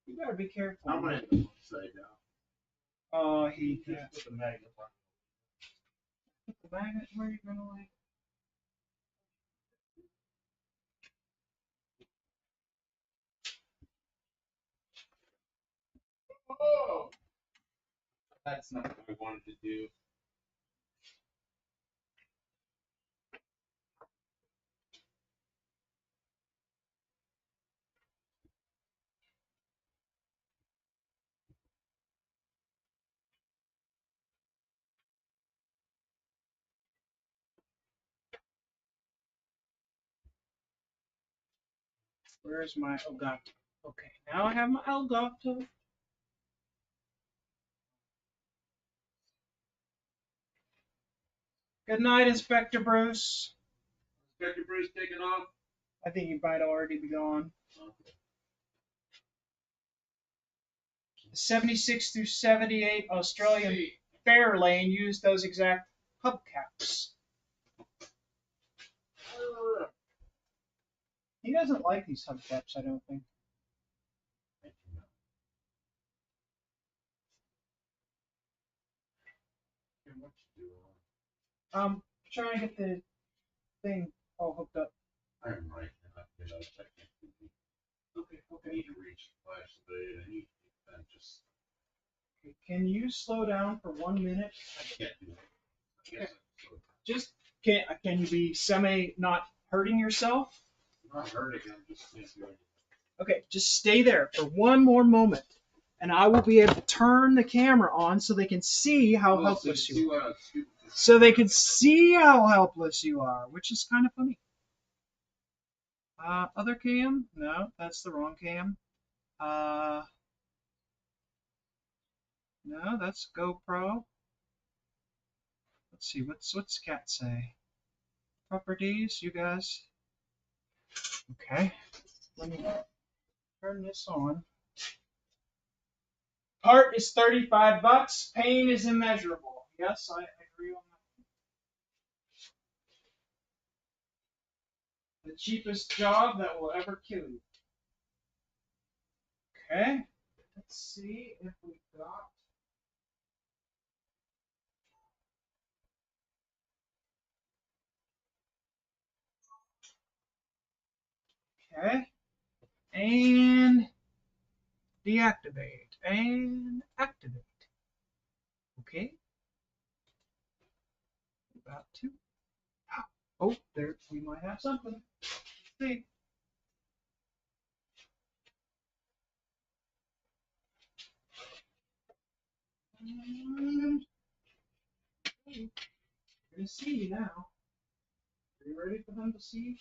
Speaker 2: You better be careful.
Speaker 1: I'm going to end up upside down.
Speaker 2: Oh, he
Speaker 1: Just put the magnet on.
Speaker 2: put the magnet where you're gonna like.
Speaker 1: Oh! That's not what I wanted to do.
Speaker 2: Where's my Elgato? Okay, now I have my Elgato. Good night, Inspector Bruce.
Speaker 1: Inspector Bruce taking off?
Speaker 2: I think he might already be gone.
Speaker 1: Okay.
Speaker 2: 76 through 78 Australian Fair Lane used those exact hubcaps. He doesn't like these hubcaps, I don't think.
Speaker 1: What you doing?
Speaker 2: Trying to get the thing all hooked up.
Speaker 1: I'm right.
Speaker 2: Okay,
Speaker 1: I
Speaker 2: okay.
Speaker 1: need to reach the flash today. I need to just.
Speaker 2: Okay, can you slow down for 1 minute?
Speaker 1: I can't do it. I guess
Speaker 2: Just can you be semi not hurting yourself?
Speaker 1: I'm not hurting. I'm just can't do it.
Speaker 2: Okay, just stay there for one more moment, and I will be able to turn the camera on so they can see how helpless you are. So they can see how helpless you are, which is kind of funny. Other cam? No, that's the wrong cam. No, that's GoPro. Let's see, what's Cat say? Properties, you guys. Okay, let me turn this on. Part is $35. Pain is immeasurable. Yes, I agree on that. The cheapest job that will ever kill you. Okay, let's see if we got. Okay, and deactivate and activate. Okay, about to. Oh, there we might have something. Let's see. We're gonna see you now. Are you ready for them to see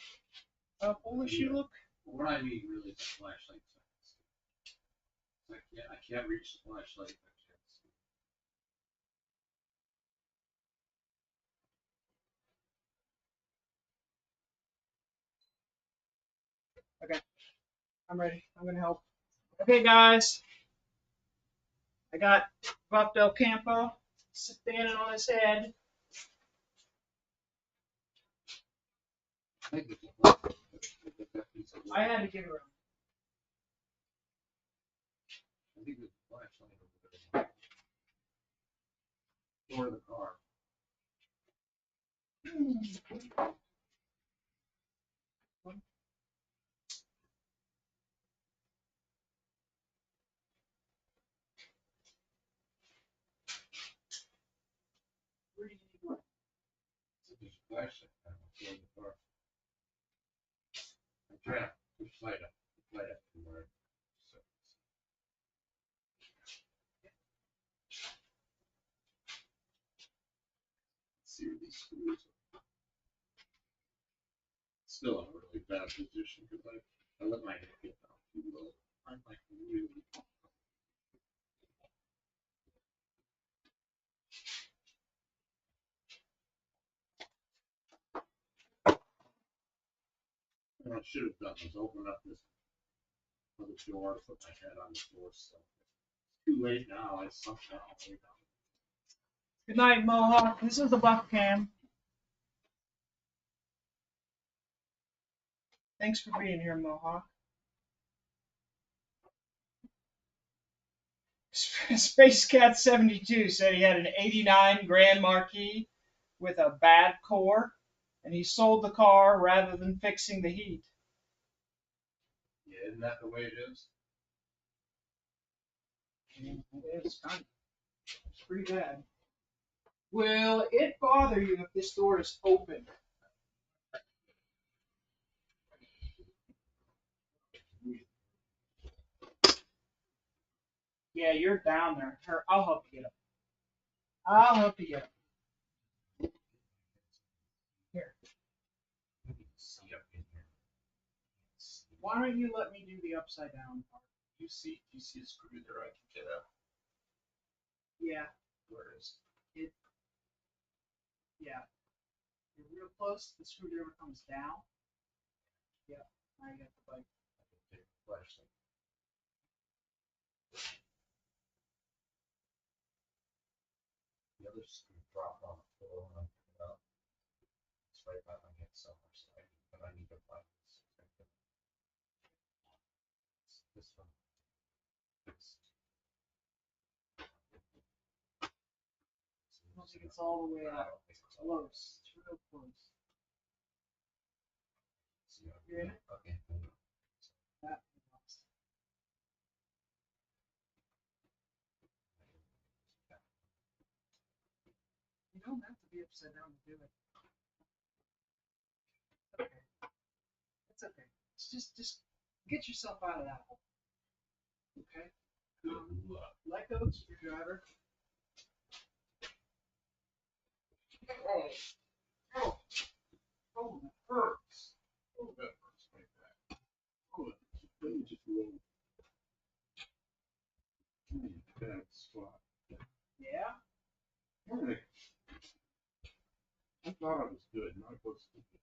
Speaker 2: how foolish you look?
Speaker 1: What I need really is a flashlight. I can't reach the flashlight.
Speaker 2: Okay, I'm ready. I'm gonna help. Okay, guys, I got Buffalo Campo standing on his head. I had to get around.
Speaker 3: I think there's a flashlight over there. Door of the car.
Speaker 2: Where do you need one?
Speaker 3: So there's a flashlight on the door of the car. I'm trying to push light up to where. So. Let's see where these screws are. Still in a really bad position because I let my head get down too low. I'm like really. What I should have done was open up this other door, put my head on the floor. So it's too late now. I sunk down way down.
Speaker 2: Good night, Mohawk. This is the Buff Cam. Thanks for being here, Mohawk. Space Cat 72 said he had an 89 Grand Marquis with a bad core, and he sold the car rather than fixing the heat.
Speaker 3: Yeah, isn't that the way it is?
Speaker 2: It's kind of, it's pretty bad. Will it bother you if this door is open? Yeah, you're down there. I'll help you get up. I'll help you get up. Here.
Speaker 3: See up in here.
Speaker 2: Why don't you let me do the upside down part?
Speaker 3: You see a screw there I can get up.
Speaker 2: Yeah,
Speaker 3: Where is
Speaker 2: it? Yeah. You're real close. The screwdriver comes down. Yeah. I got the bike.
Speaker 3: I can take the flashlight. The other screw dropped on the floor when I picked it up. It's right by my head somewhere, so I need to find this. This one.
Speaker 2: I don't think it's all the way
Speaker 3: I
Speaker 2: out.
Speaker 3: don't think it's all.
Speaker 2: Close. It's real close.
Speaker 3: See,
Speaker 2: You're in it?
Speaker 3: okay.
Speaker 2: That. You don't have to be upside down to do it. Okay. It's okay. It's just get yourself out of that hole. Okay?
Speaker 3: Good luck.
Speaker 2: Let go of the screwdriver.
Speaker 3: Oh, oh, oh, that hurts. Oh, that hurts my back. Oh, let me just roll. Bad spot.
Speaker 2: Yeah?
Speaker 3: Hey. I thought I was good. Now I was stupid.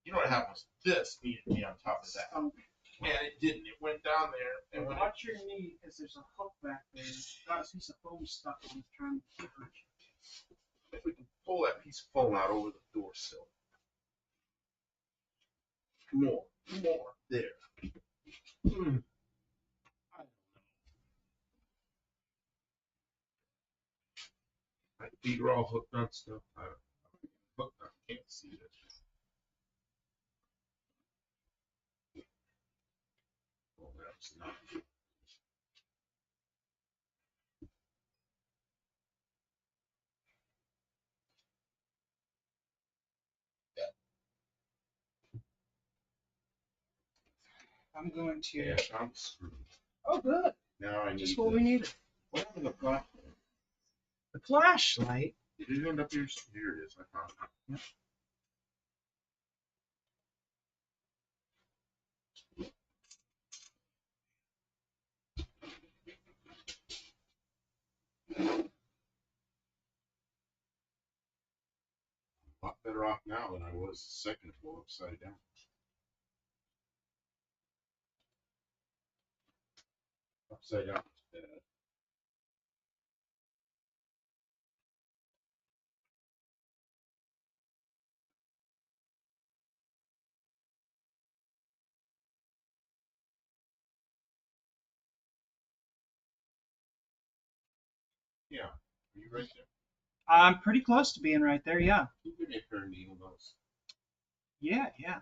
Speaker 3: You know what happened was this needed to be on top of that. And it didn't. It went down there. And when
Speaker 2: Watch your knee because there's a hook back there. Got a piece of foam stuck on it trying to hurt you.
Speaker 3: if we can pull that piece of foam out over the door sill. More. There. I don't know. My feet are all hooked on stuff. I'm hooked on. Can't see it. Oh, that's not.
Speaker 2: I'm going to.
Speaker 3: Yeah, I'm screwed.
Speaker 2: Oh, good.
Speaker 3: Now I need
Speaker 2: Just what we needed.
Speaker 3: What happened to the flashlight?
Speaker 2: The flashlight.
Speaker 3: It didn't end up here. Here it is. I found it.
Speaker 2: Yep.
Speaker 1: A lot better off now than I was the second ago upside down. Upside down is bad. Yeah. Are you right there?
Speaker 2: I'm pretty close to being right there, yeah.
Speaker 1: You give me a pair of needle nose.
Speaker 2: Yeah, yeah.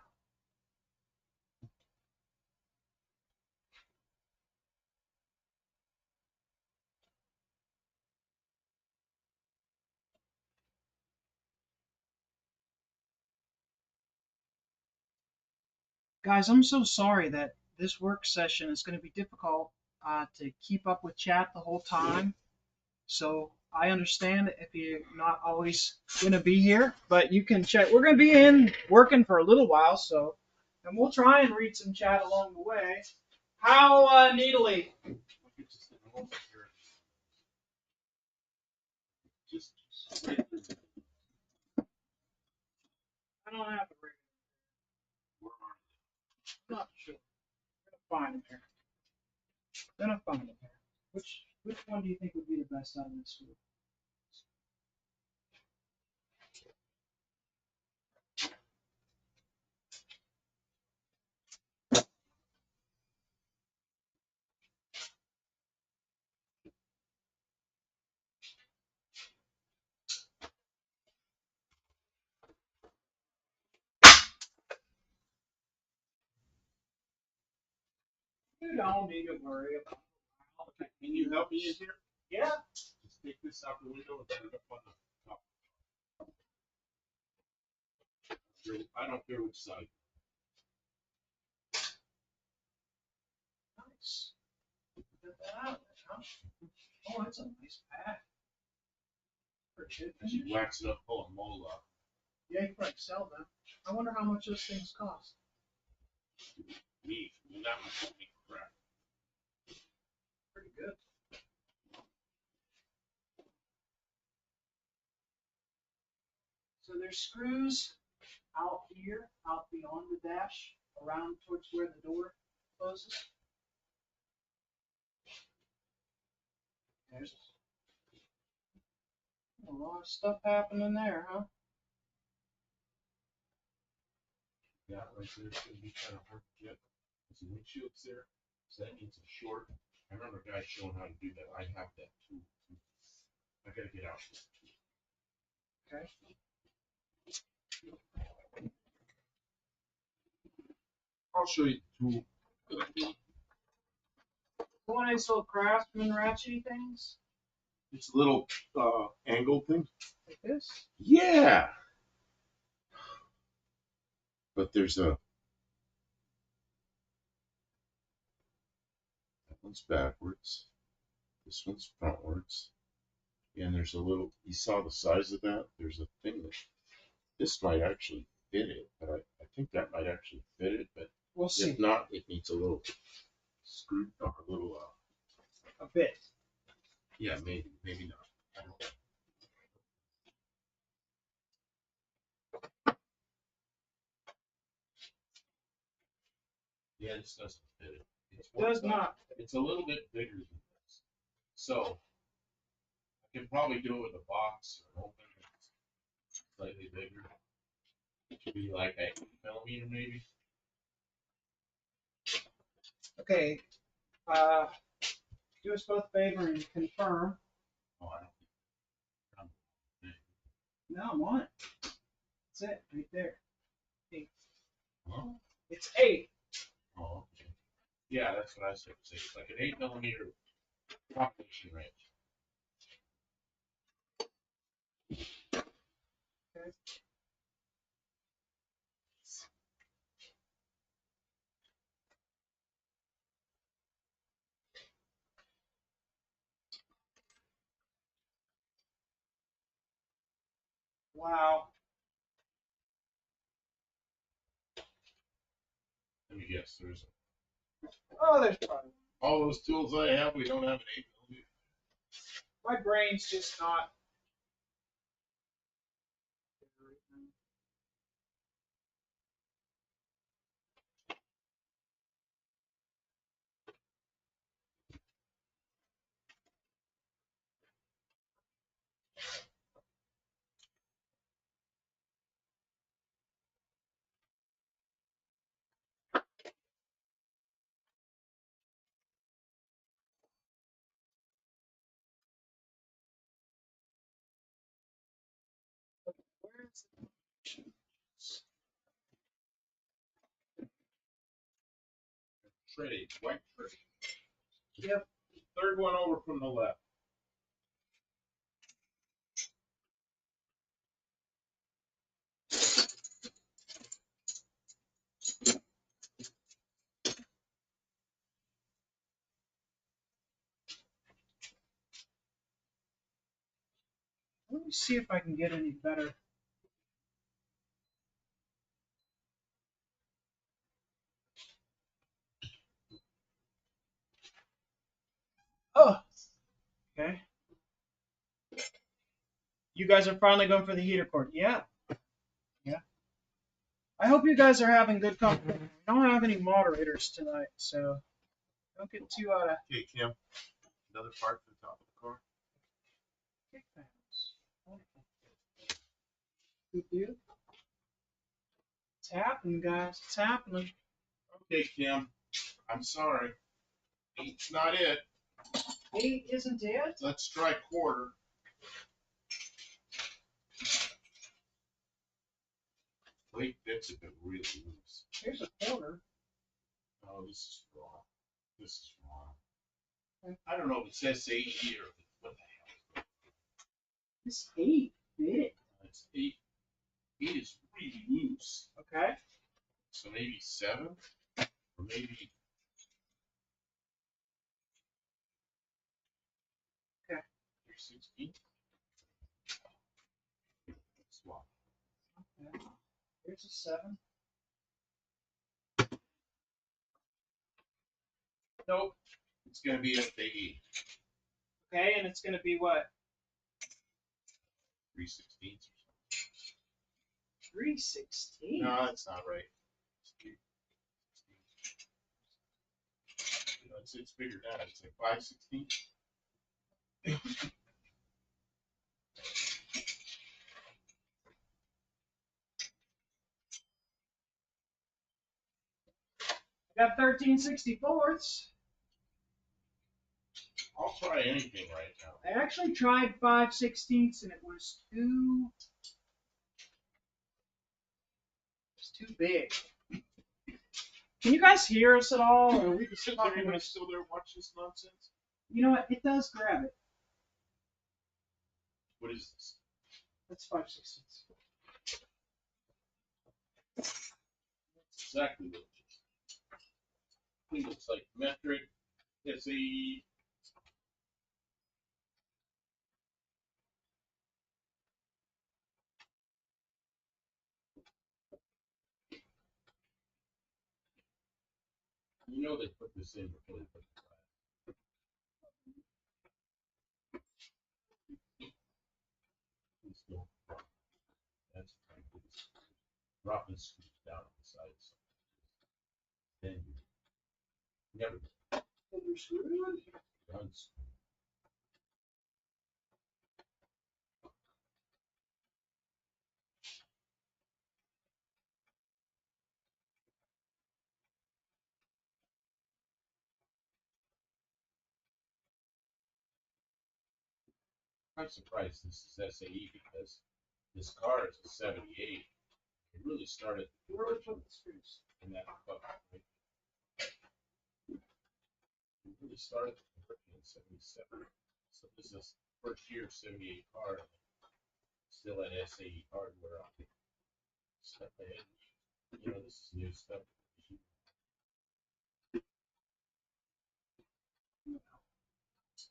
Speaker 2: Guys, I'm so sorry that this work session is going to be difficult to keep up with chat the whole time. So I understand if you're not always going to be here, but you can check. We're going to be in working for a little while, so, and we'll try and read some chat along the way. How needly?
Speaker 1: Just
Speaker 2: I don't have a read. I'm not sure. I'm gonna find him here. Gonna find him here. Which one do you think would be the best out of this group? You don't need to worry about it.
Speaker 1: Can you help me in here?
Speaker 2: Yeah.
Speaker 1: Just take this out the window and put it up on the top. I don't care which side.
Speaker 2: Nice. Get that out of there, huh? Oh, that's a nice pad. Pretty good
Speaker 1: As you
Speaker 2: finish.
Speaker 1: wax it up, pull a mole off.
Speaker 2: Yeah, you can probably sell them. I wonder how much those things cost.
Speaker 1: Me, and that much will make crap.
Speaker 2: Pretty good. So there's screws out here, out beyond the dash, around towards where the door closes. There's a lot of stuff happening there, huh?
Speaker 1: Yeah, right there, it's gonna be kind of hard to get. There's some windshield's there, so that means it's short. I remember a guy showing how to do that. I have that too. I gotta get out.
Speaker 2: Okay.
Speaker 1: I'll show you the tool.
Speaker 2: One of these little craftsman ratchety things,
Speaker 1: It's a little angle thing.
Speaker 2: like this.
Speaker 1: Yeah. But there's a. That one's backwards. This one's frontwards. And there's a little. You saw the size of that? There's a thing that. This might actually fit it, but I think that might actually fit it. But
Speaker 2: We'll see.
Speaker 1: if not, it needs a little screw or a little.
Speaker 2: A bit.
Speaker 1: Yeah, maybe not. I don't know. Yeah, this doesn't fit it.
Speaker 2: Does not.
Speaker 1: It's a little bit bigger than this. So I can probably do it with a box or an open. Slightly bigger. It should be like 8 millimeter maybe.
Speaker 2: Okay. Do us both a favor and confirm.
Speaker 1: Oh, I don't think.
Speaker 2: No, I'm on it. That's it, right there. 8.
Speaker 1: Huh?
Speaker 2: It's 8.
Speaker 1: Oh, okay. Yeah, that's what I said. It's like an 8 millimeter propagation range.
Speaker 2: Okay. Wow.
Speaker 1: Let me guess. There's
Speaker 2: Oh, there's probably.
Speaker 1: all those tools I have. We don't have an 8 millimeter.
Speaker 2: My brain's just not.
Speaker 1: Tray, white tray.
Speaker 2: Yep.
Speaker 1: Third one over from the left.
Speaker 2: Let me see if I can get any better. Oh, okay. You guys are finally going for the heater cord. Yeah. Yeah. I hope you guys are having good company. We don't have any moderators tonight, so don't get too out of
Speaker 1: Okay, Kim. Another part for the top of the car.
Speaker 2: kick fans. Wonderful. Good deal. It's happening, guys. It's happening.
Speaker 1: Okay, Kim. I'm sorry. 8's not it.
Speaker 2: 8 isn't it?
Speaker 1: Let's try quarter. Late bits have been really loose.
Speaker 2: Here's a quarter.
Speaker 1: Oh, this is wrong. This is wrong. I don't know if it says 8 or what the hell.
Speaker 2: It's 8 bit.
Speaker 1: It's 8. 8 is really loose.
Speaker 2: Okay.
Speaker 1: So maybe 7? Or maybe.
Speaker 2: Okay.
Speaker 1: 3/16? Swap.
Speaker 2: Okay. Here's a 7. Nope.
Speaker 1: It's going to be at the 8.
Speaker 2: Okay, and it's going to be what?
Speaker 1: 3/16 or something.
Speaker 2: 3/16.
Speaker 1: No, that's not right. You know, it's figured out. It's like 5/16.
Speaker 2: I got 13/64ths.
Speaker 1: I'll try anything right now.
Speaker 2: I actually tried 5/16ths and it was too big. Can you guys hear us at all? Or are we just
Speaker 1: Is
Speaker 2: talking
Speaker 1: everybody
Speaker 2: with-
Speaker 1: still there watch this nonsense?
Speaker 2: You know what? It does grab it.
Speaker 1: What is this?
Speaker 2: That's 5/16ths.
Speaker 1: That's exactly what it is. It looks like metric. SAE. You know they put this in before they put the glass. Let's go. That's frankly dropping screws down on the sides. Then you never done screw. I'm surprised this is SAE because this car is a 78. It really started
Speaker 2: Where would you put the screws?
Speaker 1: in that bucket, right? It really started the conversion in 77. So this is the first year 78 car. Still at SAE hardware on it. Stuff ahead. You know, this is new stuff.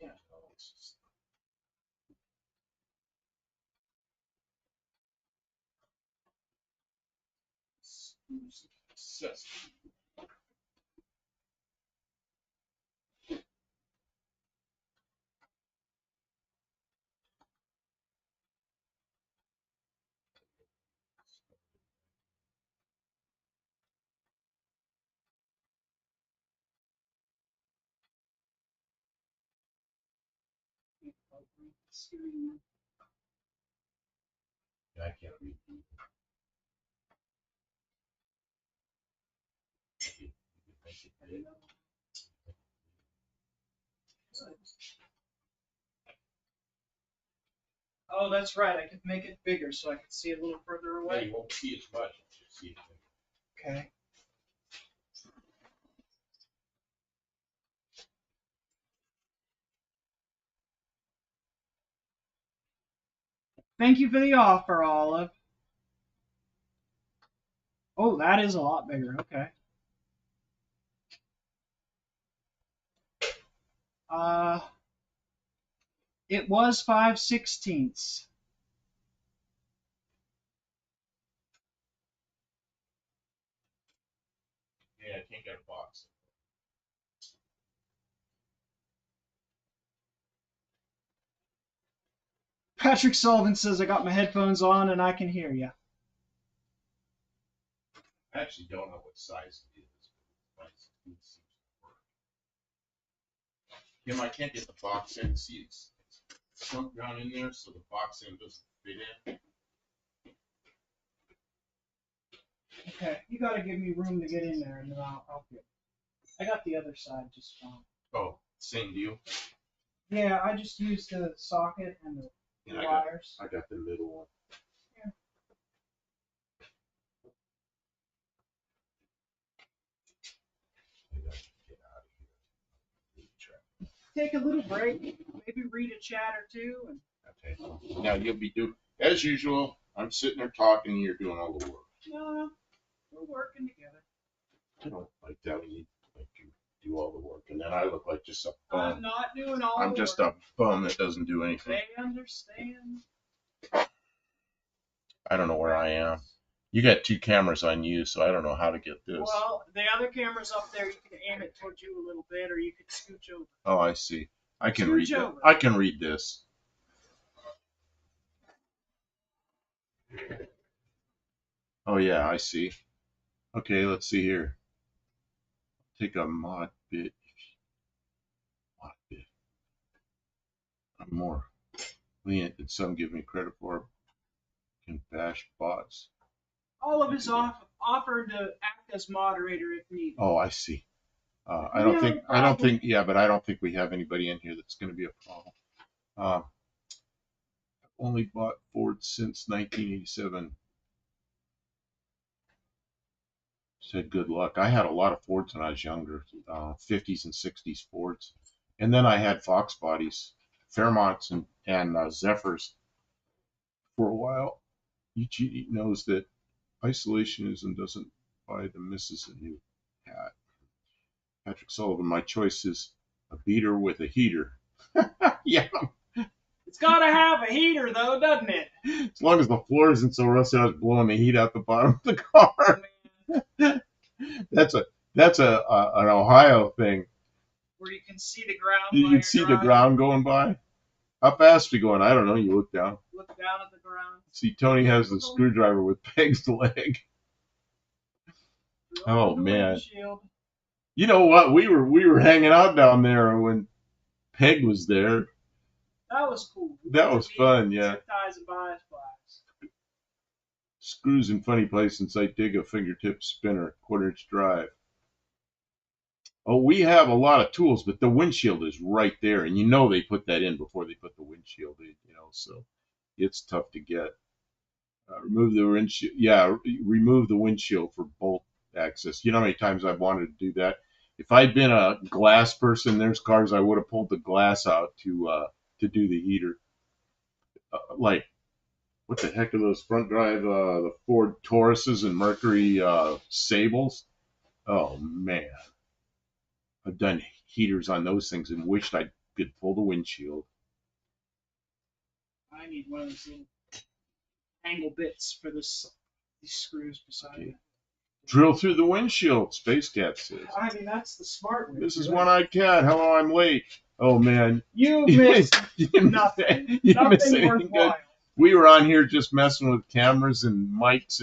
Speaker 1: Yeah, no, it's just. Screws successful. Yeah, I can't read.
Speaker 2: Oh, that's right. I could make it bigger so I could see a little further
Speaker 1: Yeah,
Speaker 2: away.
Speaker 1: you won't see as much. You see it.
Speaker 2: Okay. Thank you for the offer, Olive. Oh, that is a lot bigger. Okay. Uh, it was 5/16.
Speaker 1: Yeah, I can't get a box.
Speaker 2: Patrick Sullivan says I got my headphones on and I can hear you.
Speaker 1: I actually don't know what size it is, but it seems to work. Kim, I can't get the box in. See, it's shrunk down in there, so the box end doesn't fit in.
Speaker 2: Okay, you gotta give me room to get in there and then I'll get. I got the other side just fine.
Speaker 1: Oh, same deal.
Speaker 2: Yeah, I just used the socket and the
Speaker 1: And
Speaker 2: wires.
Speaker 1: I got the middle one.
Speaker 2: Yeah.
Speaker 1: I gotta get out of here.
Speaker 2: Take a little break, maybe read a chat or two, and
Speaker 1: Okay. Now you'll be doing, as usual, I'm sitting there talking and you're doing all the work.
Speaker 2: no, we're working together.
Speaker 1: I don't like that when you like you do all the work and then I look like just a
Speaker 2: I'm
Speaker 1: bum.
Speaker 2: not doing all
Speaker 1: I'm
Speaker 2: the
Speaker 1: just
Speaker 2: work.
Speaker 1: a bum that doesn't do anything.
Speaker 2: They understand.
Speaker 1: I don't know where I am. You got two cameras on you, so I don't know how to get this.
Speaker 2: Well, the other camera's up there. You can aim it towards you a little bit, or you could scooch over.
Speaker 1: Oh, I see. I can
Speaker 2: Scooch
Speaker 1: read that.
Speaker 2: over.
Speaker 1: I can read this. Oh yeah, I see. Okay, let's see here. Take a mod bit. Mod bit. I'm more lenient than some give me credit for. Can bash bots.
Speaker 2: Olive is offered to act as moderator if needed.
Speaker 1: Oh, I see. I
Speaker 2: We
Speaker 1: don't
Speaker 2: have
Speaker 1: think.
Speaker 2: a
Speaker 1: I don't
Speaker 2: problem.
Speaker 1: think. Yeah, but I don't think we have anybody in here that's going to be a problem. Only bought Ford since 1987. Said good luck. I had a lot of Fords when I was younger, 50s and 60s Fords, and then I had Fox bodies, Fairmonts and Zephyrs for a while. Each knows that isolationism doesn't buy the missus a new hat. Patrick Sullivan, my choice is a beater with a heater. Yeah,
Speaker 2: It's got to have a heater, though, doesn't it?
Speaker 1: as long as the floor isn't so rusty, I was blowing the heat out the bottom of the car. That's an Ohio thing.
Speaker 2: Where you can see the ground.
Speaker 1: You can see the ground going by. How fast are you going? I don't know. You look down.
Speaker 2: Look down at the ground.
Speaker 1: See, Tony has the screwdriver with Peg's leg. Oh man!
Speaker 2: Windshield.
Speaker 1: You know what? We were hanging out down there when Peg was there.
Speaker 2: That was cool.
Speaker 1: That was fun. Yeah.
Speaker 2: Zip ties and bias flags.
Speaker 1: Screws in funny places. I dig a fingertip spinner, quarter-inch drive. Oh, we have a lot of tools, but the windshield is right there, and you know they put that in before they put the windshield in. So it's tough to get. Remove the windshield. Yeah, remove the windshield for bolt access. You know how many times I've wanted to do that? If I'd been a glass person, there's cars I would have pulled the glass out to do the heater. Like, what the heck are those front drive, the Ford Tauruses and Mercury Sables? Oh man, I've done heaters on those things and wished I could pull the windshield.
Speaker 2: I need one of those little angle bits for these screws beside it.
Speaker 1: Drill through the windshield, Space Cat says.
Speaker 2: I mean, that's the smart way.
Speaker 1: This is One-Eyed Cat. Hello, I'm late. Oh man,
Speaker 2: You missed
Speaker 1: nothing. You missed
Speaker 2: nothing
Speaker 1: anything good.
Speaker 2: worthwhile.
Speaker 1: We were on here just messing with cameras and mics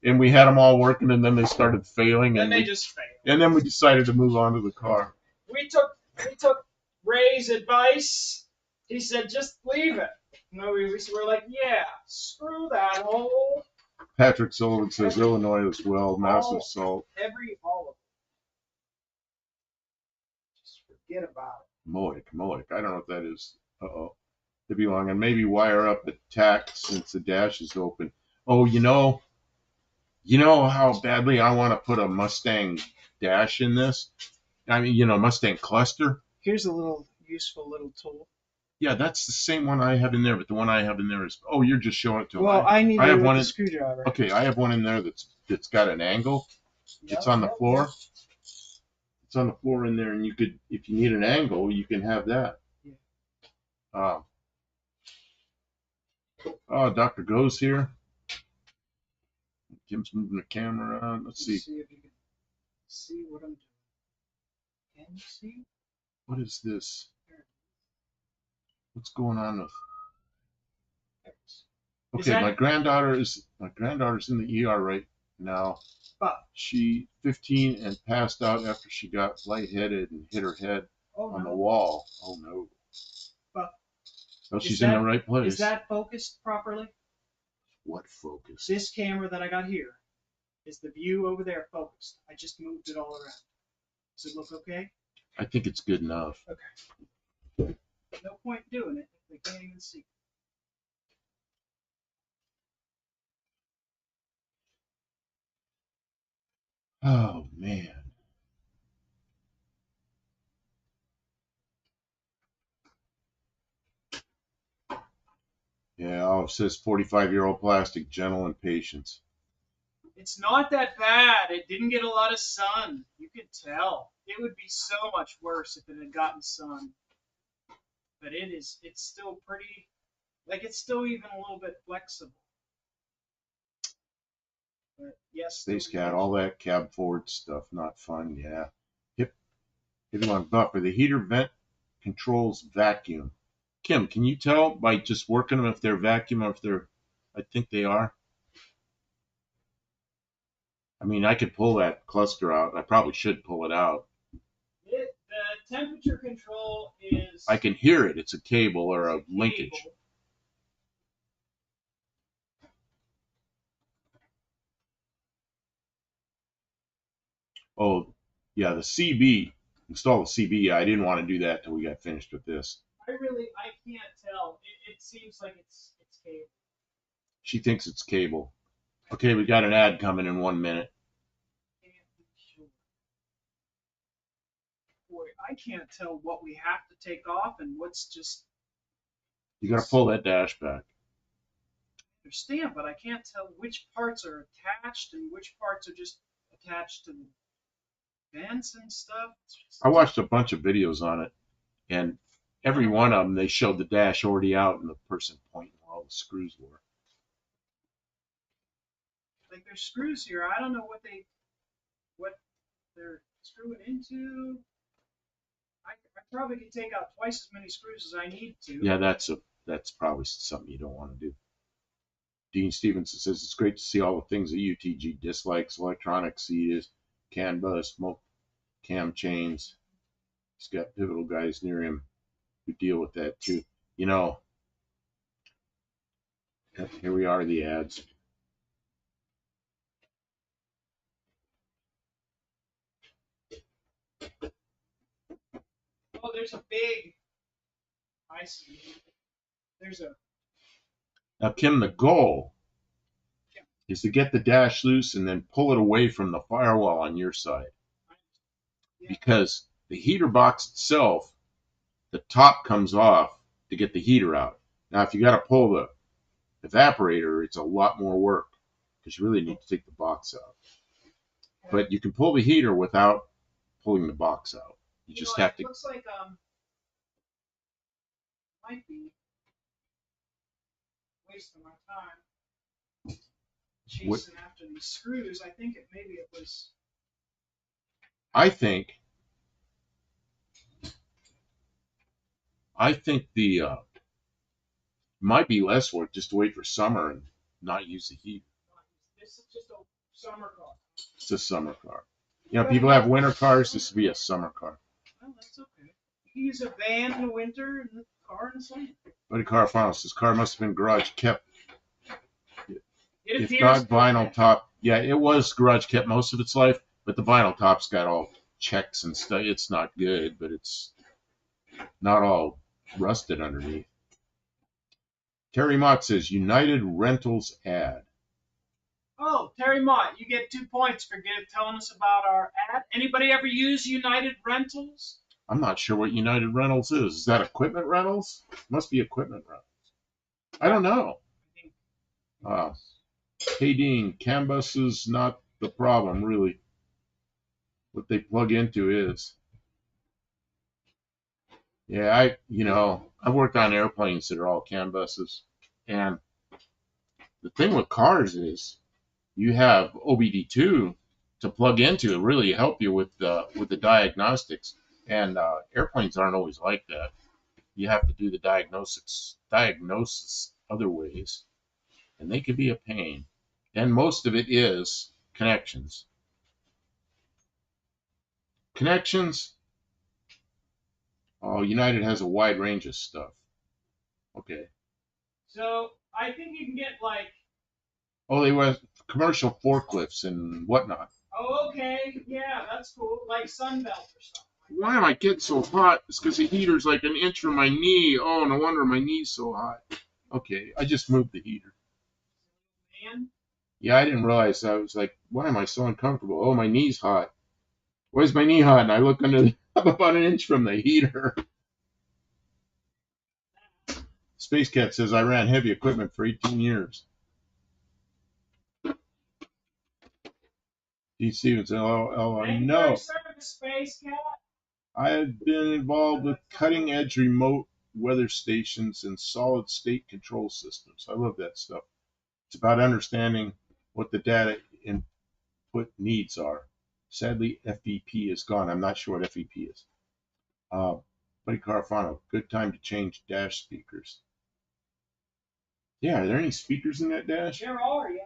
Speaker 1: and we had them all working and then they started failing
Speaker 2: Then
Speaker 1: and
Speaker 2: they just failed.
Speaker 1: and then we decided to move on to the car.
Speaker 2: We took Ray's advice. He said, just leave it. No, we were like, yeah, screw that whole.
Speaker 1: Patrick Sullivan says Illinois as well, massive salt.
Speaker 2: All of it. Just forget about it.
Speaker 1: Moic. I don't know what that is. Uh-oh. to be long, and maybe wire up the tack since the dash is open. Oh, you know how badly I want to put a Mustang dash in this? I mean, Mustang cluster.
Speaker 2: Here's a little useful little tool.
Speaker 1: Yeah, that's the same one I have in there, but the one I have in there is, oh, you're just showing it to them.
Speaker 2: Well, I need
Speaker 1: I
Speaker 2: it
Speaker 1: have
Speaker 2: with
Speaker 1: one
Speaker 2: the
Speaker 1: in,
Speaker 2: screwdriver.
Speaker 1: okay, I have one in there that's got an angle. It's on the floor. It's on the floor in there, and you could, if you need an angle, you can have that.
Speaker 2: Yeah.
Speaker 1: Oh, Dr. Go's here. Jim's moving the camera around. Let's see.
Speaker 2: See if you can see what I'm doing. Can you see?
Speaker 1: What is this? What's going on with? Okay, my granddaughter's in the ER right now. She 15 and passed out after she got lightheaded and hit her head on the wall. Oh no. So she's in the right place.
Speaker 2: Is that focused properly?
Speaker 1: What focus?
Speaker 2: This camera that I got here, is the view over there focused? I just moved it all around. Does it look okay?
Speaker 1: I think it's good enough.
Speaker 2: Okay. No point doing it if they can't even see.
Speaker 1: Oh man. Yeah, oh, it says 45-year-old plastic, gentle and patience.
Speaker 2: It's not that bad. It didn't get a lot of sun. You can tell. It would be so much worse if it had gotten sun. But it's still pretty, it's still even a little bit flexible. But yes.
Speaker 1: Space Cat, all that cab forward stuff, not fun, yeah. Hip on buffer. The heater vent controls vacuum. Kim, can you tell by just working them if they're vacuum or if they're, I think they are. I mean, I could pull that cluster out. I probably should pull it out.
Speaker 2: The temperature control is...
Speaker 1: I can hear it. It's a cable or a linkage. Oh, yeah, the CB. Install the CB. I didn't want to do that till we got finished with this.
Speaker 2: I can't tell. It seems like it's cable.
Speaker 1: She thinks it's cable. Okay, we got an ad coming in 1 minute.
Speaker 2: Boy, I can't tell what we have to take off and what's just...
Speaker 1: You got to pull that dash back.
Speaker 2: I understand, but I can't tell which parts are attached and which parts are just attached to the vents and stuff.
Speaker 1: I watched a bunch of videos on it, and every one of them, they showed the dash already out and the person pointing where all the screws were.
Speaker 2: Like there's screws here. I don't know what they're screwing into. I probably could take out twice as many screws as I need to.
Speaker 1: Yeah, that's probably something you don't want to do. Dean Stevenson says it's great to see all the things that UTG dislikes: electronic seats, CAN bus, smoke cam chains. He's got pivotal guys near him who deal with that too. Here we are, the ads.
Speaker 2: Oh, there's a big... I see.
Speaker 1: Now, Kim, the goal is to get the dash loose and then pull it away from the firewall on your side. Because the heater box itself, the top comes off to get the heater out. Now, if you got to pull the evaporator, it's a lot more work because you really need to take the box out. But you can pull the heater without pulling the box out. You just have to.
Speaker 2: It looks like might be wasting my time chasing after these screws. I think maybe it was.
Speaker 1: I think the might be less work just to wait for summer and not use the heat.
Speaker 2: This is just a summer car.
Speaker 1: It's a summer car. People have winter cars. This would be a summer car.
Speaker 2: Well, that's okay. You can use a van in the winter and a car in the summer.
Speaker 1: Buddy Car Finals, this car must have been garage kept.
Speaker 2: It
Speaker 1: if not vinyl top, yeah, it was garage kept most of its life, but the vinyl top's got all checks and stuff. It's not good, but it's not all rusted underneath. Terry Mott says United Rentals ad.
Speaker 2: Oh, Terry Mott, you get 2 points for telling us about our ad. Anybody ever use United Rentals?
Speaker 1: I'm not sure what United Rentals is. Is that equipment rentals? Must be equipment rentals. I don't know. Hey Dean, CAN bus is not the problem, really. What they plug into is. Yeah, I worked on airplanes that are all CAN buses. And the thing with cars is you have OBD2 to plug into to really help you with the diagnostics. And airplanes aren't always like that. You have to do the diagnosis other ways, and they can be a pain. And most of it is connections. Connections. Oh, United has a wide range of stuff. Okay.
Speaker 2: So I think you can get like.
Speaker 1: Oh, they were commercial forklifts and whatnot.
Speaker 2: Oh, okay. Yeah, that's cool. Like Sunbelt or something.
Speaker 1: Why am I getting so hot? It's because the heater's like an inch from my knee. Oh, no wonder my knee's so hot. Okay, I just moved the heater.
Speaker 2: Man.
Speaker 1: Yeah, I didn't realize. I was like, why am I so uncomfortable? Oh, my knee's hot. Why is my knee hot? And I look under I'm about an inch from the heater. Space Cat says I ran heavy equipment for 18 years. D. Stevens, LOL, I know.
Speaker 2: Space Cat.
Speaker 1: I have been involved with cutting edge remote weather stations and solid state control systems. I love that stuff. It's about understanding what the data input needs are. Sadly, FEP is gone. I'm not sure what FEP is. Buddy Carfano, good time to change dash speakers. Yeah, are there any speakers in that dash?
Speaker 2: There are, yeah.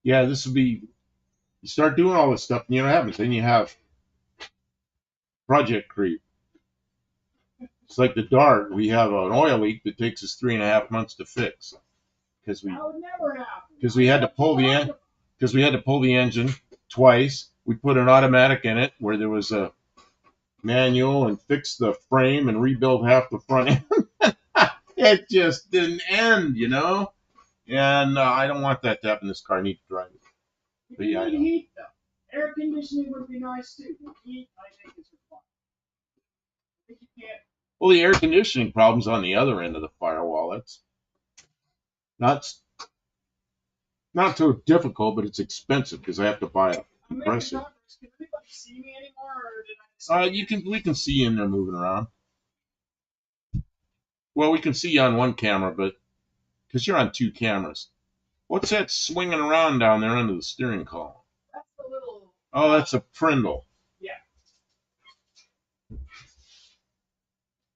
Speaker 1: Yeah, this will be, you start doing all this stuff, and you know what happens. Then you have project creep. It's like the Dart. We have an oil leak that takes us 3.5 months to fix because we had to pull the engine twice. We put an automatic in it where there was a manual and fixed the frame and rebuilt half the front end. It just didn't end, And I don't want that to happen. This car needs to drive it. But yeah, I know.
Speaker 2: Heat, though. Air conditioning would be nice too. The heat, I think, is required. I think you can't.
Speaker 1: Well, the air conditioning problem's on the other end of the firewall. It's not so difficult, but it's expensive because I have to buy a compressor.
Speaker 2: Can anybody see me anymore, or did I?
Speaker 1: We can see you in there moving around. Well, we can see you on one camera, but because you're on 2 cameras. What's that swinging around down there under the steering column?
Speaker 2: That's the little.
Speaker 1: Oh, that's a Prindle.
Speaker 2: Yeah.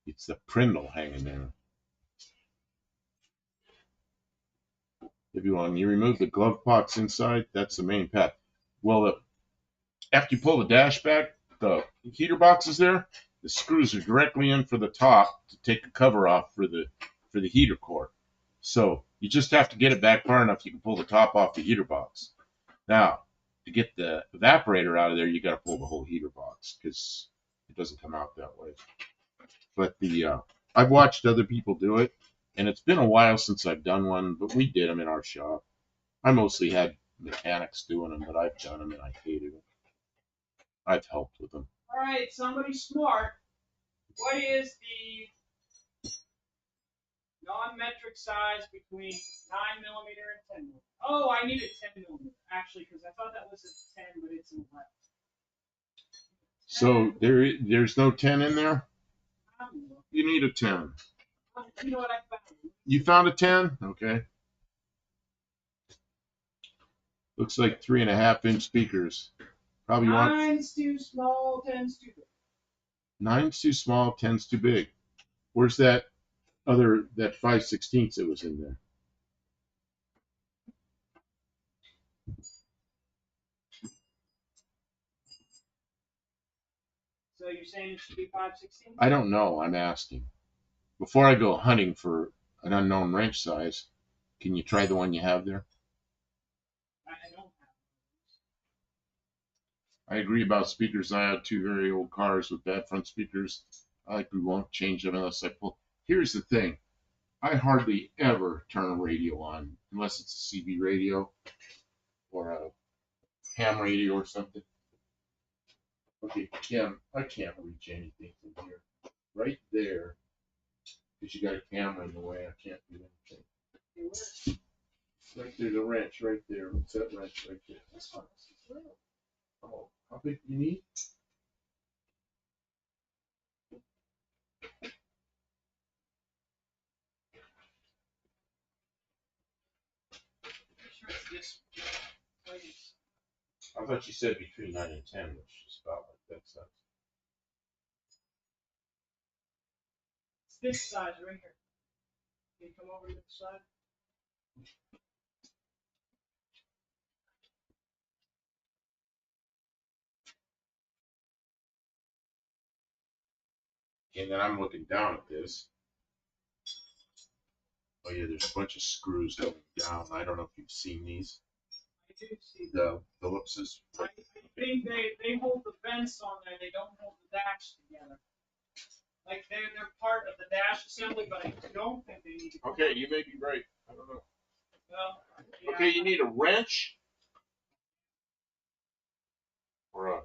Speaker 1: It's the Prindle hanging there. If you remove the glove box inside, that's the main pad. Well, after you pull the dash back, the heater box is there. The screws are directly in for the top to take the cover off for the heater core. So you just have to get it back far enough you can pull the top off the heater box. Now, to get the evaporator out of there, you got to pull the whole heater box because it doesn't come out that way. But I've watched other people do it, and it's been a while since I've done one, but we did them in our shop. I mostly had mechanics doing them, but I've done them and I hated them. I've helped with them.
Speaker 2: All right, somebody smart. What is the non-metric size between 9mm and 10mm? Oh, I need a 10mm, actually, because I thought that was a 10, but it's an 11.
Speaker 1: So there's no 10 in there? You need a 10.
Speaker 2: You know what I found?
Speaker 1: You found a 10? Okay. Looks like 3.5-inch speakers. Probably want
Speaker 2: 9's too small, 10's too big.
Speaker 1: 9's too small, 10's too big. Where's that 5/16 that was in there?
Speaker 2: So you're saying it should be 5/16?
Speaker 1: I don't know. I'm asking. Before I go hunting for an unknown wrench size, can you try the one you have there?
Speaker 2: I don't have.
Speaker 1: I agree about speakers. I have 2 very old cars with bad front speakers. We won't change them unless I pull. Here's the thing. I hardly ever turn a radio on unless it's a CB radio or a ham radio or something. Okay, Kim, I can't reach anything from here. Right there, because you got a camera in the way, I can't do anything. Right there's a wrench right there. What's that wrench right there? That's fine. Oh, how big do you need? I thought you said between 9 and 10, which is about like that size.
Speaker 2: It's this size right here. Can you come over to the side?
Speaker 1: And then I'm looking down at this. Oh yeah, there's a bunch of screws going down. I don't know if you've seen these.
Speaker 2: I do see
Speaker 1: The Phillipses.
Speaker 2: I think they hold the vents on there. They don't hold the dash together. Like they're part of the dash assembly, but I don't think they need to.
Speaker 1: Okay, you may be right. I don't know.
Speaker 2: Well, yeah.
Speaker 1: Okay, you need a wrench or a.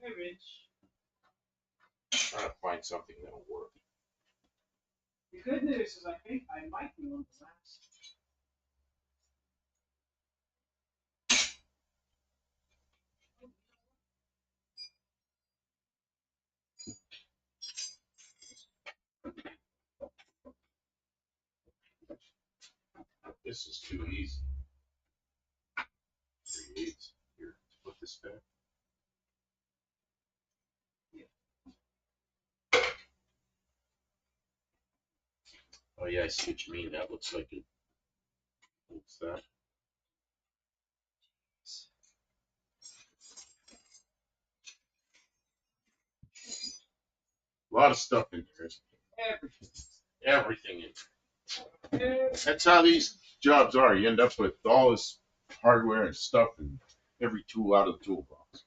Speaker 2: Hey, Rich.
Speaker 1: Trying to find something that'll work.
Speaker 2: The good news is I think I might be one of the last.
Speaker 1: This is too easy. 3/8. Here, put this back. Oh yeah, I see what you mean. That looks like it. What's that? A lot of stuff in there. Everything in there. That's how these jobs are. You end up with all this hardware and stuff and every tool out of the toolbox.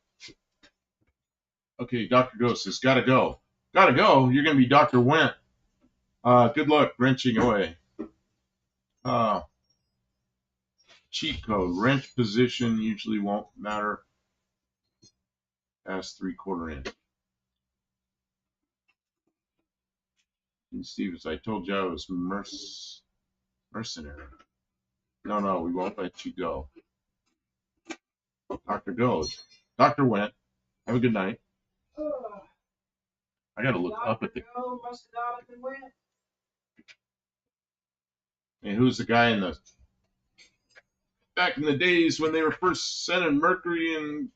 Speaker 1: Okay, Dr. Ghost says, gotta go. Gotta go? You're gonna be Dr. Went. Good luck wrenching away. Cheat code. Wrench position usually won't matter past 3/4 inch. And Stevens, I told you I was mercenary. No, we won't let you go. Doctor goes. Doctor went. Have a good night. I gotta look up at the. And who's the guy in the back in the days when they were first sending Mercury and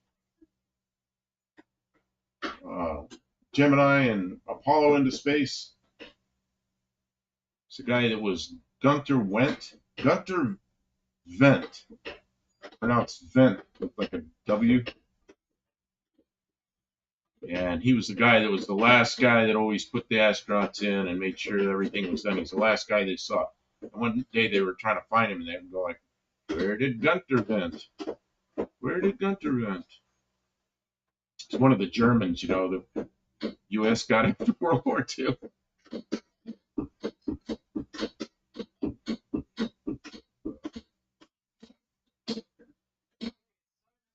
Speaker 1: Gemini and Apollo into space? It's the guy that was Gunter Wendt. Gunter Wendt. Pronounced Vent with like a W. And he was the guy that was the last guy that always put the astronauts in and made sure that everything was done. He's the last guy they saw. And one day they were trying to find him and they would go like, where did Gunter Wendt? Where did Gunter Wendt? It's one of the Germans, you know, the U.S. got after World War II.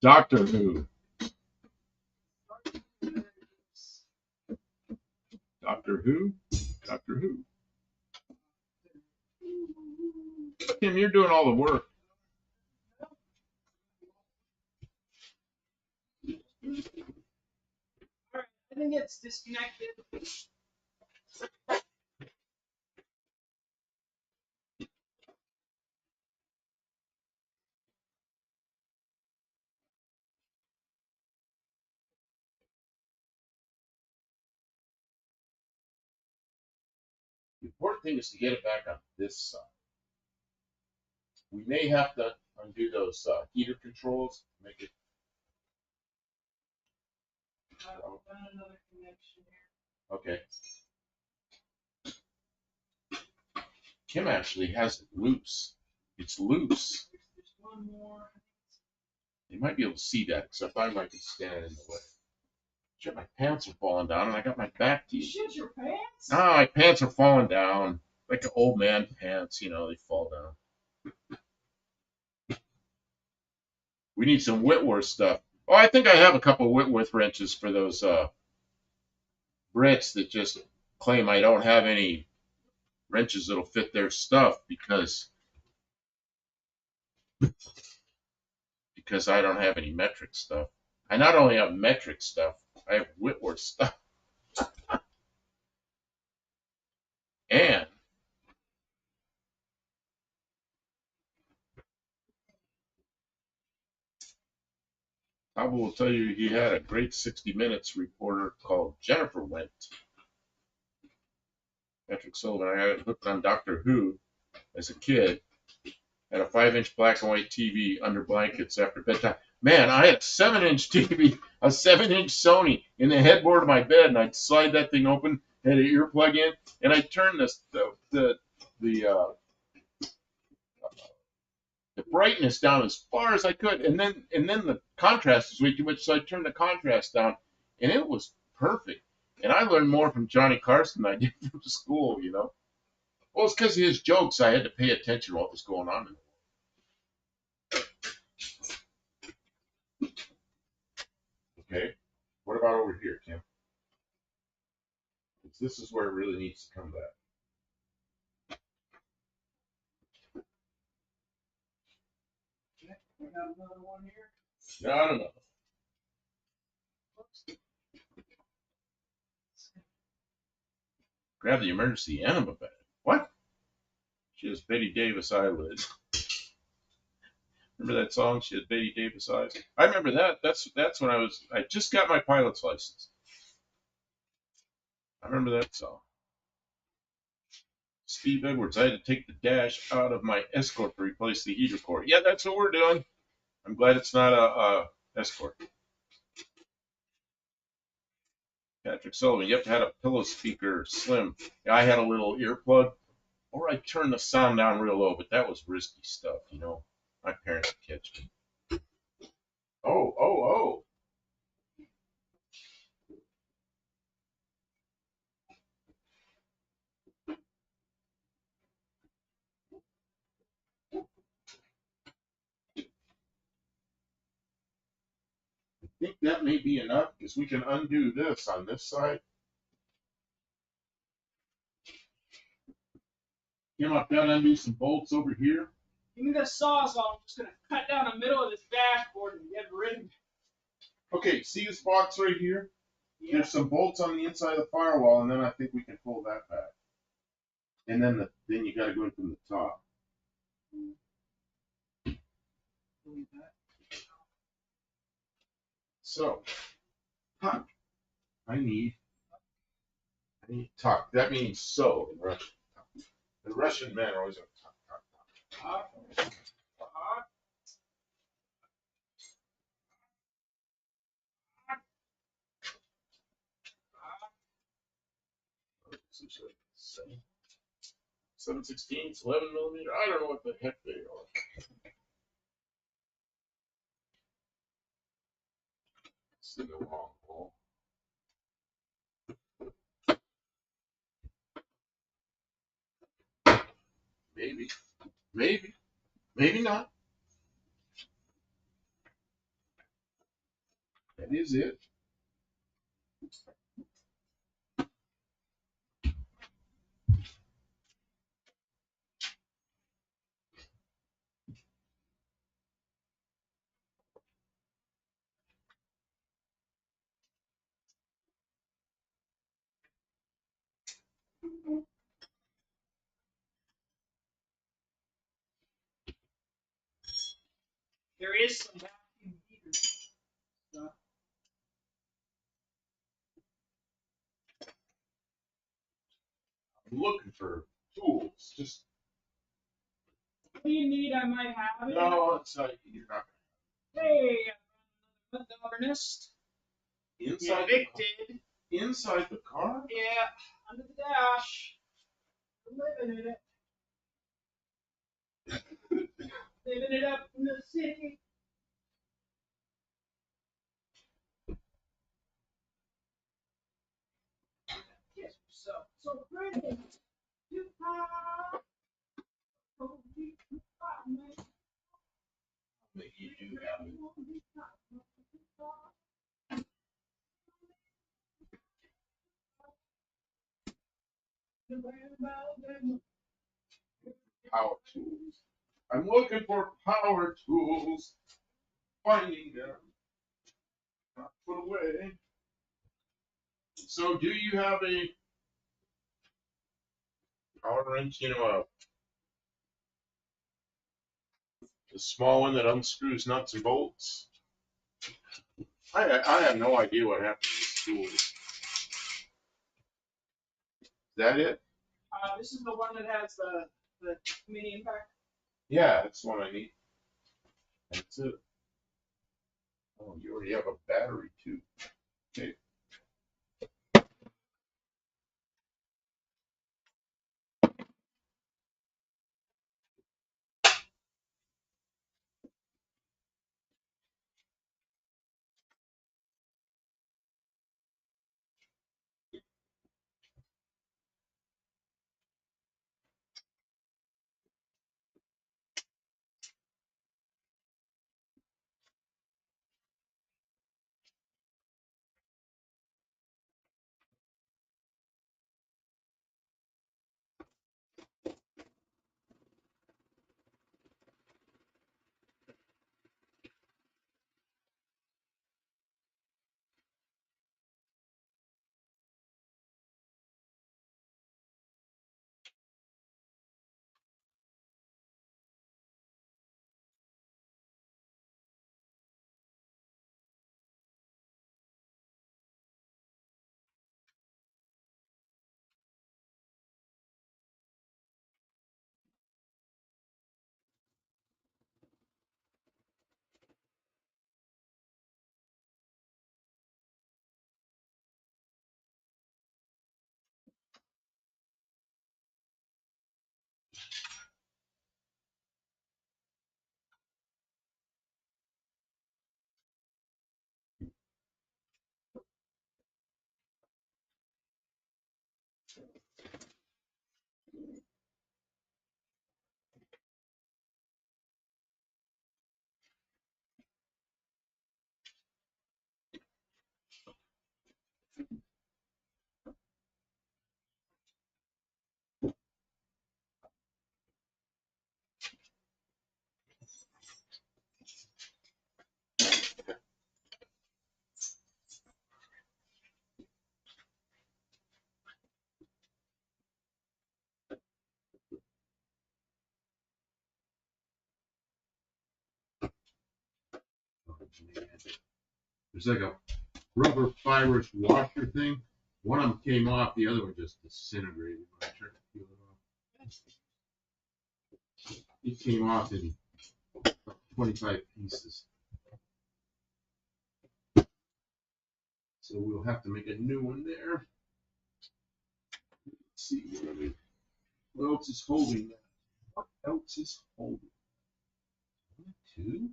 Speaker 1: Doctor Who. Doctor Who? Doctor Who. Kim, you're doing all the work.
Speaker 2: Alright, I think it's disconnected.
Speaker 1: The important thing is to get it back on this side. We may have to undo those heater controls, make it.
Speaker 2: I've done another connection here.
Speaker 1: Okay. Kim actually has it loose. It's loose.
Speaker 2: There's one more.
Speaker 1: You might be able to see that, except I might be standing in the way. Shit, my pants are falling down, and I got my back to
Speaker 2: You
Speaker 1: you.
Speaker 2: shit your pants?
Speaker 1: No, my pants are falling down. Like an old man pants, you know, they fall down. We need some Whitworth stuff. Oh, I think I have a couple Whitworth wrenches for those Brits that just claim I don't have any wrenches that'll fit their stuff because I don't have any metric stuff. I not only have metric stuff, I have Whitworth stuff. And Campo will tell you he had a great 60 Minutes reporter called Jennifer Went. Patrick Sullivan. I had it hooked on Doctor Who as a kid. Had a 5-inch black and white TV under blankets after bedtime. Man, I had a 7-inch TV, a 7-inch Sony in the headboard of my bed, and I'd slide that thing open, had an earplug in, and I'd turn the brightness down as far as I could, and then the contrast was way too much, so I turned the contrast down, and it was perfect. And I learned more from Johnny Carson than I did from school, you know. Well, it's because of his jokes. I had to pay attention to what was going on in the world. Okay, what about over here, Kim? This is where it really needs to come back.
Speaker 2: We got another one here.
Speaker 1: No, no, no. Grab the emergency enema bag. What? She has Betty Davis eyelids. Remember that song? She had Betty Davis eyes. I remember that. That's when I just got my pilot's license. I remember that song. Steve Edwards. I had to take the dash out of my Escort to replace the heater core. Yeah, that's what we're doing. I'm glad it's not a Escort. Patrick Sullivan. You have to have a pillow speaker slim. I had a little earplug, or I turned the sound down real low, but that was risky stuff, you know. My parents would catch me. Oh, oh, oh. I think that may be enough because we can undo this on this side. Kim, I've got to undo some bolts over here.
Speaker 2: Give me the sawzall. I'm just gonna cut down the middle of this dashboard and get rid of it.
Speaker 1: Okay, see this box right here?
Speaker 2: Yeah.
Speaker 1: There's some bolts on the inside of the firewall, and then I think we can pull that back. And then then you got to go in from the top. So, tuck. I need tuck. That means so in Russian. The Russian men are always going to tuck, tuck, tuck. Seven 16s, 11 millimeter. I don't know what the heck they are. It's in the wrong hole. Maybe, maybe not. That is it.
Speaker 2: There is some vacuum heater stuff.
Speaker 1: I'm looking for tools. Just
Speaker 2: What do you need? I might have it.
Speaker 1: no, it's not. You're not
Speaker 2: Hey, I'm a governess.
Speaker 1: inside
Speaker 2: Evicted.
Speaker 1: inside the car.
Speaker 2: Yeah, under the dash. I'm living in it. Living it up in the city.
Speaker 1: You do have it. Power tools. I'm looking for power tools. Finding them. Not put away. So, do you have a power wrench? You know, a small one that unscrews nuts and bolts. I have no idea what happened to these tools. Is that it?
Speaker 2: This is the one that has the mini impact.
Speaker 1: Yeah, that's the one I need. That's it. Oh, you already have a battery too. Okay. There's like a rubber fibrous washer thing. One of them came off, the other one just disintegrated when I tried to peel it off. It came off in 25 pieces. So we'll have to make a new one there. Let's see what else is holding that. What else is holding? 1, 2.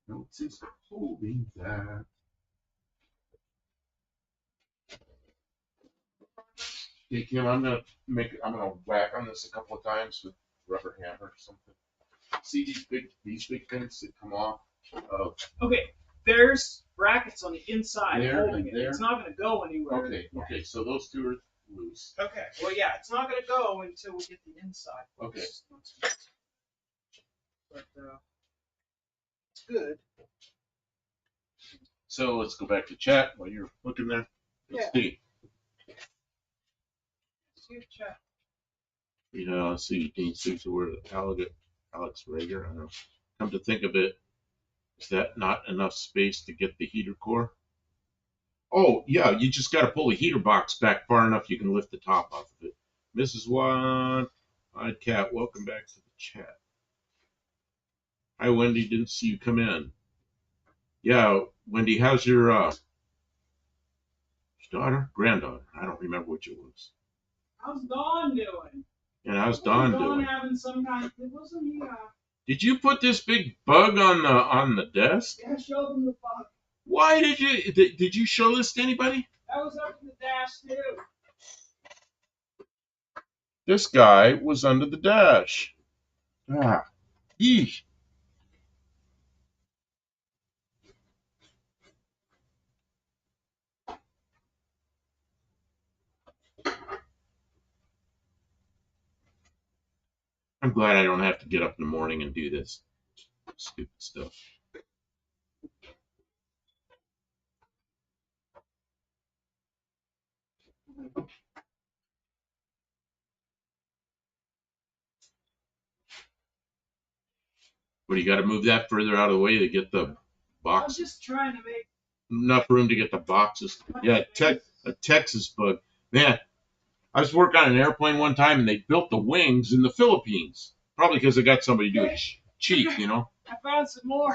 Speaker 1: What else is holding that? Okay, Kim, I'm gonna whack on this a couple of times with rubber hammer or something. See these big things that come off.
Speaker 2: Okay, there's brackets on the inside
Speaker 1: There
Speaker 2: holding
Speaker 1: and
Speaker 2: it.
Speaker 1: there?
Speaker 2: It's not going to go anywhere.
Speaker 1: Okay, okay, so those two are loose.
Speaker 2: Okay, well, yeah, it's not going to go until we get the inside.
Speaker 1: Okay.
Speaker 2: But it's good.
Speaker 1: So let's go back to chat while you're looking there. Let's see.
Speaker 2: See the chat.
Speaker 1: You know, let's see. Dean Sousa, where Alex Rager. I don't know. Come to think of it, is that not enough space to get the heater core? Oh, yeah, you just got to pull the heater box back far enough you can lift the top off of it. Mrs. Wan, hi, Cat, welcome back to the chat. Hi, Wendy, didn't see you come in. Yeah, Wendy, how's your daughter, granddaughter. I don't remember which it was.
Speaker 3: How's Don doing?
Speaker 1: And how's Don
Speaker 3: Don
Speaker 1: doing?
Speaker 3: having some kind? Wasn't he?
Speaker 1: Did you put this big bug on the desk?
Speaker 3: Yeah, showed him the bug.
Speaker 1: Why did you show this to anybody?
Speaker 3: That was up in the dash too.
Speaker 1: This guy was under the dash. Ah, yeesh. I'm glad I don't have to get up in the morning and do this stupid stuff. But you got to move that further out of the way to get the
Speaker 3: I'm
Speaker 1: boxes.
Speaker 3: just trying to make
Speaker 1: Enough room to get the boxes. Yeah, a Texas bug. Man, I was working on an airplane one time and they built the wings in the Philippines. Probably because they got somebody to do it cheap, you know.
Speaker 3: I found some more.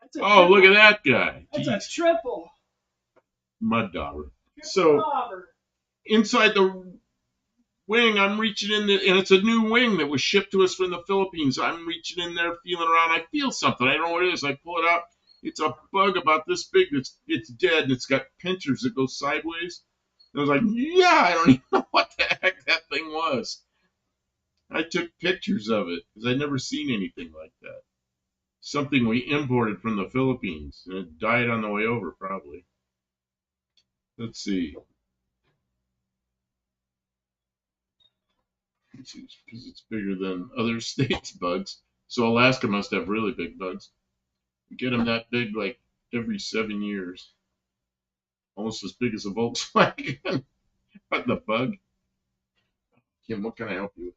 Speaker 3: That's a
Speaker 1: Oh,
Speaker 3: triple.
Speaker 1: look at that guy.
Speaker 3: That's
Speaker 1: Jeez.
Speaker 3: a triple.
Speaker 1: Mud dauber.
Speaker 3: Triple
Speaker 1: So
Speaker 3: dauber.
Speaker 1: inside the wing, I'm reaching in, and it's a new wing that was shipped to us from the Philippines. I'm reaching in there, feeling around. I feel something. I don't know what it is. I pull it out. It's a bug about this big. It's dead, and it's got pinchers that go sideways. And I was like, yeah, I don't even know what the heck that thing was. I took pictures of it because I'd never seen anything like that. Something we imported from the Philippines, and it died on the way over, probably. Let's see. Because it's bigger than other states' bugs. So Alaska must have really big bugs. We get them that big like every 7 years. Almost as big as a Volkswagen. But the bug. Kim, what can I help you with?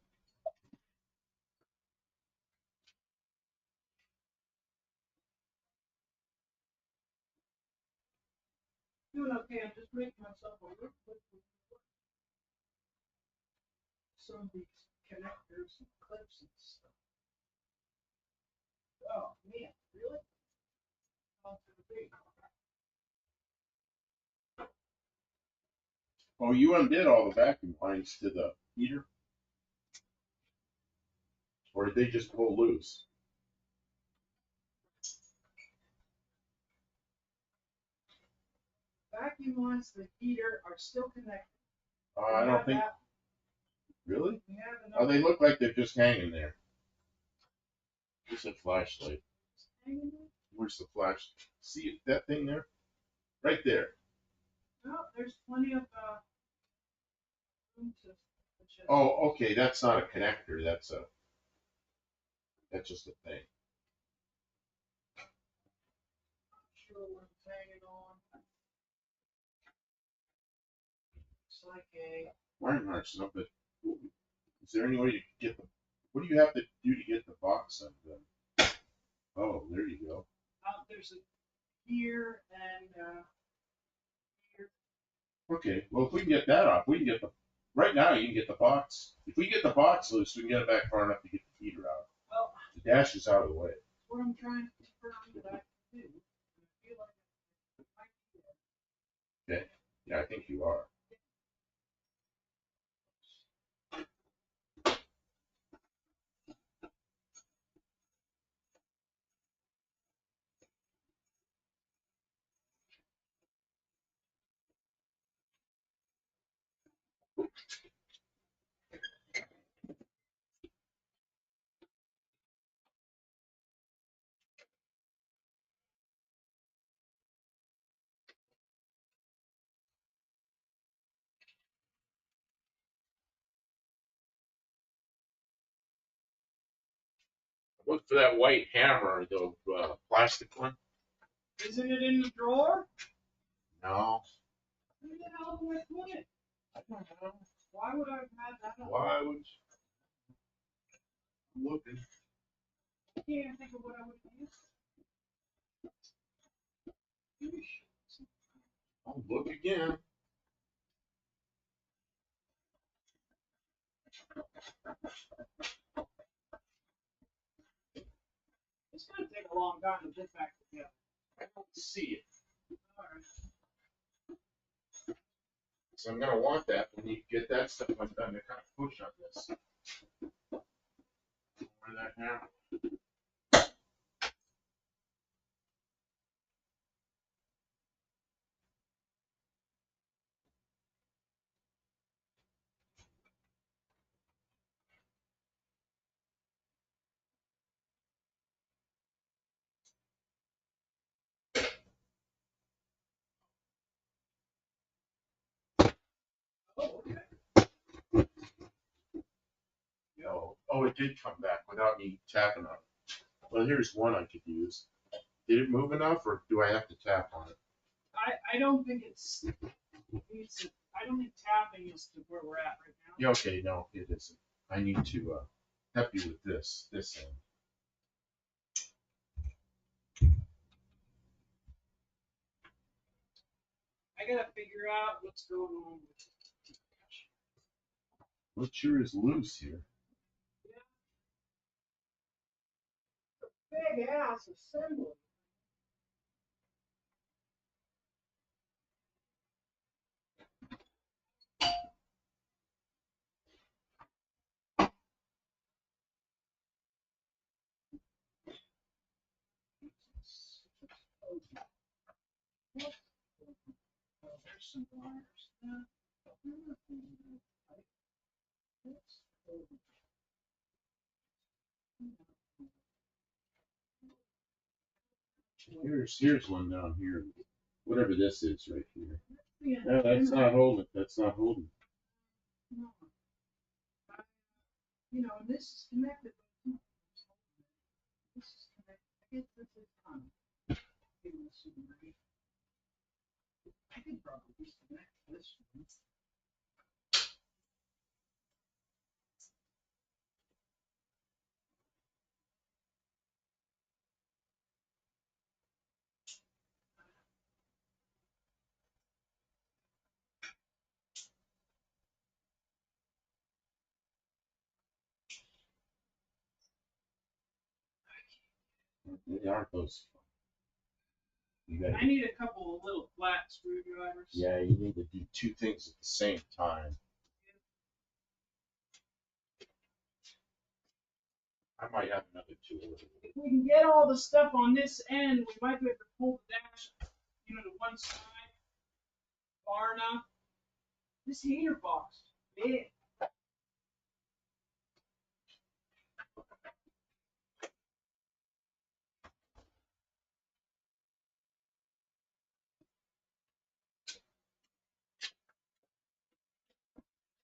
Speaker 3: Doing okay. I'm just making myself a little quick. Some of these connectors and clips and stuff. Oh man, really? Oh, to the big.
Speaker 1: Oh, you undid all the vacuum lines to the heater? Or did they just pull loose?
Speaker 3: Vacuum lines to the heater are still connected.
Speaker 1: I don't think. Really?
Speaker 3: We have
Speaker 1: Oh,
Speaker 3: enough.
Speaker 1: they look like they're just hanging there. Just a flashlight.
Speaker 3: Hanging there?
Speaker 1: Where's the flash? See that thing there? Right there.
Speaker 3: No, there's plenty of room to.
Speaker 1: Oh, okay. That's not a connector. That's just a thing.
Speaker 3: Sure what it's hanging on. It's like a.
Speaker 1: Wire harness up, but is there any way to get the? What do you have to do to get the box undone? Oh, there you go.
Speaker 3: There's a here and here.
Speaker 1: Okay. Well, if we can get that off, we can get the. Right now, you can get the box. If we get the box loose, we can get it back far enough to get the heater out.
Speaker 3: Well,
Speaker 1: The dash is out of the way.
Speaker 3: what I'm trying to confirm that I can do. I feel like I might do that.
Speaker 1: Okay. Yeah, I think you are. Look for that white hammer, the plastic one.
Speaker 3: Isn't it in the drawer?
Speaker 1: No.
Speaker 3: Where the hell do I put it?
Speaker 1: I don't know.
Speaker 3: Why would I have had that?
Speaker 1: Why would you? I'm looking.
Speaker 3: I can't think of what I would use.
Speaker 1: I'll look again.
Speaker 3: It's gonna take a long time to get back together.
Speaker 1: I don't see it.
Speaker 3: All right.
Speaker 1: So I'm gonna want that when you get that stuff undone to kind of push on this. Where that hammer?
Speaker 2: Oh, okay.
Speaker 1: Oh, it did come back without me tapping on it. Well, here's one I could use. Did it move enough, or do I have to tap on it?
Speaker 2: I don't think it's I don't think tapping is to where we're at right now.
Speaker 1: Yeah, okay, no, it isn't. I need to help you with this end.
Speaker 2: I gotta figure out what's going on with it.
Speaker 1: Well, it sure is loose here.
Speaker 2: Big ass assembly. Oh, there's some wires.
Speaker 1: Here's one down here. Whatever this is right here. No, that's not holding. That's not holding.
Speaker 2: No. You know, this is connected. This is connected. I guess this is on. I could probably disconnect this one.
Speaker 1: They aren't those.
Speaker 2: I need a couple of little flat screwdrivers.
Speaker 1: Yeah, you need to do two things at the same time. I might have another tool.
Speaker 2: If we can get all the stuff on this end, we might be able to pull the dash, to one side far enough. This heater box is big.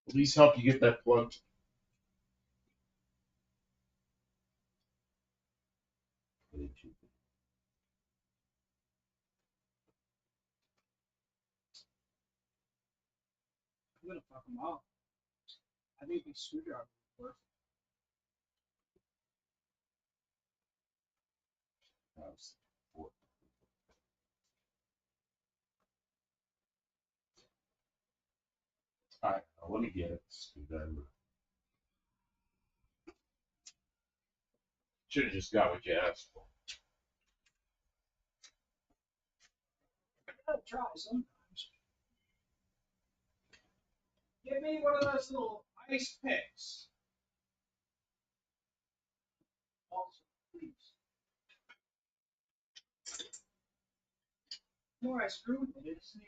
Speaker 1: Please help you get that plugged.
Speaker 2: I'm gonna fuck them up. I think these screwdrivers work.
Speaker 1: All right, let me get it. Screwdriver. Should have just got what you asked for.
Speaker 2: I gotta try sometimes. Give me one of those little ice picks. Also, please. The more I screw with it, it's even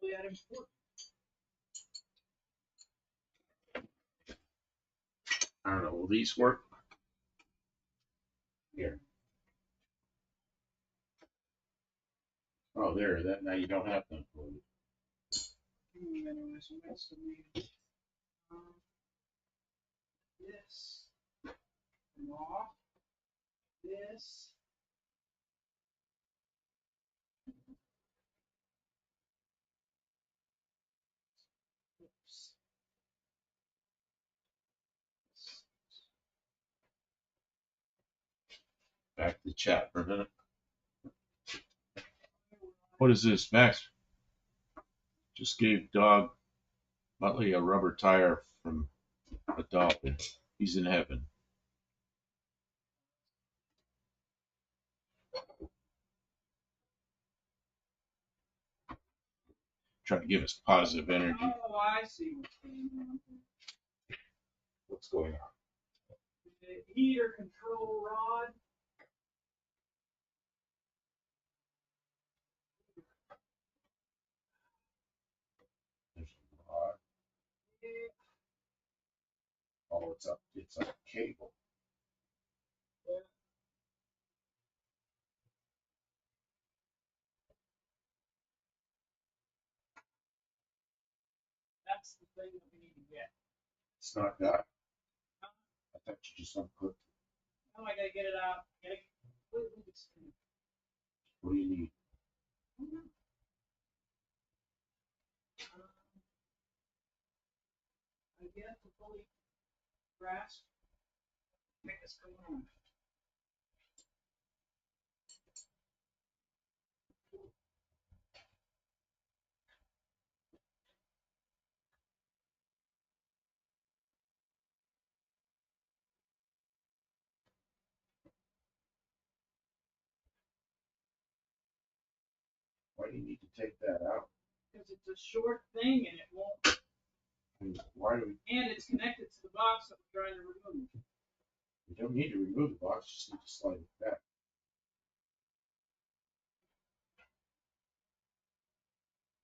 Speaker 2: really that important.
Speaker 1: I don't know. Will these work? Here. Oh, there. That now you don't have them for you.
Speaker 2: Anyways, we got some this. And off. This. Oops.
Speaker 1: Back to the chat for a minute. What is this, Max? Just gave dog Muttley a rubber tire from a dog. He's in heaven. Try to give us positive energy.
Speaker 2: Oh, I see what's going on.
Speaker 1: What's going on?
Speaker 2: The heater control rod.
Speaker 1: There's a rod. Oh, it's a cable.
Speaker 2: That's the thing that we need to get.
Speaker 1: It's not that. I thought you just unplugged it.
Speaker 2: Now I gotta get it out.
Speaker 1: What do you need?
Speaker 2: I guess to fully grasp what's going on.
Speaker 1: Why do you need to take that out?
Speaker 2: Because it's a short thing and it won't.
Speaker 1: And why do we?
Speaker 2: And it's connected to the box that we're trying to remove.
Speaker 1: We don't need to remove the box. Just need to slide it back.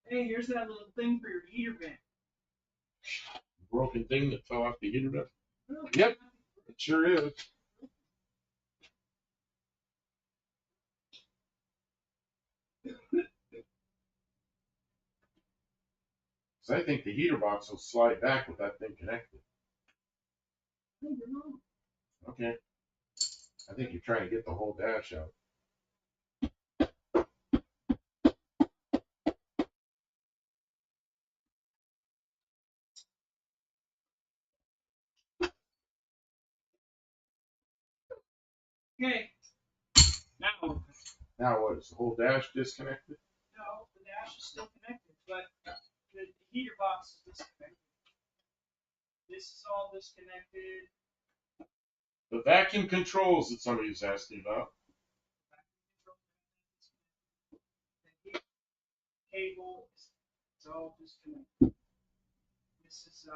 Speaker 2: Hey, here's that little thing for your heater vent.
Speaker 1: Broken thing that fell off the heater vent.
Speaker 2: Really?
Speaker 1: Yep, it sure is. So I think the heater box will slide back with that thing connected.
Speaker 2: I think you're wrong.
Speaker 1: Okay. I think you're trying to get the whole dash out.
Speaker 2: Okay. Now.
Speaker 1: Now what? Is the whole dash disconnected?
Speaker 2: No, the dash is still connected, but the heater box is disconnected. This is all disconnected.
Speaker 1: The vacuum controls that somebody was asking about.
Speaker 2: The heat cable is all disconnected. This is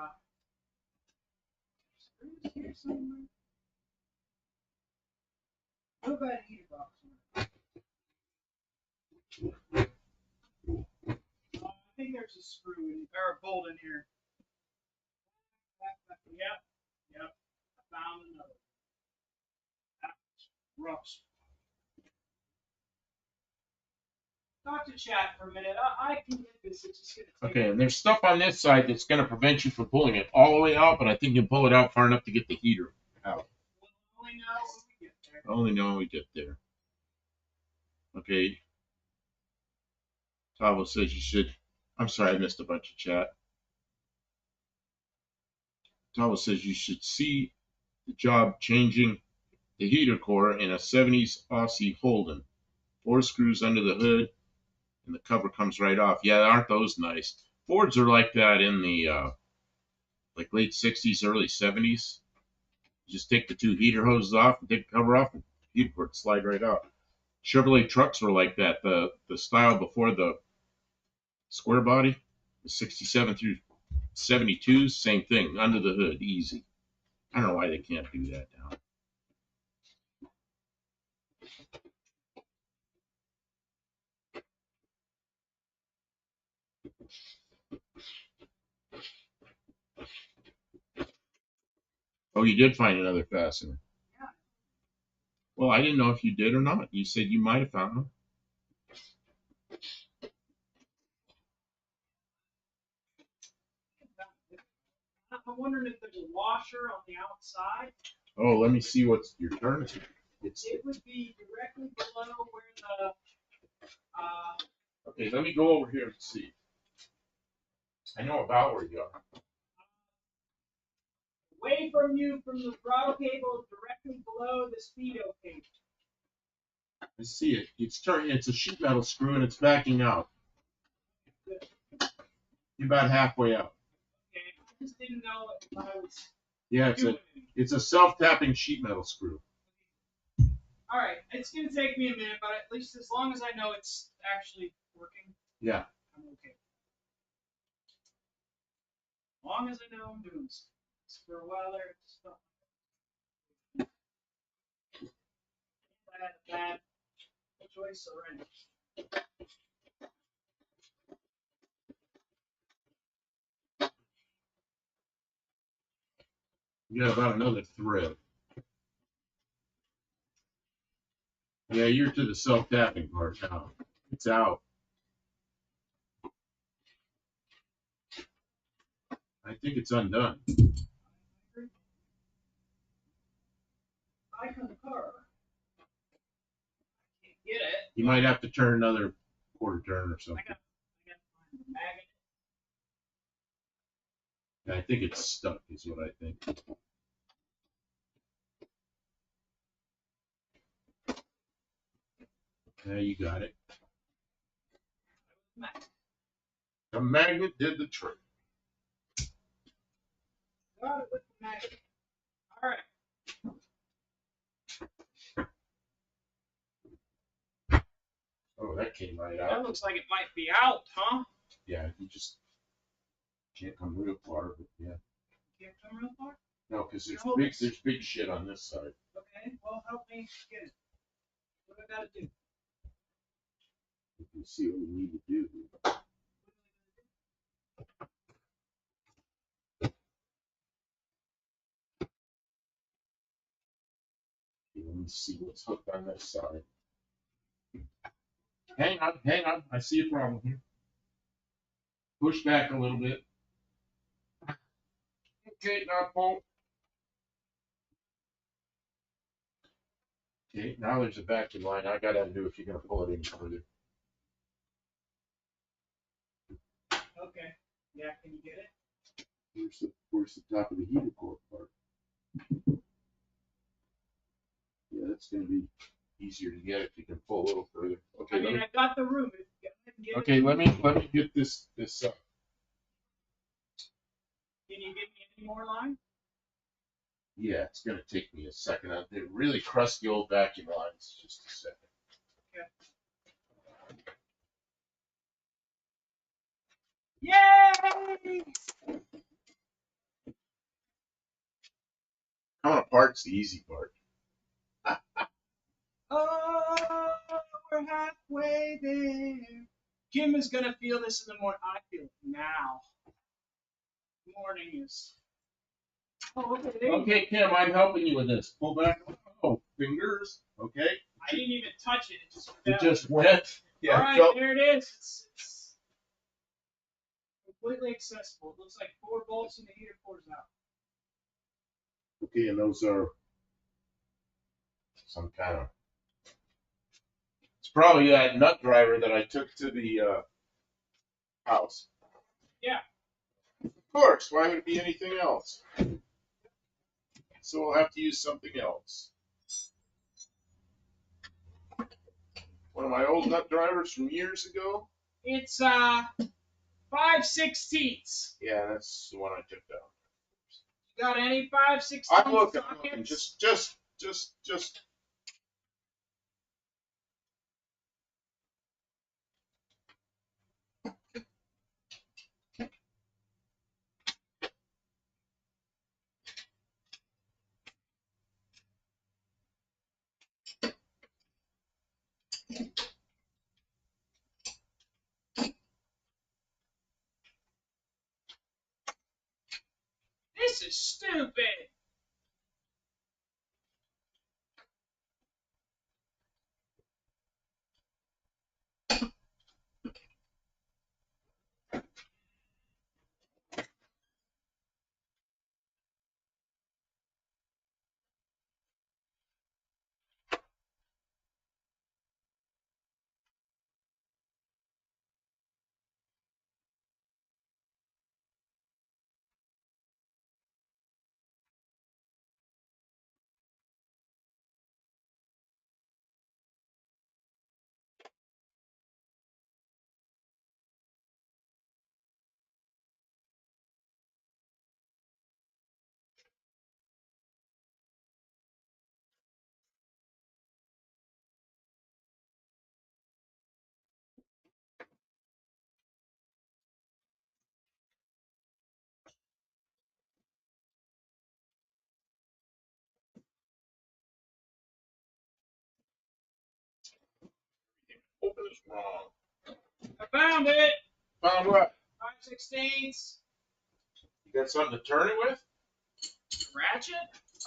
Speaker 2: screws here somewhere. What about a heater box? I think there's a screw in, or a bolt in here. Yep. I found another. That's rough. Talk to chat for a minute. I can get this. It's just gonna take.
Speaker 1: Okay, and there's stuff on this side that's going to prevent you from pulling it all the way out, but I think you can pull it out far enough to get the heater out.
Speaker 2: We'll only know when we get there.
Speaker 1: Only know when we get there. Okay. Tavo says you should. I'm sorry, I missed a bunch of chat. Tavo says you should see the job changing the heater core in a 70s Aussie Holden. 4 screws under the hood, and the cover comes right off. Yeah, aren't those nice? Fords are like that in the like late 60s, early 70s. You just take the 2 heater hoses off and take the cover off, and the heater cord slide right out. Chevrolet trucks were like that. The style before the square body, the 67 through 72s, same thing, under the hood, easy. I don't know why they can't do that now. Oh, you did find another fastener.
Speaker 2: Yeah.
Speaker 1: Well, I didn't know if you did or not. You said you might have found them.
Speaker 2: I'm wondering if there's a washer on the outside.
Speaker 1: Oh, let me see what's your turn.
Speaker 2: It would be directly below where the.
Speaker 1: Okay, let me go over here and see. I know about where you are.
Speaker 2: Away from you, from the throttle cable, directly below the speedo cable.
Speaker 1: I see it. It's turning. It's a sheet metal screw and it's backing out. You're about halfway out.
Speaker 2: Okay, I just didn't know if I was.
Speaker 1: Yeah, it's a self-tapping sheet metal screw.
Speaker 2: All right, it's gonna take me a minute, but at least as long as I know it's actually working.
Speaker 1: Yeah.
Speaker 2: I'm okay. long as I know I'm doing stuff. For a while there, stuff. I had a bad choice already.
Speaker 1: You got about another thread. Yeah, you're to the self-tapping part now. It's out. I think it's undone.
Speaker 2: I can the car. I can't get it.
Speaker 1: You might have to turn another quarter turn or something.
Speaker 2: I got to find the magnet.
Speaker 1: I think it's stuck, is what I think. Yeah, you got it. The magnet did the trick.
Speaker 2: Got it with the magnet. All right.
Speaker 1: Oh, that came right
Speaker 2: That
Speaker 1: out.
Speaker 2: looks like it might be out, huh?
Speaker 1: Yeah, you just can't come real far, but yeah.
Speaker 2: Can't come real far?
Speaker 1: No, because
Speaker 2: No,
Speaker 1: there's big shit on this side.
Speaker 2: Okay, well, help me get it. What do I gotta do?
Speaker 1: You can see what we need to do. Okay, let me see what's hooked on this side. Hang on. I see a problem here. Push back a little bit. Okay, now pull. Okay, now there's a vacuum line. I gotta undo if you're gonna pull it any further.
Speaker 2: Okay. Yeah, can you get it?
Speaker 1: Where's the top of the heater core part? Yeah, that's gonna be easier to get if you can pull a little further. Okay,
Speaker 2: I mean, I got the room. If you can get
Speaker 1: okay,
Speaker 2: it,
Speaker 1: let me get this up.
Speaker 2: Can you give me any more line?
Speaker 1: Yeah, it's gonna take me a second. They're really crusty old vacuum lines. Just a second.
Speaker 2: Yay!
Speaker 1: Coming apart's the easy part.
Speaker 2: Oh, we're halfway there. Kim is gonna feel this in the morning. I feel it now. Morning is. Oh, okay. There you go.
Speaker 1: Okay, Kim, I'm helping you with this. Pull back. Oh, fingers. Okay.
Speaker 2: I didn't even touch it. It just
Speaker 1: It
Speaker 2: fell.
Speaker 1: just went. Yeah.
Speaker 2: All right,
Speaker 1: felt-
Speaker 2: there it is. It's completely accessible. It looks like 4 bolts and the heater cores out.
Speaker 1: Okay, and those are some kind of. It's probably that nut driver that I took to the house.
Speaker 2: Yeah.
Speaker 1: Of course. Why would it be anything else? So we'll have to use something else. One of my old nut drivers from years ago.
Speaker 2: It's 5/16.
Speaker 1: Yeah, that's the one I took down.
Speaker 2: You got any 5/16
Speaker 1: I'm looking.
Speaker 2: sockets?
Speaker 1: Just.
Speaker 2: This is stupid.
Speaker 1: Open is wrong.
Speaker 2: I found it.
Speaker 1: Found what?
Speaker 2: 5/16.
Speaker 1: You got something to turn it with?
Speaker 2: Ratchet?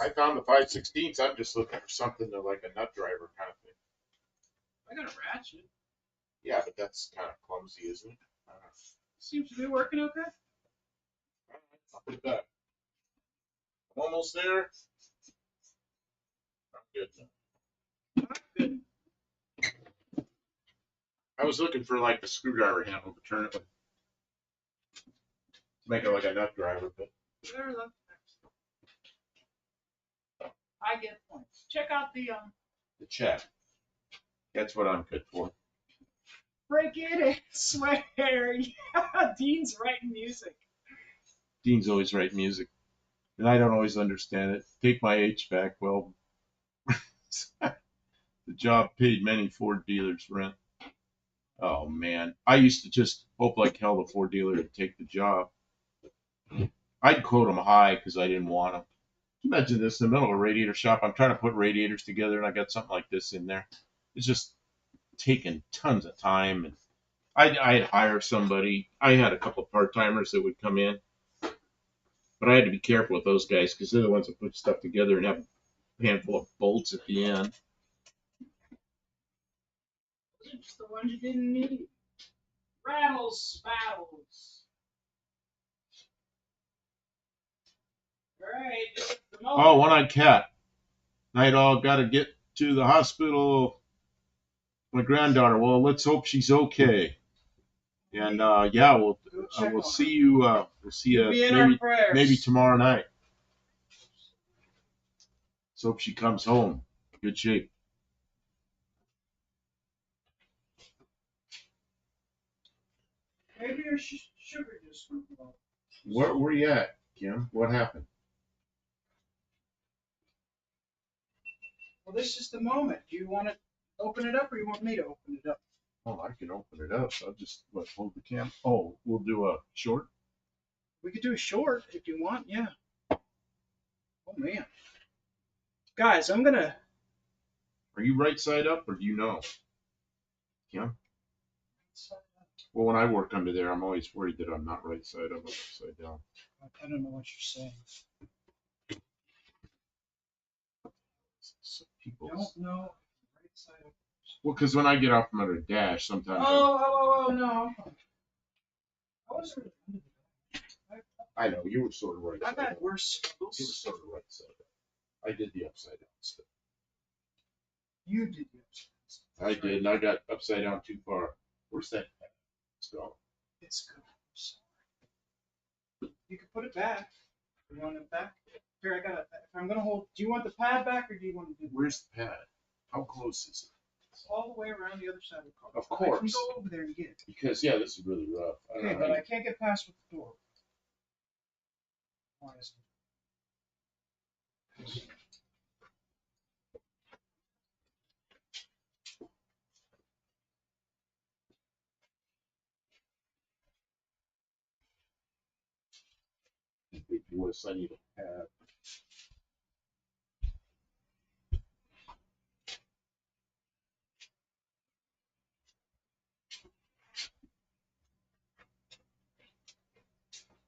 Speaker 1: I found the 5/16. I'm just looking for something to like a nut driver kind of thing.
Speaker 2: I got a ratchet.
Speaker 1: Yeah, but that's kind of clumsy, isn't it?
Speaker 2: Seems to be working okay.
Speaker 1: I'll put that. I'm almost there. I'm good now.
Speaker 2: Good.
Speaker 1: I was looking for like the screwdriver handle to turn it with. Make it like a nut driver, but
Speaker 2: Better luck next. I get points. Check out the
Speaker 1: the check. That's what I'm good for.
Speaker 2: break it and swear. Yeah, Dean's writing music.
Speaker 1: Dean's always write music, and I don't always understand it. Take my HVAC. Well, the job paid many Ford dealers rent. Oh man, I used to just hope like hell the Ford dealer would take the job. I'd quote them high because I didn't want them. Imagine this in the middle of a radiator shop. I'm trying to put radiators together, and I got something like this in there. It's just taking tons of time, and I'd hire somebody. I had a couple of part timers that would come in, but I had to be careful with those guys because they're the ones that put stuff together and have a handful of bolts at the end.
Speaker 2: Those are just the ones you didn't need. Rattles, battles. Alright.
Speaker 1: Oh, one-eyed cat. Night all got to get to the hospital. My granddaughter. Well, let's hope she's okay. And yeah, we'll see you. We'll see you maybe tomorrow night. Let's hope she comes home. Good shape.
Speaker 2: Maybe your sugar just went low.
Speaker 1: Where you at, Kim? What happened?
Speaker 2: Well, this is the moment. Do you want to open it up or you want me to open it up?
Speaker 1: Oh, I can open it up. I'll just hold the cam. Oh, we'll do a short.
Speaker 2: We could do a short if you want, yeah. Oh man. Guys, I'm gonna.
Speaker 1: Are you right side up, or do you know? Kim? Well, when I work under there, I'm always worried that I'm not right side up, I'm upside down.
Speaker 2: I don't know what you're saying.
Speaker 1: So people.
Speaker 2: Don't know. Right side up.
Speaker 1: Well, because when I get off from under a dash, sometimes.
Speaker 2: Oh, no. I was.
Speaker 1: I know you were sort of right.
Speaker 2: I've had worse struggles.
Speaker 1: You were sort of right side up. I did the upside down stuff.
Speaker 2: You did the upside down.
Speaker 1: I did, and I got upside down too far. Where's that? Let's go.
Speaker 2: It's good. You can put it back. You want it back? Here, I got it. If I'm gonna hold, do you want the pad back or do you want to do?
Speaker 1: Where's the pad? How close is it?
Speaker 2: It's all the way around the other side of the car.
Speaker 1: Of course.
Speaker 2: I can go over there and get it.
Speaker 1: Because yeah, this is really rough.
Speaker 2: Okay, but I can't get past with the door. Why is it?
Speaker 1: If you would have said you a pad.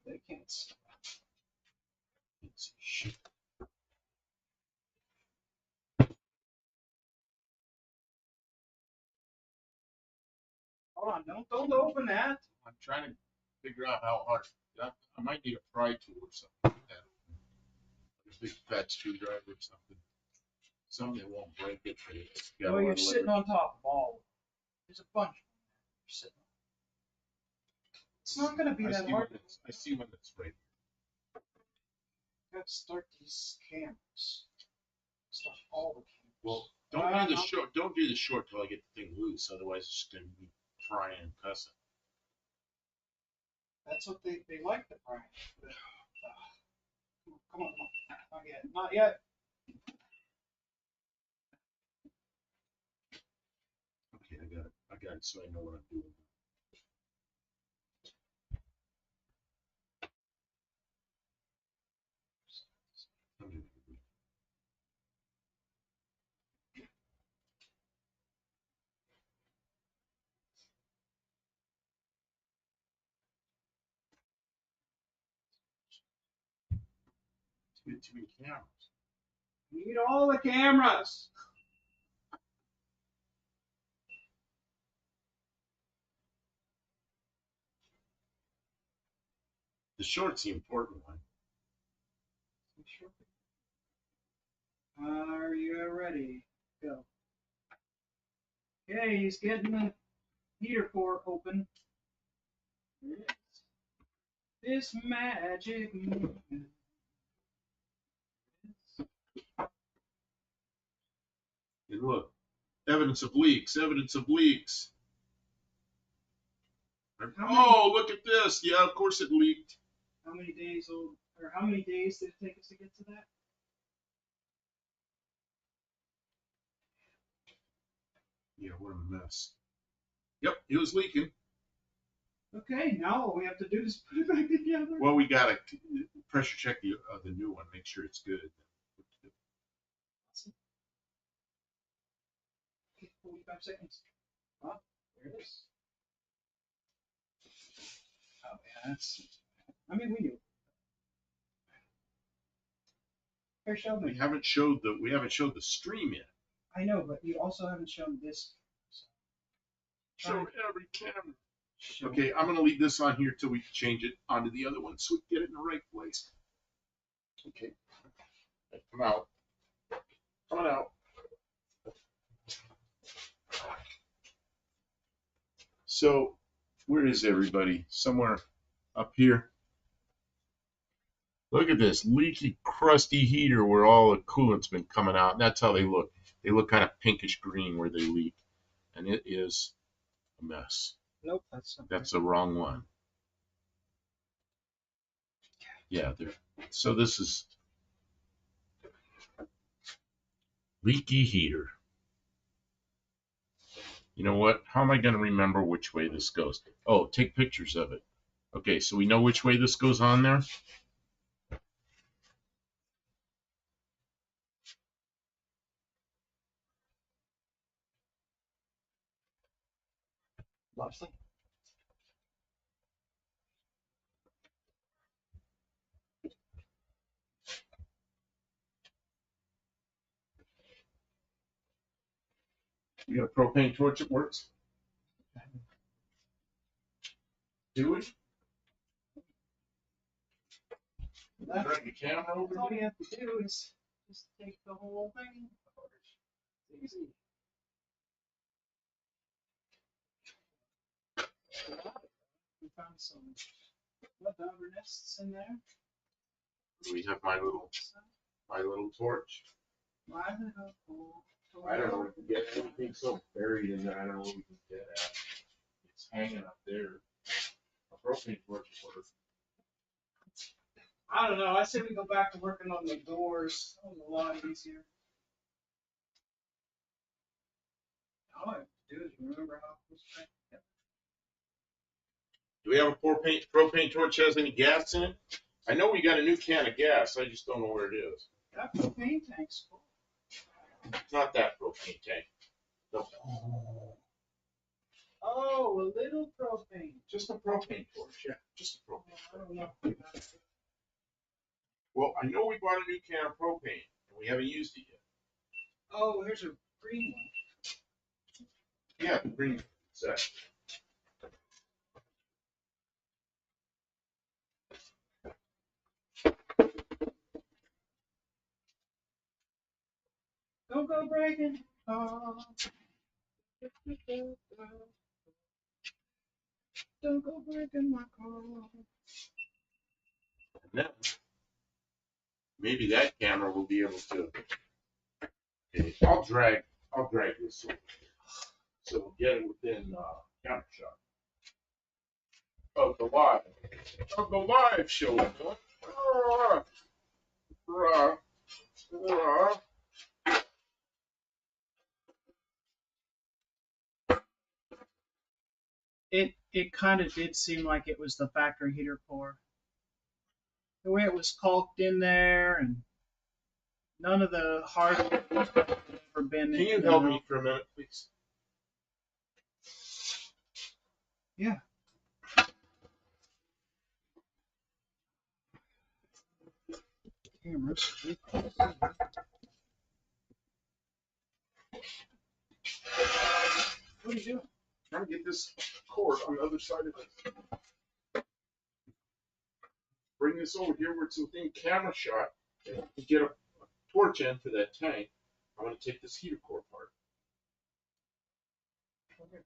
Speaker 2: They can't.
Speaker 1: It's shit.
Speaker 2: Hold on, don't open that.
Speaker 1: I'm trying to figure out how hard. I might need a pry tool or something like that. A big fat screwdriver or something. Something that won't break it.
Speaker 2: Oh, you're sitting on top of all of them. There's a bunch. You're sitting on. It's not gonna be that hard.
Speaker 1: I see one that's right.
Speaker 2: Gotta start these cameras. Start all the cameras.
Speaker 1: Well, don't do the short. Don't do the short till I get the thing loose. Otherwise, it's just gonna be prying and cussing.
Speaker 2: That's what they like, the prying. Come on. Not yet. Not yet.
Speaker 1: Okay, I got it. So I know what I'm doing. We have too many cameras.
Speaker 2: We need all the cameras.
Speaker 1: The short's the important one.
Speaker 2: Are you ready? Go. Okay, he's getting the heater port open. This magic moment.
Speaker 1: And look, evidence of leaks, evidence of leaks. Oh, look at this. Yeah, of course it leaked.
Speaker 2: How many days old, or how many days did it take us to get to that?
Speaker 1: Yeah, what a mess. Yep, it was leaking.
Speaker 2: Okay, now all we have to do is put it back together.
Speaker 1: Well, we gotta pressure check the new one, make sure it's good.
Speaker 2: 45 seconds. Oh, there it is. Oh, yeah, that's. I mean, we knew. Here, show me.
Speaker 1: We haven't showed the stream yet.
Speaker 2: I know, but you also haven't shown this.
Speaker 1: Show every camera. Okay, I'm gonna leave this on here till we change it onto the other one so we get it in the right place. Okay. Come out. Come on out. So, where is everybody? Somewhere up here. Look at this leaky, crusty heater where all the coolant's been coming out. And that's how they look. They look kind of pinkish green where they leak. And it is a mess.
Speaker 2: Nope,
Speaker 1: that's the wrong one. Yeah, there. So this is leaky heater. You know what? How am I going to remember which way this goes? Oh, take pictures of it. Okay, so we know which way this goes on there.
Speaker 2: Lovely.
Speaker 1: You got a propane torch that works? Do we? Drag the camera over
Speaker 2: All
Speaker 1: here.
Speaker 2: you have to do is just take the whole thing. It's easy. We found some leftover nests in there.
Speaker 1: We have my little torch.
Speaker 2: My little pool.
Speaker 1: I don't know if we can get anything so buried in there. I don't know what we can get at. It's hanging up there. A propane torch works.
Speaker 2: I don't know. I say we go back to working on the doors. That was a lot easier. All I have to do is remember how it was back. Yep.
Speaker 1: Do we have a propane torch that has any gas in it? I know we got a new can of gas. I just don't know where it is.
Speaker 2: That propane tank's full.
Speaker 1: It's not that propane tank. No.
Speaker 2: Oh, a little propane.
Speaker 1: Just a propane torch. Yeah, just a propane.
Speaker 2: I don't know.
Speaker 1: Well, I know we bought a new can of propane, and we haven't used it yet.
Speaker 2: Oh, here's a green one.
Speaker 1: Yeah, the green set.
Speaker 2: Don't go breaking. Don't go breaking my car.
Speaker 1: And then maybe that camera will be able to. Okay, I'll drag this over here, so we'll get it within camera shot of the live show.
Speaker 2: It kind of did seem like it was the factory heater core. The way it was caulked in there, and none of the hardware had ever been.
Speaker 1: Can you help me for a minute, please?
Speaker 2: Yeah. cameras. What are you doing?
Speaker 1: Trying to get this cord on the other side of it. Bring this over here where it's within camera shot and get a torch in for that tank. I'm going to take this heater core apart.
Speaker 2: Okay.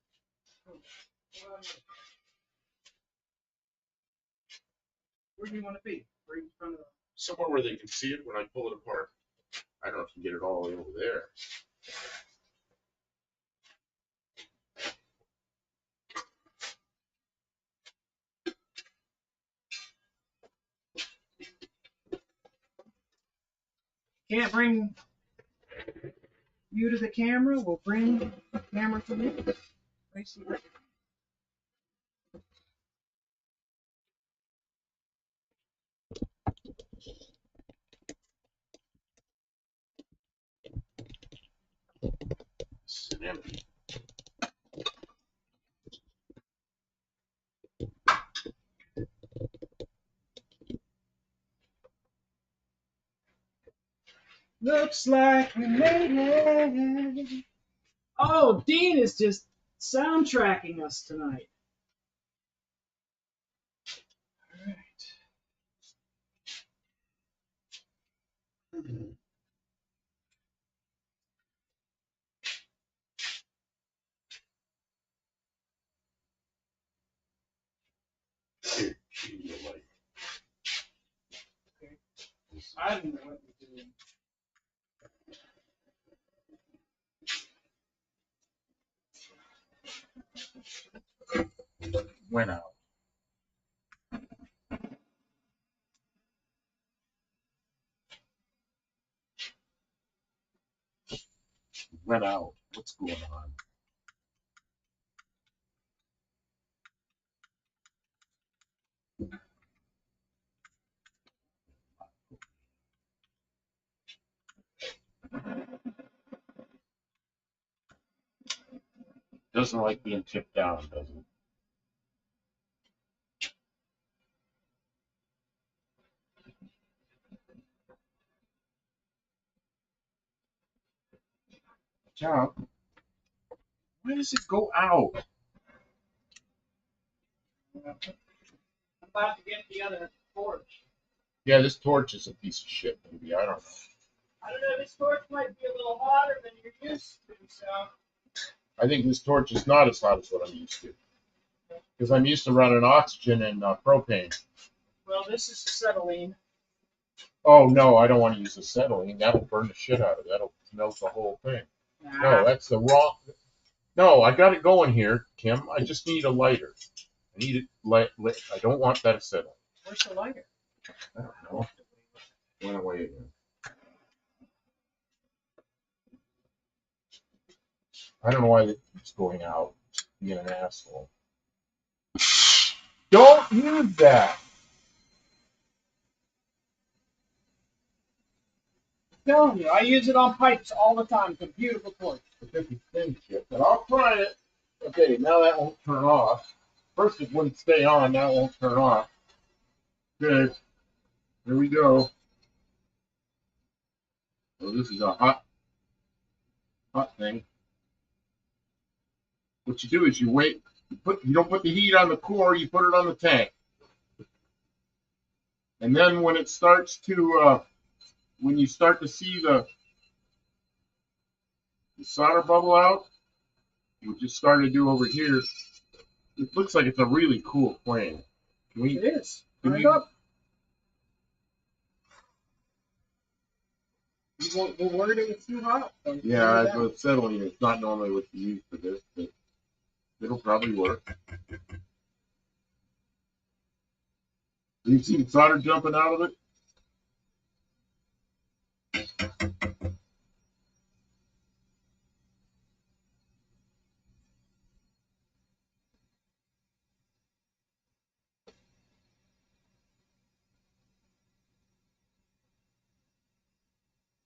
Speaker 2: Where do you want to be? Right in front of the...
Speaker 1: Somewhere where they can see it when I pull it apart. I don't know if you can get it all the way over there.
Speaker 2: Can't bring you to the camera. We'll bring the camera to you. I see that.
Speaker 1: This is an empty.
Speaker 2: Looks like we made it. Oh, Dean is just soundtracking us tonight. All right.
Speaker 1: Here, give me a light.
Speaker 2: Okay. I don't know what we're doing.
Speaker 1: Went out. Went out. What's going on? Doesn't like being tipped down, does it? John, why does it go out?
Speaker 2: I'm about to get the other torch.
Speaker 1: Yeah, this torch is a piece of shit, maybe. I don't know.
Speaker 2: I don't know, this torch might be a little hotter than you're used to, so.
Speaker 1: I think this torch is not as hot as what I'm used to. Because I'm used to running oxygen and propane.
Speaker 2: Well, this is acetylene.
Speaker 1: Oh, no, I don't want to use acetylene. That'll burn the shit out of it. That'll melt the whole thing. No, that's the wrong. No, I got it going here, Kim. I just need a lighter. I need it lit. I don't want that acetylene.
Speaker 2: Where's the lighter?
Speaker 1: I don't know. Went away again. I don't know why it's going out. Just being an asshole. Don't use that.
Speaker 2: I'm telling you, I use it on pipes all the time. It's a beautiful torch.
Speaker 1: This is thin shit, but I'll try it. Okay, now that won't turn off. First it wouldn't stay on, now it won't turn off. Good. Here we go. So this is a hot thing. What you do is you wait. You don't put the heat on the core. You put it on the tank. And then when it starts to, when you start to see the solder bubble out, we just started to do over here. It looks like it's a really cool flame. Can we?
Speaker 2: It is.
Speaker 1: Can
Speaker 2: Turn it
Speaker 1: you-
Speaker 2: up. We're worried it was too hot. So
Speaker 1: Yeah,
Speaker 2: turn it down.
Speaker 1: the acetylene is not normally what you use for this, but it'll probably work. You see the solder jumping out of it?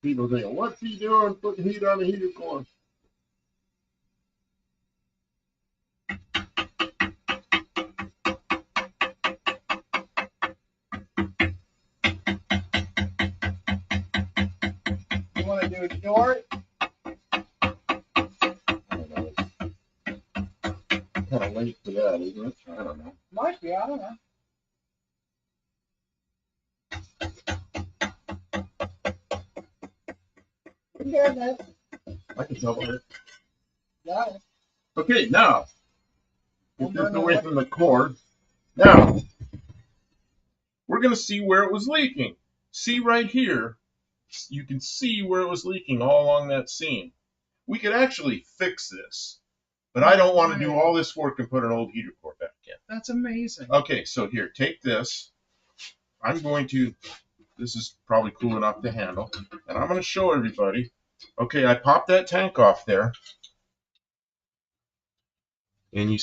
Speaker 1: People thinking, what's he doing putting heat on the heater core?
Speaker 2: want to do? Ignore it?
Speaker 1: I don't know. It's kind of late for that, isn't it? I don't know.
Speaker 2: Might be, I don't know. Yeah, that.
Speaker 1: I can tell it.
Speaker 2: Got it.
Speaker 1: Okay, now, get this away from the cord. Now, we're going to see where it was leaking. See right here, you can see where it was leaking all along that seam. We could actually fix this, but I don't want to do all this work and put an old heater core back in.
Speaker 2: That's amazing.
Speaker 1: Okay, so here, take this. I'm going to, this is probably cool enough to handle, and I'm going to show everybody. Okay, I popped that tank off there, and you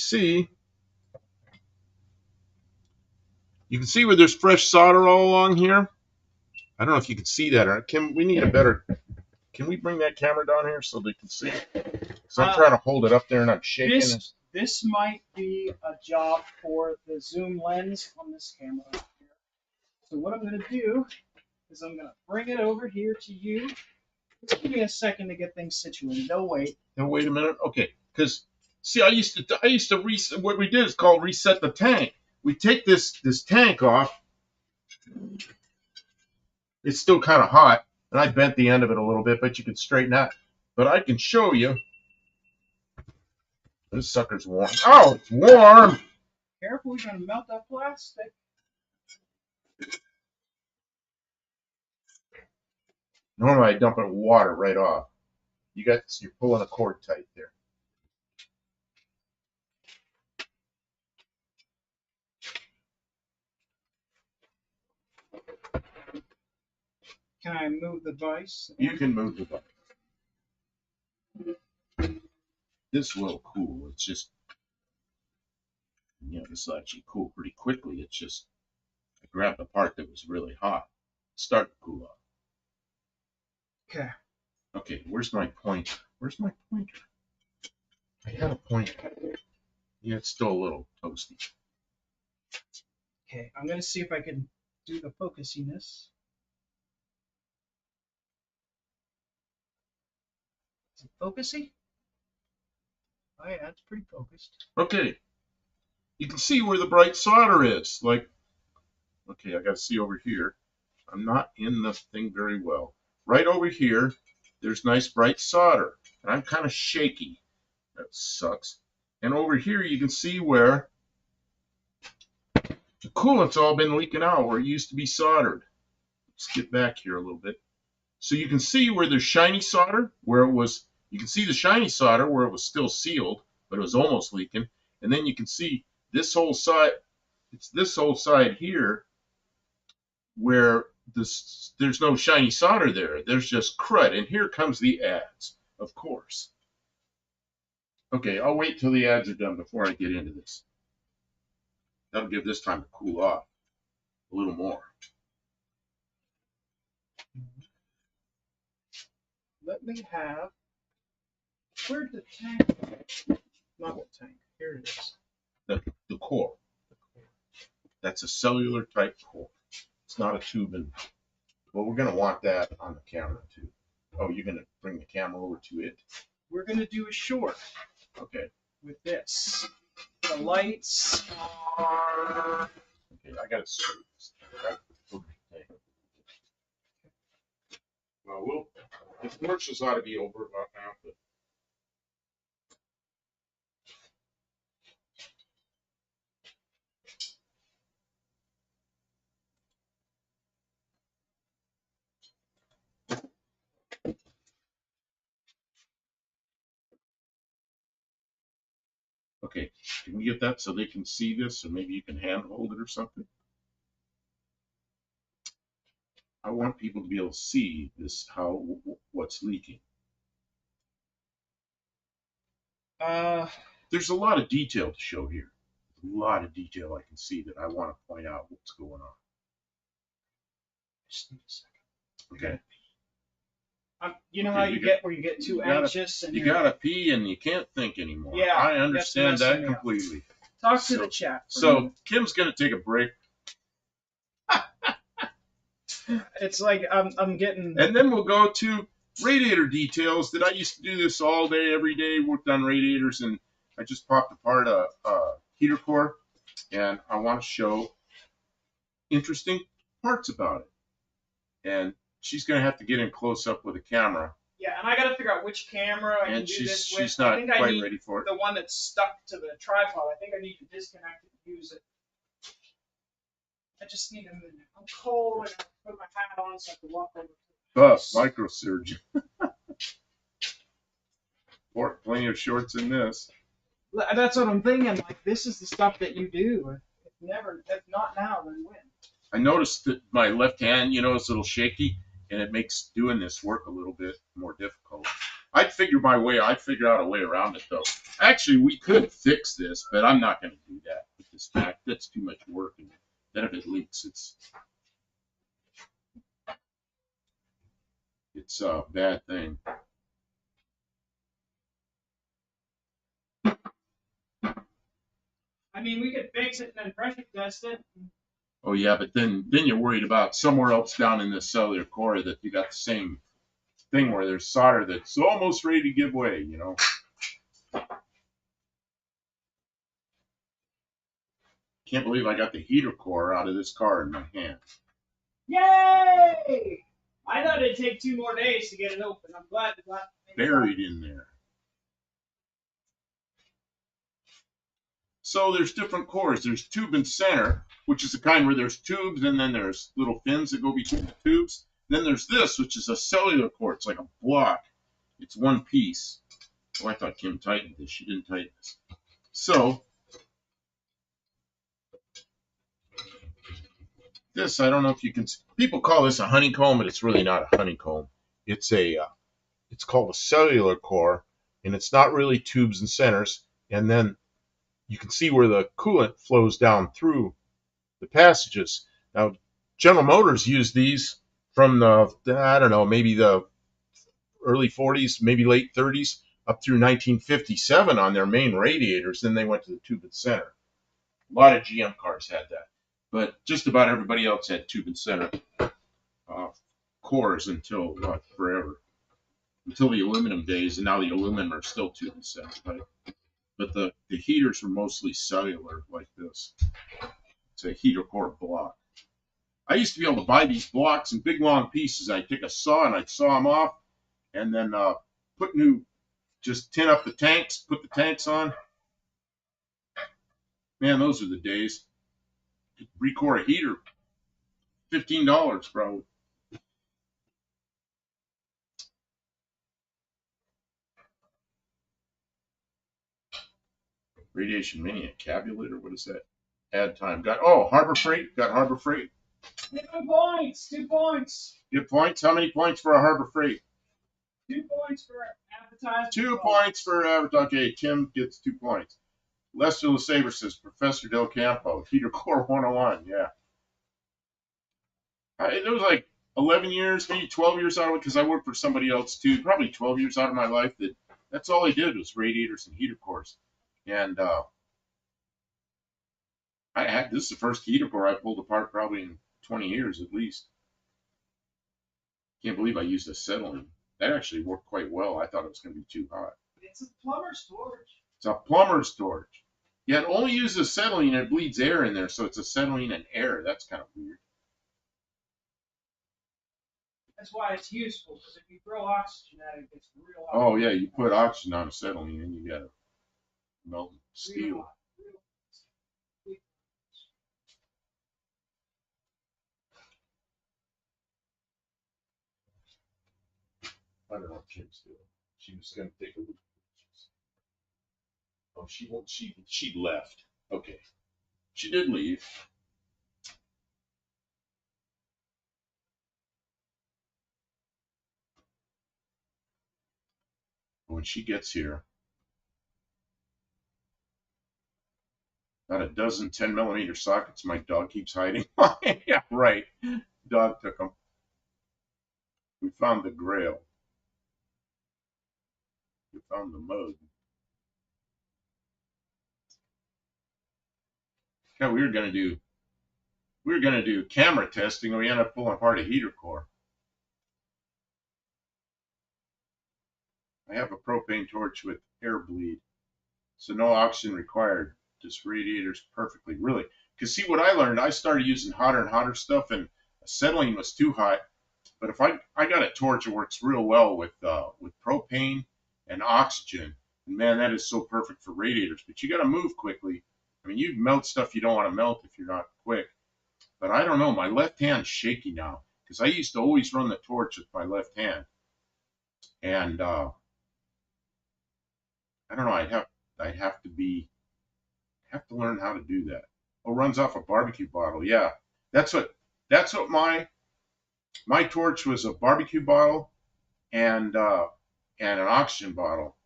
Speaker 1: can see where there's fresh solder all along here. I don't know if you can see that, or we need a better, can we bring that camera down here so they can see? So I'm trying to hold it up there and I'm shaking.
Speaker 2: This might be a job for the zoom lens on this camera right here. So what I'm going to do is I'm going to bring it over here to you. Just give me a second to get things situated. They'll wait.
Speaker 1: Now wait a minute. Okay, because see, I used to reset. What we did is called reset the tank. We take this tank off. It's still kind of hot, and I bent the end of it a little bit, but you can straighten out. But I can show you. This sucker's warm. Oh, it's warm.
Speaker 2: Careful, you're going to melt that plastic.
Speaker 1: Normally I dump it in water right off. You're pulling a cord tight there.
Speaker 2: Can I move the vise?
Speaker 1: You can move the button. This will cool. It's just, this will actually cool pretty quickly. It's just, I grabbed the part that was really hot. Start to cool off.
Speaker 2: Okay.
Speaker 1: Okay, where's my pointer? Where's my pointer? I had a pointer. Yeah, it's still a little toasty.
Speaker 2: Okay, I'm going to see if I can do the focusiness. Is it focusy? Oh yeah, it's pretty focused.
Speaker 1: Okay, you can see where the bright solder is. Like, okay, I got to see over here. I'm not in the thing very well. Right over here, there's nice bright solder, and I'm kind of shaky. That sucks. And over here, you can see where the coolant's all been leaking out where it used to be soldered. Let's get back here a little bit. So you can see where there's shiny solder, where it was, you can see the shiny solder where it was still sealed, but it was almost leaking. And then you can see this whole side, it's this whole side here where there's no shiny solder there. There's just crud. And here comes the ads, of course. Okay, I'll wait till the ads are done before I get into this. That'll give this time to cool off a little more.
Speaker 2: Let me have. Where'd the tank? Not the tank. Here it is.
Speaker 1: The core. That's a cellular type core. It's not a tube. Well, we're going to want that on the camera too. Oh, you're going to bring the camera over to it?
Speaker 2: We're going to do a short.
Speaker 1: Okay.
Speaker 2: With this. The lights are.
Speaker 1: Okay, I got to straighten this. Well, the commercials ought to be over about now, but okay, can we get that so they can see this, or maybe you can hand hold it or something? I want people to be able to see this, what's leaking. There's a lot of detail to show here. A lot of detail I can see that I want to point out what's going on.
Speaker 2: Just need a second.
Speaker 1: Okay.
Speaker 2: You know how you get where you get too anxious and
Speaker 1: you gotta pee and you can't think anymore.
Speaker 2: Yeah,
Speaker 1: I understand
Speaker 2: that's
Speaker 1: that completely.
Speaker 2: Talk to the chat.
Speaker 1: So Kim's gonna take a break.
Speaker 2: It's like I'm getting.
Speaker 1: And then we'll go to radiator details that I used to do this all day, every day, worked on radiators, and I just popped apart a heater core, and I want to show interesting parts about it. And she's going to have to get in close up with a camera.
Speaker 2: Yeah, and I got to figure out which camera I can do this with.
Speaker 1: She's not
Speaker 2: I think I
Speaker 1: quite
Speaker 2: need
Speaker 1: ready for it.
Speaker 2: the one that's stuck to the tripod. I think I need to disconnect it and use it. I just need a minute. I'm cold. I got to put my hat on so I can walk over.
Speaker 1: Microsurgeon. Or plenty of shorts in this.
Speaker 2: That's what I'm thinking. Like, this is the stuff that you do. If not now, then when?
Speaker 1: I noticed that my left hand, is a little shaky, and it makes doing this work a little bit more difficult. I'd figure out a way around it, though. Actually, we could fix this, but I'm not going to do that with this back. That's too much work. And then if it leaks, it's a bad thing.
Speaker 2: I mean, we could fix it and then pressure test it.
Speaker 1: Oh yeah, but then you're worried about somewhere else down in the cellular core that you got the same thing where there's solder that's almost ready to give way, Can't believe I got the heater core out of this car in my hand.
Speaker 2: Yay! I thought it'd take 2 more days to get it open. I'm glad it got
Speaker 1: Buried in there. So there's different cores. There's tube and center, which is the kind where there's tubes and then there's little fins that go between the tubes. Then there's this, which is a cellular core. It's like a block. It's one piece. Oh, I thought Kim tightened this. She didn't tighten this. So this, I don't know if you can. People call this a honeycomb, but it's really not a honeycomb. It's called a cellular core, and it's not really tubes and centers. And then you can see where the coolant flows down through the passages. Now, General Motors used these from maybe the early 40s, maybe late 30s, up through 1957 on their main radiators. Then they went to the tube and center. A lot of GM cars had that, but just about everybody else had tube and center cores until forever, until the aluminum days, and now the aluminum are still tube and center. But the heaters were mostly cellular like this. It's a heater core block. I used to be able to buy these blocks in big long pieces. I'd take a saw and I'd saw them off, and then just tin up the tanks, put the tanks on. Man, those are the days. Recore a heater, $15 probably. Radiation Mania, Cabulator, what is that? Add time. Harbor Freight. Got Harbor Freight.
Speaker 2: 2 points. 2 points.
Speaker 1: Good points. How many points for a Harbor Freight?
Speaker 2: 2 points for advertising.
Speaker 1: 2 points for advertising. Okay, Tim gets 2 points. Lester LeSabre says, Professor Del Campo, Heater Core 101. Yeah. It was like 11 years, maybe 12 years out of it, because I worked for somebody else too. Probably 12 years out of my life that's all I did was radiators and heater cores. And this is the first heater core I pulled apart probably in 20 years at least. Can't believe I used acetylene. That actually worked quite well. I thought it was going to be too hot.
Speaker 2: It's a plumber's storage.
Speaker 1: It's a plumber's storage. Yeah, it only uses acetylene and it bleeds air in there, so it's acetylene and air. That's kind of weird.
Speaker 2: That's why it's useful, because if you throw oxygen at it, it gets real hot.
Speaker 1: Oh, yeah, you put oxygen on acetylene and you got to melt steel. I don't know what Kim's doing. She was going to take a look. Oh, she won't. She left. Okay, she did leave. When she gets here, about a dozen 10mm sockets my dog keeps hiding. Yeah, right. Dog took them. We found the grail. We found the mug. Yeah, we were gonna do camera testing, and we ended up pulling apart a heater core.
Speaker 3: I have a propane torch with air bleed, so no oxygen required. Just radiators perfectly, really. Because see what I learned, I started using hotter and hotter stuff, and acetylene was too hot. But if I got a torch that works real well with propane and oxygen, and man, that is so perfect for radiators. But you got to move quickly. I mean, you melt stuff you don't want to melt if you're not quick. But I don't know, my left hand's shaky now because I used to always run the torch with my left hand, and I don't know. I'd have to learn how to do that. Oh, runs off a barbecue bottle. Yeah, that's what my torch was, a barbecue bottle and an oxygen bottle.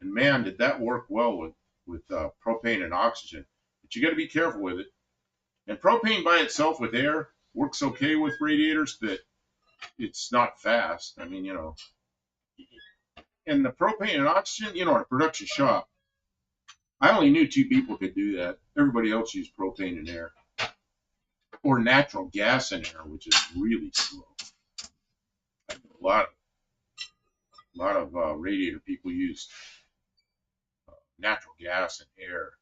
Speaker 3: And man, did that work well with propane and oxygen. But you got to be careful with it. And propane by itself with air works okay with radiators, but it's not fast. I mean, and the propane and oxygen, in a production shop, I only knew 2 people could do that. Everybody else used propane and air, or natural gas and air, which is really slow. A lot of radiator people use natural gas and air,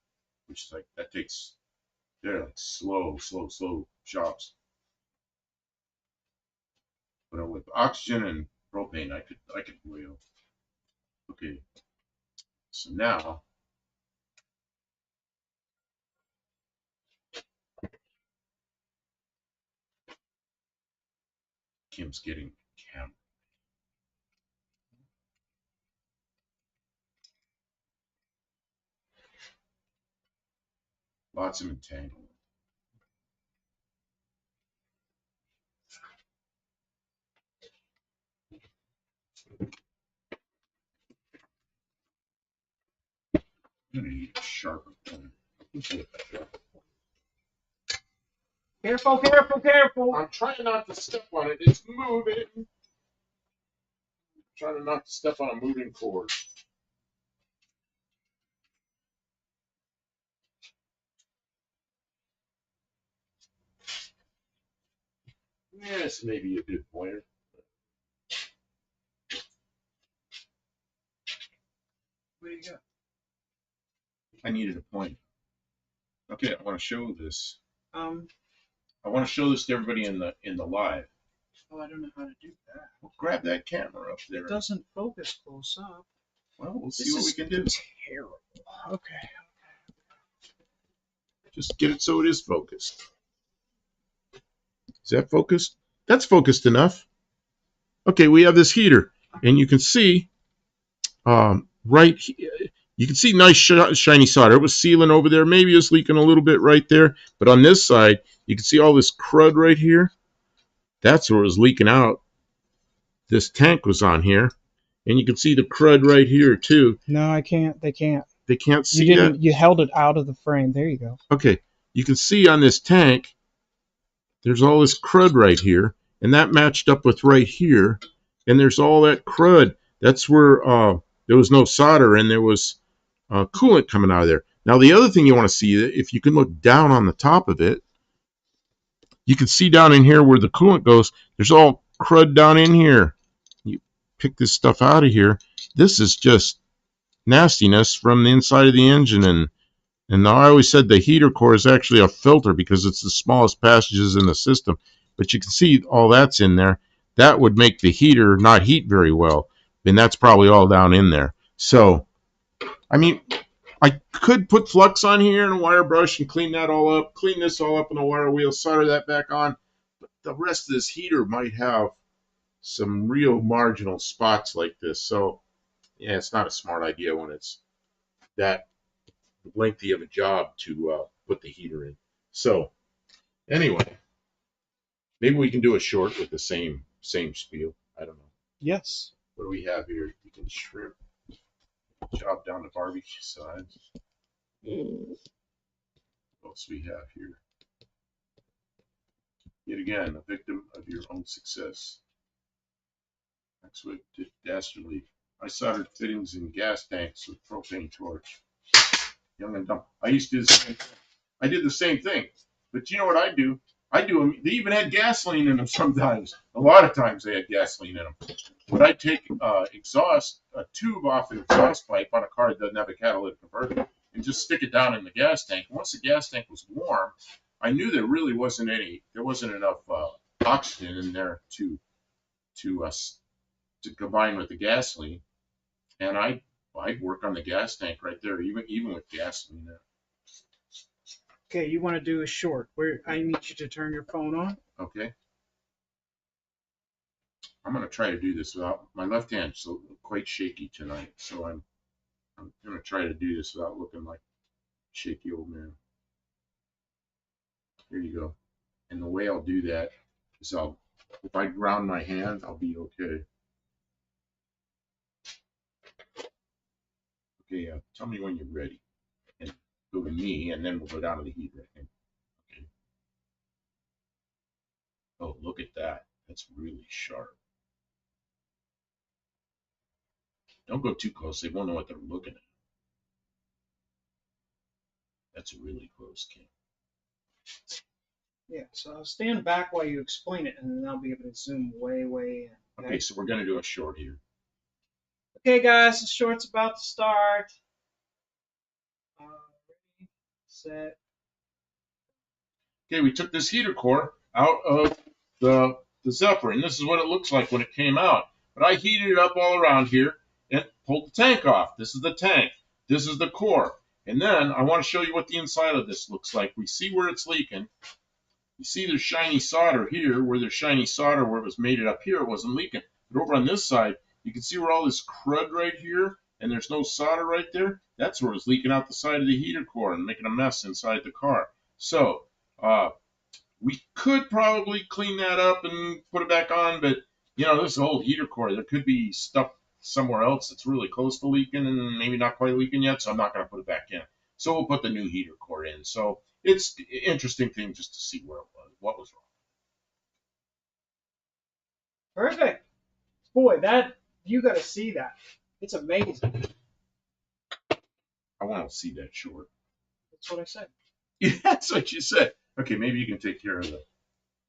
Speaker 3: which is they're like slow shops. But with oxygen and propane, I could boil. Okay, so now Kim's getting camera. Lots of entanglement. I'm gonna need a sharper pen.
Speaker 2: Careful, careful, careful.
Speaker 3: I'm trying not to step on it. It's moving. I'm trying not to step on a moving cord. Yes, maybe a good pointer.
Speaker 2: What do you got?
Speaker 3: I needed a point. Okay, I want to show this.
Speaker 2: I
Speaker 3: I want to show this to everybody in the live.
Speaker 2: I don't know how to do that.
Speaker 3: Well, grab that camera up there.
Speaker 2: It doesn't focus close up.
Speaker 3: Well, we'll see
Speaker 2: This
Speaker 3: what we
Speaker 2: is
Speaker 3: can do.
Speaker 2: terrible. Okay.
Speaker 3: Just get it so it is focused. Is that focused? That's focused enough. Okay, we have this heater, and you can see right here, you can see nice shiny solder. It was sealing over there. Maybe it was leaking a little bit right there. But on this side, you can see all this crud right here. That's where it was leaking out. This tank was on here. And you can see the crud right here, too.
Speaker 2: No, I can't. They can't.
Speaker 3: They can't see
Speaker 2: You didn't.
Speaker 3: that?
Speaker 2: You held it out of the frame. There you go.
Speaker 3: Okay. You can see on this tank, there's all this crud right here. And that matched up with right here. And there's all that crud. That's where there was no solder and there was coolant coming out of there. Now, the other thing you want to see, if you can look down on the top of it, you can see down in here where the coolant goes, there's all crud down in here. You pick this stuff out of here. This is just nastiness from the inside of the engine. And I always said the heater core is actually a filter because it's the smallest passages in the system. But you can see all that's in there. That would make the heater not heat very well. And that's probably all down in there. So, I mean, I could put flux on here and a wire brush and clean that all up, clean this all up in a wire wheel, solder that back on. But the rest of this heater might have some real marginal spots like this. So, yeah, it's not a smart idea when it's that lengthy of a job to put the heater in. So, anyway, maybe we can do a short with the same spiel. I don't know.
Speaker 2: Yes.
Speaker 3: What do we have here? You can shrimp, chop down the barbecue sides. What else we have here? Yet again, a victim of your own success. That's what did dastardly. I soldered fittings in gas tanks with propane torch. Young and dumb. I used to do the same thing. I did the same thing. But you know what I do? I do them. They even had gasoline in them sometimes. A lot of times they had gasoline in them. When I take exhaust, a tube off an exhaust pipe on a car that doesn't have a catalytic converter, and just stick it down in the gas tank. Once the gas tank was warm, I knew there really wasn't enough oxygen in there to combine with the gasoline, and I'd work on the gas tank right there, even with gasoline in it.
Speaker 2: Okay, you want to do a short. Where I need you to turn your phone on.
Speaker 3: Okay. I'm gonna try to do this without my left hand's so quite shaky tonight, so I'm gonna try to do this without looking like a shaky old man. Here you go. And the way I'll do that is if I ground my hand, I'll be okay. Okay, tell me when you're ready. And go to me, and then we'll go down to the heat right here. Okay. Oh, look at that. That's really sharp. Don't go too close. They won't know what they're looking at. That's really close, Kim.
Speaker 2: Yeah, so I'll stand back while you explain it, and then I'll be able to zoom way in.
Speaker 3: Okay, so we're gonna do a short here.
Speaker 2: Okay, guys, the short's about to start. Ready, set.
Speaker 3: Okay, we took this heater core out of the Zephyr, and this is what it looks like when it came out. But I heated it up all around here and pulled the tank off. This is the tank. This is the core. And then I want to show you what the inside of this looks like. We see where it's leaking. You see there's shiny solder here. Where there's shiny solder where it was mated up here, it wasn't leaking. But over on this side, you can see where all this crud right here, and there's no solder right there. That's where it's leaking out the side of the heater core and making a mess inside the car. So we could probably clean that up and put it back on, but you know, this old heater core, there could be stuff somewhere else that's really close to leaking and maybe not quite leaking yet, so I'm not going to put it back in. So we'll put the new heater core in. So it's an interesting thing just to see where it was, what was wrong.
Speaker 2: Perfect. Boy, that you got to see that. It's amazing.
Speaker 3: I want to see that short.
Speaker 2: That's what I said.
Speaker 3: Yeah, that's what you said. Okay, maybe you can take care of that.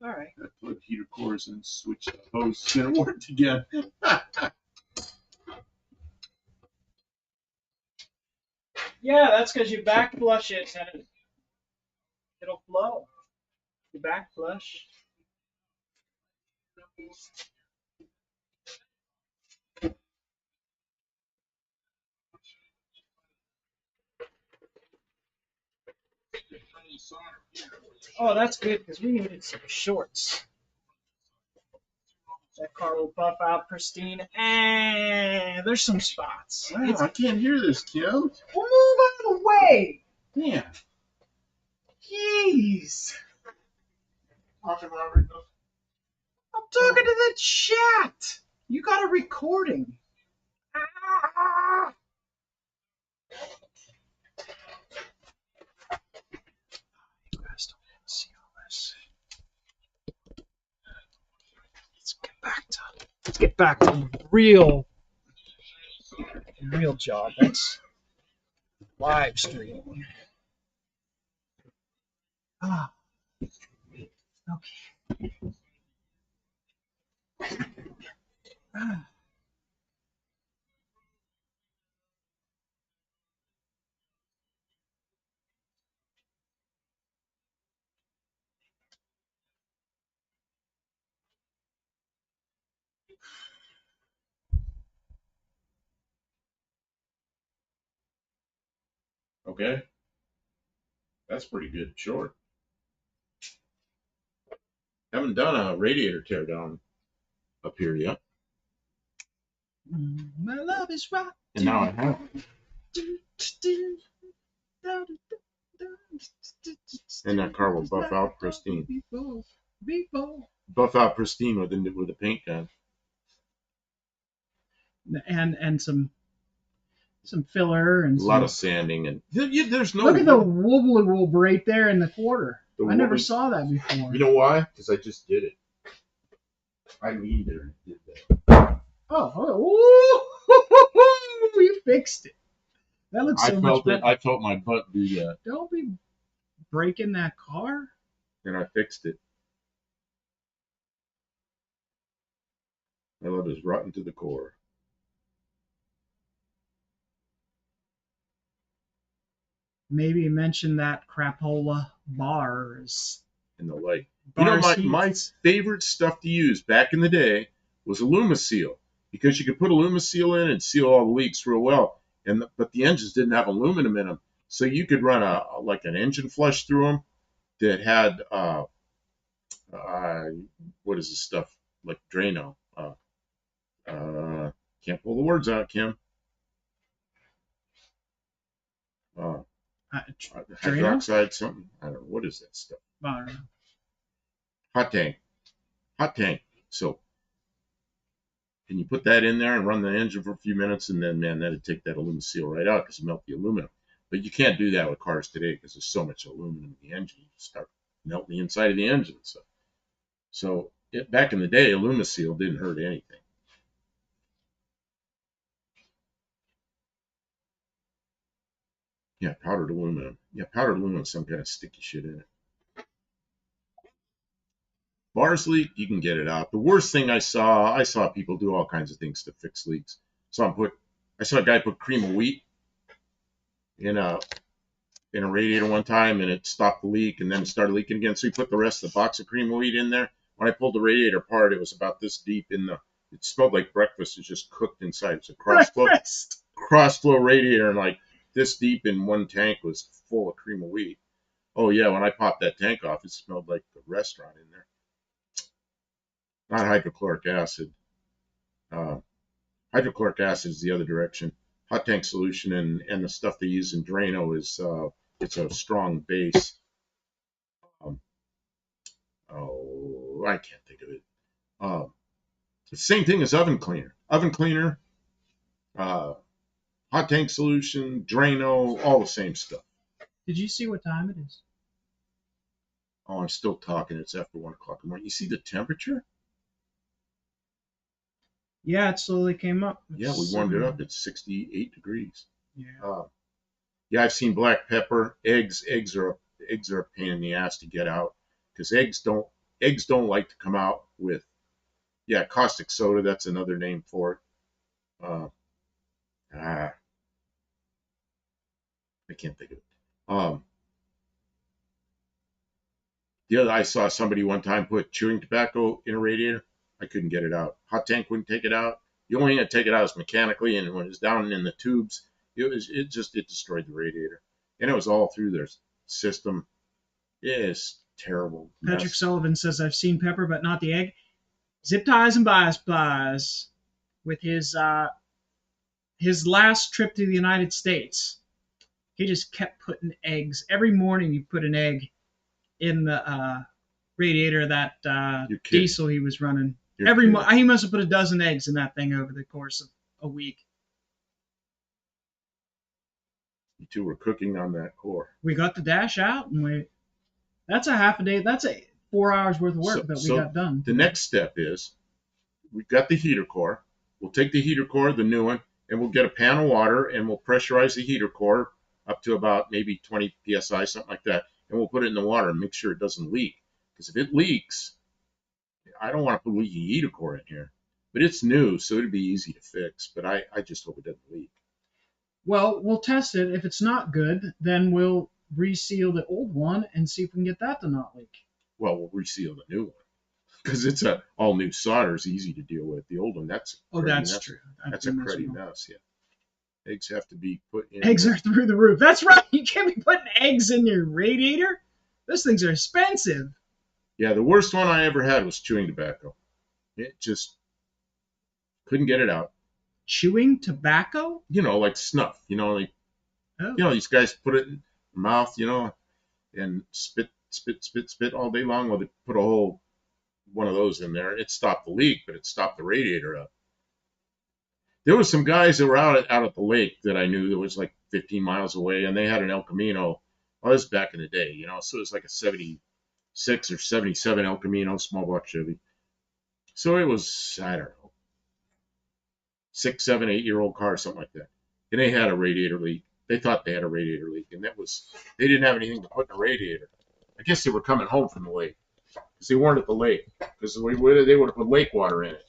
Speaker 2: All right.
Speaker 3: Plug heater cores and switch the hose. It's going to work again.
Speaker 2: Yeah, that's because you back flush it and it'll flow. You back flush. Oh, that's good because we needed some shorts. That car will buff out pristine, and there's some spots.
Speaker 3: Wow, I can't hear this, Kim.
Speaker 2: We'll move out of the way.
Speaker 3: Yeah.
Speaker 2: Jeez.
Speaker 3: Talking Robert.
Speaker 2: I'm talking to the chat. You got a recording. Ah. You guys don't want to see all this. Let's get back to the real job. That's live streaming. Ah. Okay. Ah.
Speaker 3: Okay. That's pretty good. Short. Haven't done a radiator tear down up here yet.
Speaker 2: My love is right.
Speaker 3: And now I have. And that car will buff out pristine. Buff out pristine with the paint gun.
Speaker 2: And some filler and
Speaker 3: a lot of sanding and there's no.
Speaker 2: Look at the wobble right there in the quarter. I never saw that before.
Speaker 3: You know why? Because I just did it. I leaned there and did that.
Speaker 2: Oh, you fixed it. That looks so much better.
Speaker 3: I felt my butt do that.
Speaker 2: Don't be breaking that car.
Speaker 3: And I fixed it. My love is rotten to the core.
Speaker 2: Maybe mention that crapola bars.
Speaker 3: And the like.
Speaker 2: Bar
Speaker 3: My
Speaker 2: seats.
Speaker 3: favorite stuff to use back in the day was AlumiSeal, because you could put AlumiSeal in and seal all the leaks real well. But the engines didn't have aluminum in them, so you could run like an engine flush through them that had what is this stuff, like Drano? Can't pull the words out, Kim. Hydroxide something. I don't know, what is that stuff.
Speaker 2: I don't know.
Speaker 3: Hot tank. So, and you put that in there and run the engine for a few minutes, and then, man, that'd take that AlumiSeal right out because it melt the aluminum. But you can't do that with cars today because there's so much aluminum in the engine. You start melting the inside of the engine. So back in the day, AlumiSeal didn't hurt anything. Yeah, powdered aluminum. Yeah, powdered aluminum, some kind of sticky shit in it. Bars leak, you can get it out. The worst thing I saw people do all kinds of things to fix leaks. I saw a guy put cream of wheat in a radiator one time, and it stopped the leak, and then it started leaking again. So he put the rest of the box of cream of wheat in there. When I pulled the radiator apart, it was about this deep in the. It smelled like breakfast. It just cooked inside. It's a cross-flow radiator, and like this deep in one tank was full of cream of wheat. Oh yeah, when I popped that tank off, it smelled like a restaurant in there. Not hydrochloric acid. Hydrochloric acid is the other direction. Hot tank solution and the stuff they use in Drano is it's a strong base. I can't think of it. The same thing as oven cleaner. Oven cleaner, hot tank solution, Drano, all the same stuff.
Speaker 2: Did you see what time it is?
Speaker 3: Oh, I'm still talking. It's after 1 o'clock in the morning. You see the temperature?
Speaker 2: Yeah, it slowly came up.
Speaker 3: Yeah, we warmed it up. It's 68 degrees.
Speaker 2: Yeah.
Speaker 3: Yeah, I've seen black pepper, eggs. Eggs are a pain in the ass to get out because eggs don't like to come out with. Yeah, caustic soda. That's another name for it. I can't think of it. The other, I saw somebody one time put chewing tobacco in a radiator. I couldn't get it out. Hot tank wouldn't take it out. The only thing that take it out is mechanically, and when it was down in the tubes, it destroyed the radiator, and it was all through their system. It's terrible.
Speaker 2: Patrick
Speaker 3: mess.
Speaker 2: Sullivan says, I've seen pepper, but not the egg. Zip ties and bias plies. With his last trip to the United States, he just kept putting eggs. Every morning he put an egg in the radiator of that diesel he was running. He must have put a dozen eggs in that thing over the course of a week.
Speaker 3: You two were cooking on that core.
Speaker 2: We got the dash out, and that's a half a day. That's 4 hours worth of work that we got done.
Speaker 3: The next step is we've got the heater core. We'll take the heater core, the new one, and we'll get a pan of water, and we'll pressurize the heater core up to about maybe 20 psi, something like that, and we'll put it in the water and make sure it doesn't leak. Because if it leaks, I don't want to put a leaky heater core in here. But it's new, so it'd be easy to fix. But I just hope it doesn't leak.
Speaker 2: Well, we'll test it. If it's not good, then we'll reseal the old one and see if we can get that to not leak.
Speaker 3: Well, we'll reseal the new one because it's a all new solder. It's easy to deal with. The old one, that's
Speaker 2: true.
Speaker 3: That's a cruddy mess. Yeah, eggs have to be put in.
Speaker 2: Eggs are through the roof. That's right. You can't be putting eggs in your radiator. Those things are expensive.
Speaker 3: Yeah, the worst one I ever had was chewing tobacco. It just couldn't get it out.
Speaker 2: Chewing tobacco?
Speaker 3: Like snuff. These guys put it in their mouth, and spit all day long. Well, they put a whole one of those in there. It stopped the leak, but it stopped the radiator up. There were some guys that were out at the lake that I knew that was like 15 miles away, and they had an El Camino. Well, this was back in the day, so it was like a 76 or 77 El Camino small block Chevy. So it was, I don't know, 6, 7, 8-year-old car, something like that. And they had a radiator leak. They thought they had a radiator leak, and they didn't have anything to put in the radiator. I guess they were coming home from the lake because they weren't at the lake because they would have put lake water in it.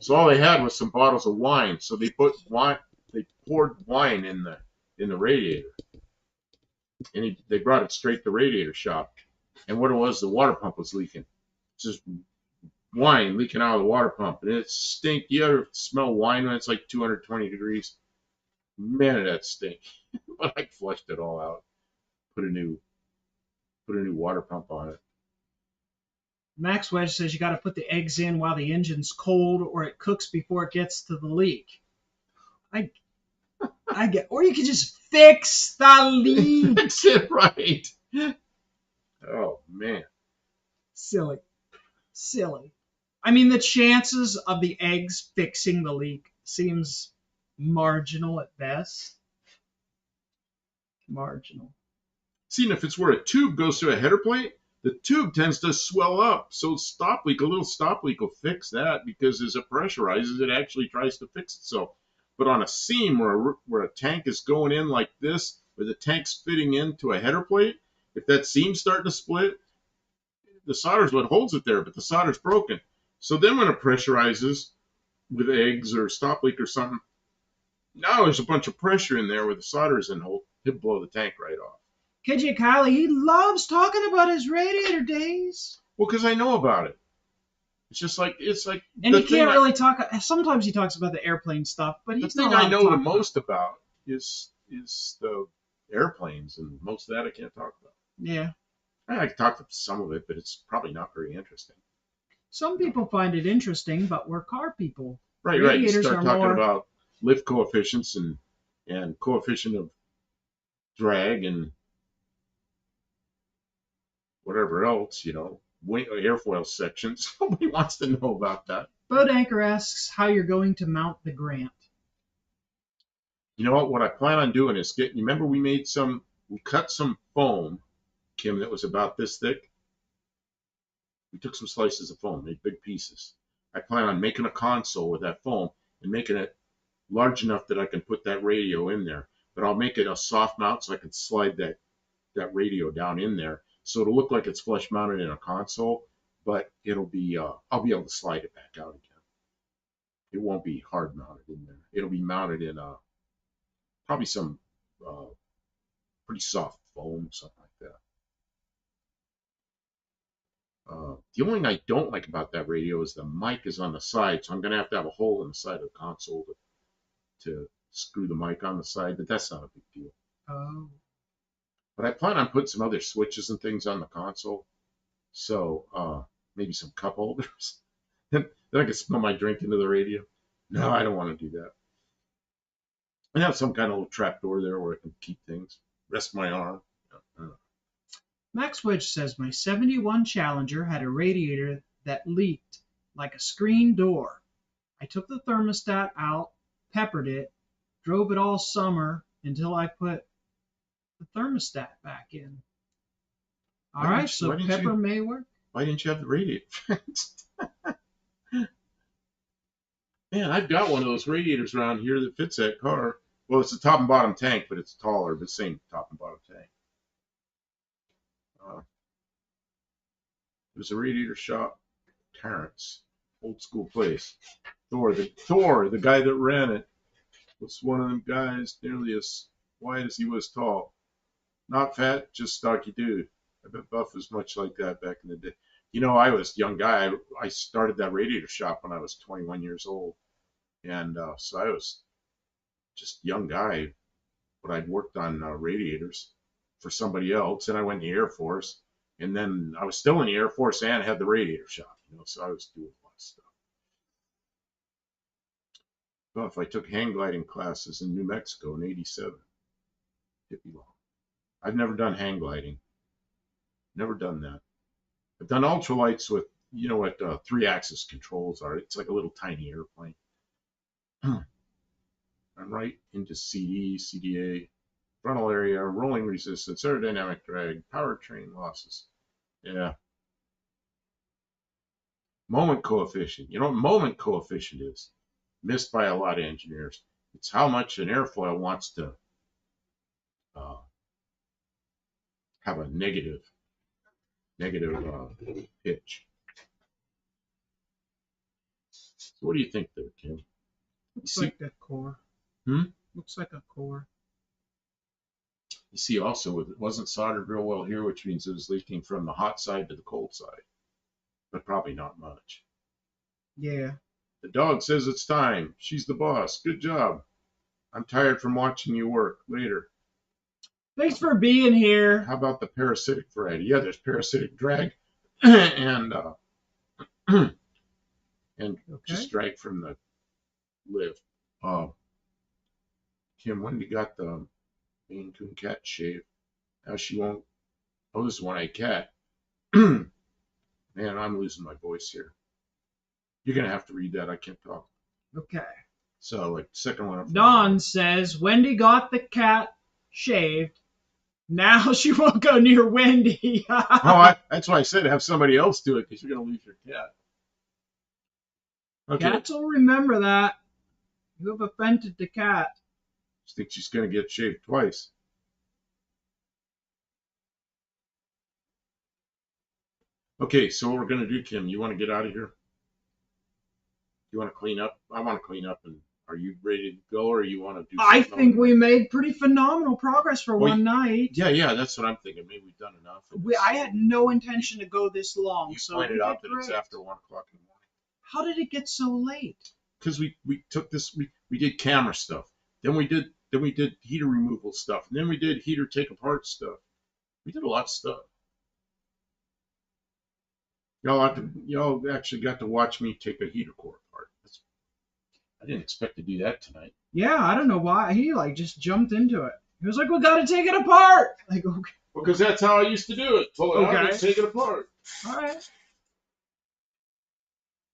Speaker 3: So all they had was some bottles of wine. So they poured wine in the radiator, and they brought it straight to the radiator shop. And what it was, the water pump was leaking. It's just wine leaking out of the water pump, and it stink. You ever smell wine when it's like 220 degrees? Man, did that stink. But I flushed it all out. Put a new water pump on it.
Speaker 2: Max Wedge says you got to put the eggs in while the engine's cold, or it cooks before it gets to the leak. I get, or you could just fix the leak.
Speaker 3: Fix it right. Oh man,
Speaker 2: Silly. I mean, the chances of the eggs fixing the leak seems marginal at best. Marginal.
Speaker 3: See, and if it's where a tube goes through a header plate, the tube tends to swell up. So a little stop leak will fix that, because as it pressurizes, it actually tries to fix itself. But on a seam where a tank is going in like this, where the tank's fitting into a header plate, if that seam's starting to split, the solder's what holds it there, but the solder's broken. So then when it pressurizes with eggs or stop leak or something, now there's a bunch of pressure in there where the solder is in hold. It'll blow the tank right off.
Speaker 2: KJ Kylie, he loves talking about his radiator days.
Speaker 3: Well, because I know about it. It's like
Speaker 2: And he can't really talk. Sometimes he talks about the airplane stuff, but he's
Speaker 3: the thing
Speaker 2: not
Speaker 3: I know the
Speaker 2: about.
Speaker 3: most about is the airplanes, and most of that I can't talk about.
Speaker 2: Yeah.
Speaker 3: I can talk to some of it, but it's probably not very interesting.
Speaker 2: Some people find it interesting, but we're car people.
Speaker 3: Right. You start talking about lift coefficients and coefficient of drag and whatever else, airfoil sections. Nobody wants to know about that.
Speaker 2: Boat Anchor asks how you're going to mount the Grant.
Speaker 3: You know what? What I plan on doing is you remember we cut some foam, Kim, that was about this thick. We took some slices of foam, made big pieces. I plan on making a console with that foam and making it large enough that I can put that radio in there. But I'll make it a soft mount so I can slide that radio down in there. So it'll look like it's flush mounted in a console, but it'll be I'll be able to slide it back out again. It won't be hard mounted in there. It'll be mounted in probably some pretty soft foam, something like that. The only thing I don't like about that radio is the mic is on the side, so I'm going to have a hole in the side of the console to screw the mic on the side, but that's not a big deal.
Speaker 2: Oh.
Speaker 3: But I plan on putting some other switches and things on the console, so maybe some cup holders. Then I can spill my drink into the radio. No, I don't want to do that. And have some kind of little trap door there where I can keep things. Rest my arm.
Speaker 2: Max Wedge says my 71 Challenger had a radiator that leaked like a screen door. I took the thermostat out, peppered it, drove it all summer until I put the thermostat back in. All right, so pepper may work.
Speaker 3: Why didn't you have the radiator fixed? Man, I've got one of those radiators around here that fits that car. Well, it's a top and bottom tank, but it's taller, but same top and bottom tank. There's a radiator shop, Terrence, old school place. Thor, the guy that ran it, was one of them guys nearly as wide as he was tall. Not fat, just stocky dude. I bet Buff was much like that back in the day. I was a young guy. I started that radiator shop when I was 21 years old. And so I was just a young guy, but I'd worked on radiators for somebody else. And I went in the Air Force. And then I was still in the Air Force and had the radiator shop. So I was doing a lot of stuff. Buff, I took hang gliding classes in New Mexico in '87. Hippie long. I've never done hang gliding. Never done that. I've done ultralights with, what 3-axis controls are. It's like a little tiny airplane. I'm right into CD, CDA, frontal area, rolling resistance, aerodynamic drag, powertrain losses. Yeah. Moment coefficient. You know what moment coefficient is? Missed by a lot of engineers. It's how much an airfoil wants to have a negative pitch. So what do you think there, Kim?
Speaker 2: Looks
Speaker 3: See-
Speaker 2: like a core.
Speaker 3: Hmm?
Speaker 2: Looks like a core.
Speaker 3: You see also it wasn't soldered real well here, which means it was leaking from the hot side to the cold side. But probably not much.
Speaker 2: Yeah.
Speaker 3: The dog says it's time. She's the boss. Good job. I'm tired from watching you work. Later.
Speaker 2: Thanks for being here.
Speaker 3: How about the parasitic variety? Yeah, there's parasitic drag and and
Speaker 2: Okay.
Speaker 3: just drag from the lift. Kim, Wendy got the Maine Coon cat shaved. Now she won't. Oh, this is one-eyed cat. Man, I'm losing my voice here. You're gonna have to read that. I can't talk.
Speaker 2: Okay.
Speaker 3: So, like, second one up.
Speaker 2: Dawn says Wendy got the cat shaved. Now she won't go near Wendy.
Speaker 3: That's why I said have somebody else do it because you're gonna lose your cat. Okay.
Speaker 2: Cats will remember that. You have offended the cat.
Speaker 3: I think she's gonna get shaved twice. Okay, so what we're gonna do, Kim? You want to get out of here? You want to clean up? I want to clean up. And are you ready to go, or you want to do?
Speaker 2: I
Speaker 3: something
Speaker 2: think
Speaker 3: else?
Speaker 2: we made pretty phenomenal progress for
Speaker 3: Well,
Speaker 2: one night.
Speaker 3: Yeah, that's what I'm thinking. Maybe we've done enough.
Speaker 2: I had no intention to go this long,
Speaker 3: You
Speaker 2: so
Speaker 3: pointed
Speaker 2: we
Speaker 3: out
Speaker 2: did
Speaker 3: that it's
Speaker 2: great.
Speaker 3: after 1 o'clock in the morning.
Speaker 2: How did it get so late?
Speaker 3: Because we took this. We did camera stuff. Then we did heater removal stuff. And then we did heater take apart stuff. We did a lot of stuff. Y'all actually got to watch me take a heater core apart. I didn't expect to do that tonight.
Speaker 2: Yeah, I don't know why. He just jumped into it. He was like, "We gotta take it apart." Like, okay,
Speaker 3: Because that's how I used to do it. Pull it out
Speaker 2: Okay.
Speaker 3: and take it apart.
Speaker 2: all right.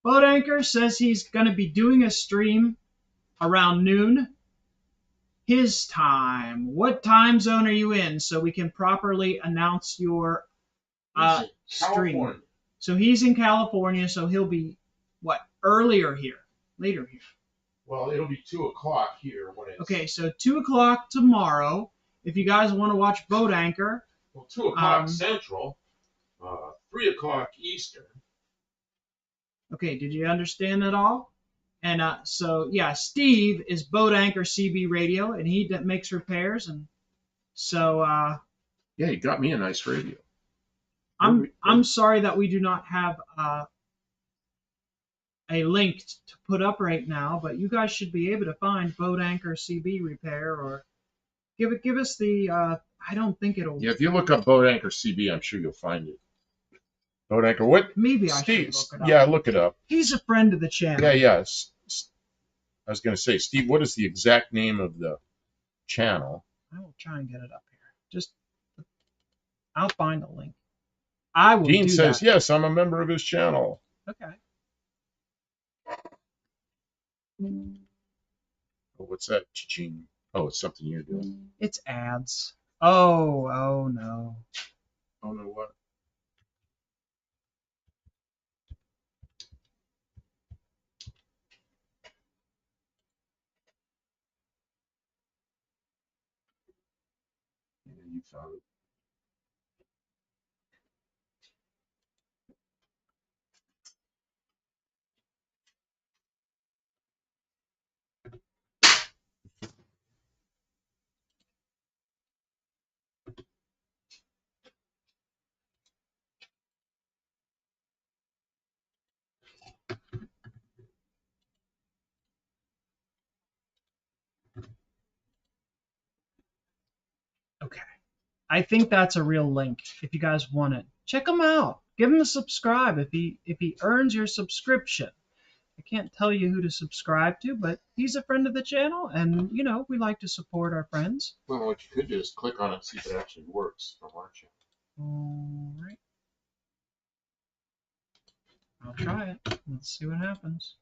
Speaker 2: Boat Anchor says he's gonna be doing a stream around noon his time. What time zone are you in, so we can properly announce your
Speaker 3: He's in
Speaker 2: stream?
Speaker 3: California.
Speaker 2: So he's in California, so he'll be earlier here, later here.
Speaker 3: Well, it'll be 2 o'clock here when it's.
Speaker 2: Okay, so 2 o'clock tomorrow. If you guys want to watch Boat Anchor,
Speaker 3: Well, 2 o'clock Central, 3 o'clock Eastern.
Speaker 2: okay, did you understand that all? And so yeah, Steve is Boat Anchor CB Radio, and he makes repairs, and so
Speaker 3: Yeah, you got me a nice radio.
Speaker 2: I'm sorry that we do not have a link to put up right now, but you guys should be able to find Boat Anchor CB Repair, or give us the I don't think it'll.
Speaker 3: Yeah, if you look up Boat Anchor CB, I'm sure you'll find it. Boat Anchor, what?
Speaker 2: Maybe I
Speaker 3: Steve,
Speaker 2: should look it up.
Speaker 3: yeah, look it up.
Speaker 2: He's a friend of the channel.
Speaker 3: Yeah. I was going to say, Steve, what is the exact name of the channel?
Speaker 2: I will try and get it up here. I'll find a link. I will
Speaker 3: Dean
Speaker 2: do
Speaker 3: says,
Speaker 2: that.
Speaker 3: yes, I'm a member of his channel.
Speaker 2: Okay.
Speaker 3: Oh, what's that? Cha-ching. Oh, it's something you're doing.
Speaker 2: It's ads. Oh no.
Speaker 3: Oh, no, what? Yeah, you found it.
Speaker 2: Okay. I think that's a real link. If you guys want it, check him out. Give him a subscribe if he earns your subscription. I can't tell you who to subscribe to, but he's a friend of the channel, and we like to support our friends.
Speaker 3: Well, what you could do is click on it and see if it actually works from our channel.
Speaker 2: All right. I'll try it. Let's see what happens.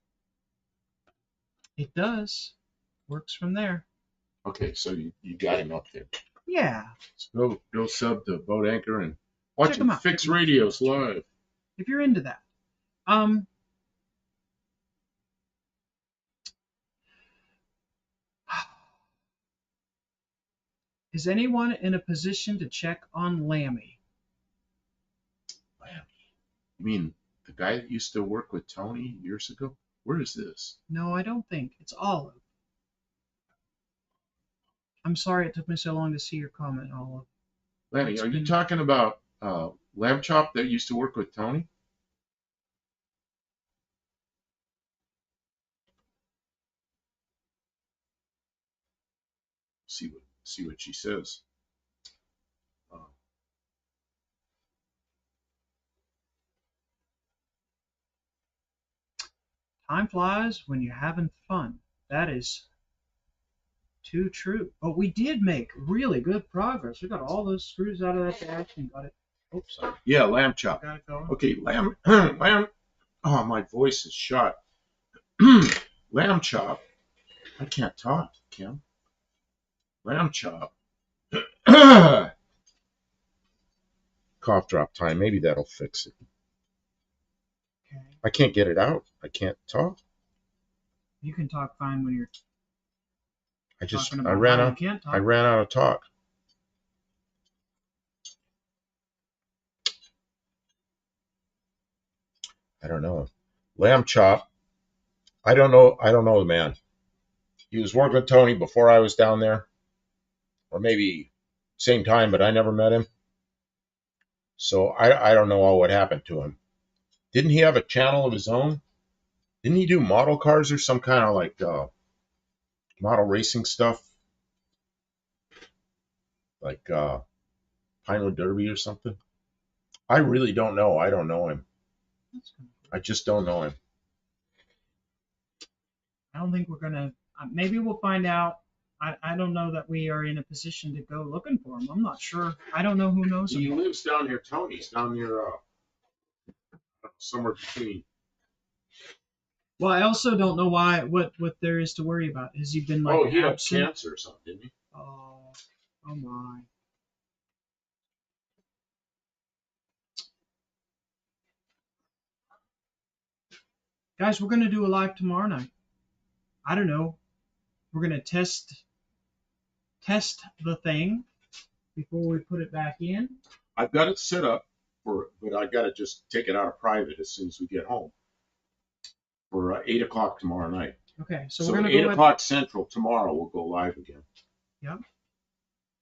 Speaker 2: It does. Works from there.
Speaker 3: Okay, so you got him up there.
Speaker 2: Yeah.
Speaker 3: So go sub to Boat Anchor and watch
Speaker 2: Check him
Speaker 3: him
Speaker 2: out.
Speaker 3: fix radios live.
Speaker 2: If you're into that. Is anyone in a position to check on Lammy?
Speaker 3: Lammy? You mean the guy that used to work with Tony years ago? Where is this?
Speaker 2: No, I don't think. It's Olive. I'm sorry it took me so long to see your comment, Olive.
Speaker 3: Lenny,
Speaker 2: It's
Speaker 3: are you
Speaker 2: been-
Speaker 3: talking about Lamb Chop that used to work with Tony? See what she says.
Speaker 2: Time flies when you're having fun. That is too true. But we did make really good progress. We got all those screws out of that dash and got it. Oops, sorry.
Speaker 3: Yeah, Lamb Chop.
Speaker 2: Got it going.
Speaker 3: Okay, lamb. Oh, my voice is shot. Lamb Chop. I can't talk, Kim. Lamb Chop. Cough drop time. Maybe that'll fix it.
Speaker 2: Okay.
Speaker 3: I can't get it out. I can't talk.
Speaker 2: You can talk fine when you're talking about
Speaker 3: I ran
Speaker 2: how
Speaker 3: out.
Speaker 2: you can't talk.
Speaker 3: I ran out of talk. I don't know. Lamb Chop. I don't know the man. He was working with Tony before I was down there, or maybe same time, but I never met him. So I don't know all what happened to him. Didn't he have a channel of his own? Didn't he do model cars or some kind of like model racing stuff? Like Pinewood Derby or something? I really don't know. I don't know him. I just don't know him.
Speaker 2: I don't think we're gonna. Maybe we'll find out. I don't know that we are in a position to go looking for him. I'm not sure. I don't know who knows
Speaker 3: He
Speaker 2: him.
Speaker 3: lives down near Tony's, down near somewhere between.
Speaker 2: Well, I also don't know what there is to worry about. Has he been like
Speaker 3: Oh, he had
Speaker 2: absent?
Speaker 3: cancer or something, didn't he?
Speaker 2: Oh, oh my. Guys, we're gonna do a live tomorrow night. I don't know. We're gonna test the thing before we put it back in.
Speaker 3: I've got it set up but I got to just take it out of private as soon as we get home for 8 o'clock tomorrow night.
Speaker 2: Okay, so
Speaker 3: So
Speaker 2: we're gonna
Speaker 3: 8
Speaker 2: go
Speaker 3: o'clock Central tomorrow we'll go live again.
Speaker 2: Yep.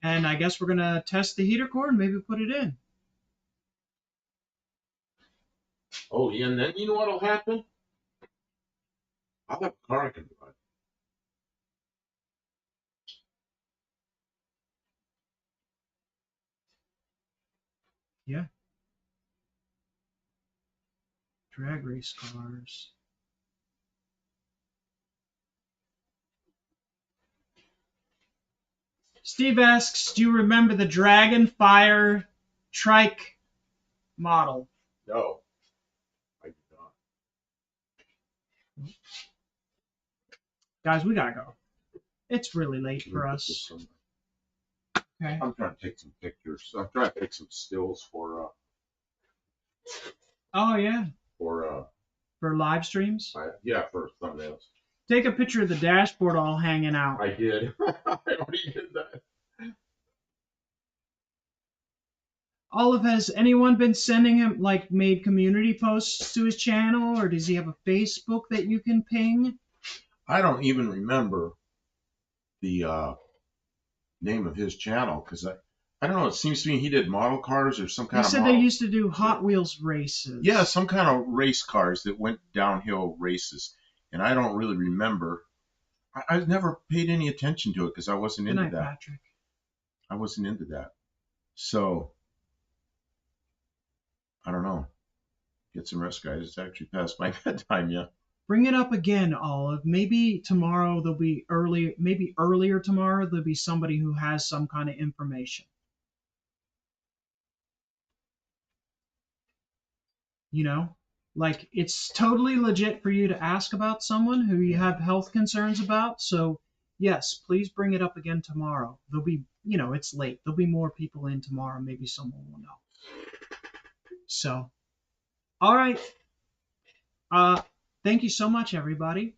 Speaker 2: And I guess we're gonna test the heater core and maybe put it in.
Speaker 3: Oh, yeah, and then you know what'll happen? I'll have a car I can drive.
Speaker 2: Yeah. Drag race cars. Steve asks, do you remember the Dragonfire trike model?
Speaker 3: No, I do not.
Speaker 2: Guys, we gotta go. It's really late for
Speaker 3: Let me put this
Speaker 2: us.
Speaker 3: somewhere.
Speaker 2: Okay.
Speaker 3: I'm trying to take some pictures. I'm trying to take some stills for
Speaker 2: Oh yeah,
Speaker 3: for
Speaker 2: live streams.
Speaker 3: for thumbnails.
Speaker 2: Take a picture of the dashboard all hanging out.
Speaker 3: I did. I already did that.
Speaker 2: Olive, has anyone been sending him made community posts to his channel, or does he have a Facebook that you can ping?
Speaker 3: I don't even remember the name of his channel because I don't know. It seems to me he did model cars or some
Speaker 2: He
Speaker 3: kind of
Speaker 2: said
Speaker 3: model.
Speaker 2: they used to do Hot Wheels races.
Speaker 3: Yeah, some kind of race cars that went downhill races, and I don't really remember. I never paid any attention to it because I wasn't
Speaker 2: Good
Speaker 3: into
Speaker 2: night,
Speaker 3: that.
Speaker 2: Patrick.
Speaker 3: I wasn't into that. So I don't know. Get some rest, guys. It's actually past my bedtime yet.
Speaker 2: Bring it up again, Olive. Maybe tomorrow there'll be maybe earlier tomorrow there'll be somebody who has some kind of information. You know? Like, it's totally legit for you to ask about someone who you have health concerns about. So, yes, please bring it up again tomorrow. There'll be, it's late. There'll be more people in tomorrow. Maybe someone will know. So, all right. Thank you so much, everybody.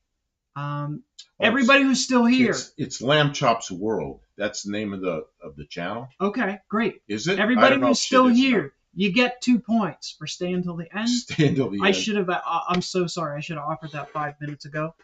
Speaker 2: Everybody who's still here.
Speaker 3: It's Lamb Chop's World. That's the name of the channel.
Speaker 2: Okay, great.
Speaker 3: Is it?
Speaker 2: Everybody who's still here, You get 2 points for staying till the end.
Speaker 3: Stay until the
Speaker 2: I
Speaker 3: end.
Speaker 2: should have. I'm so sorry. I should have offered that 5 minutes ago.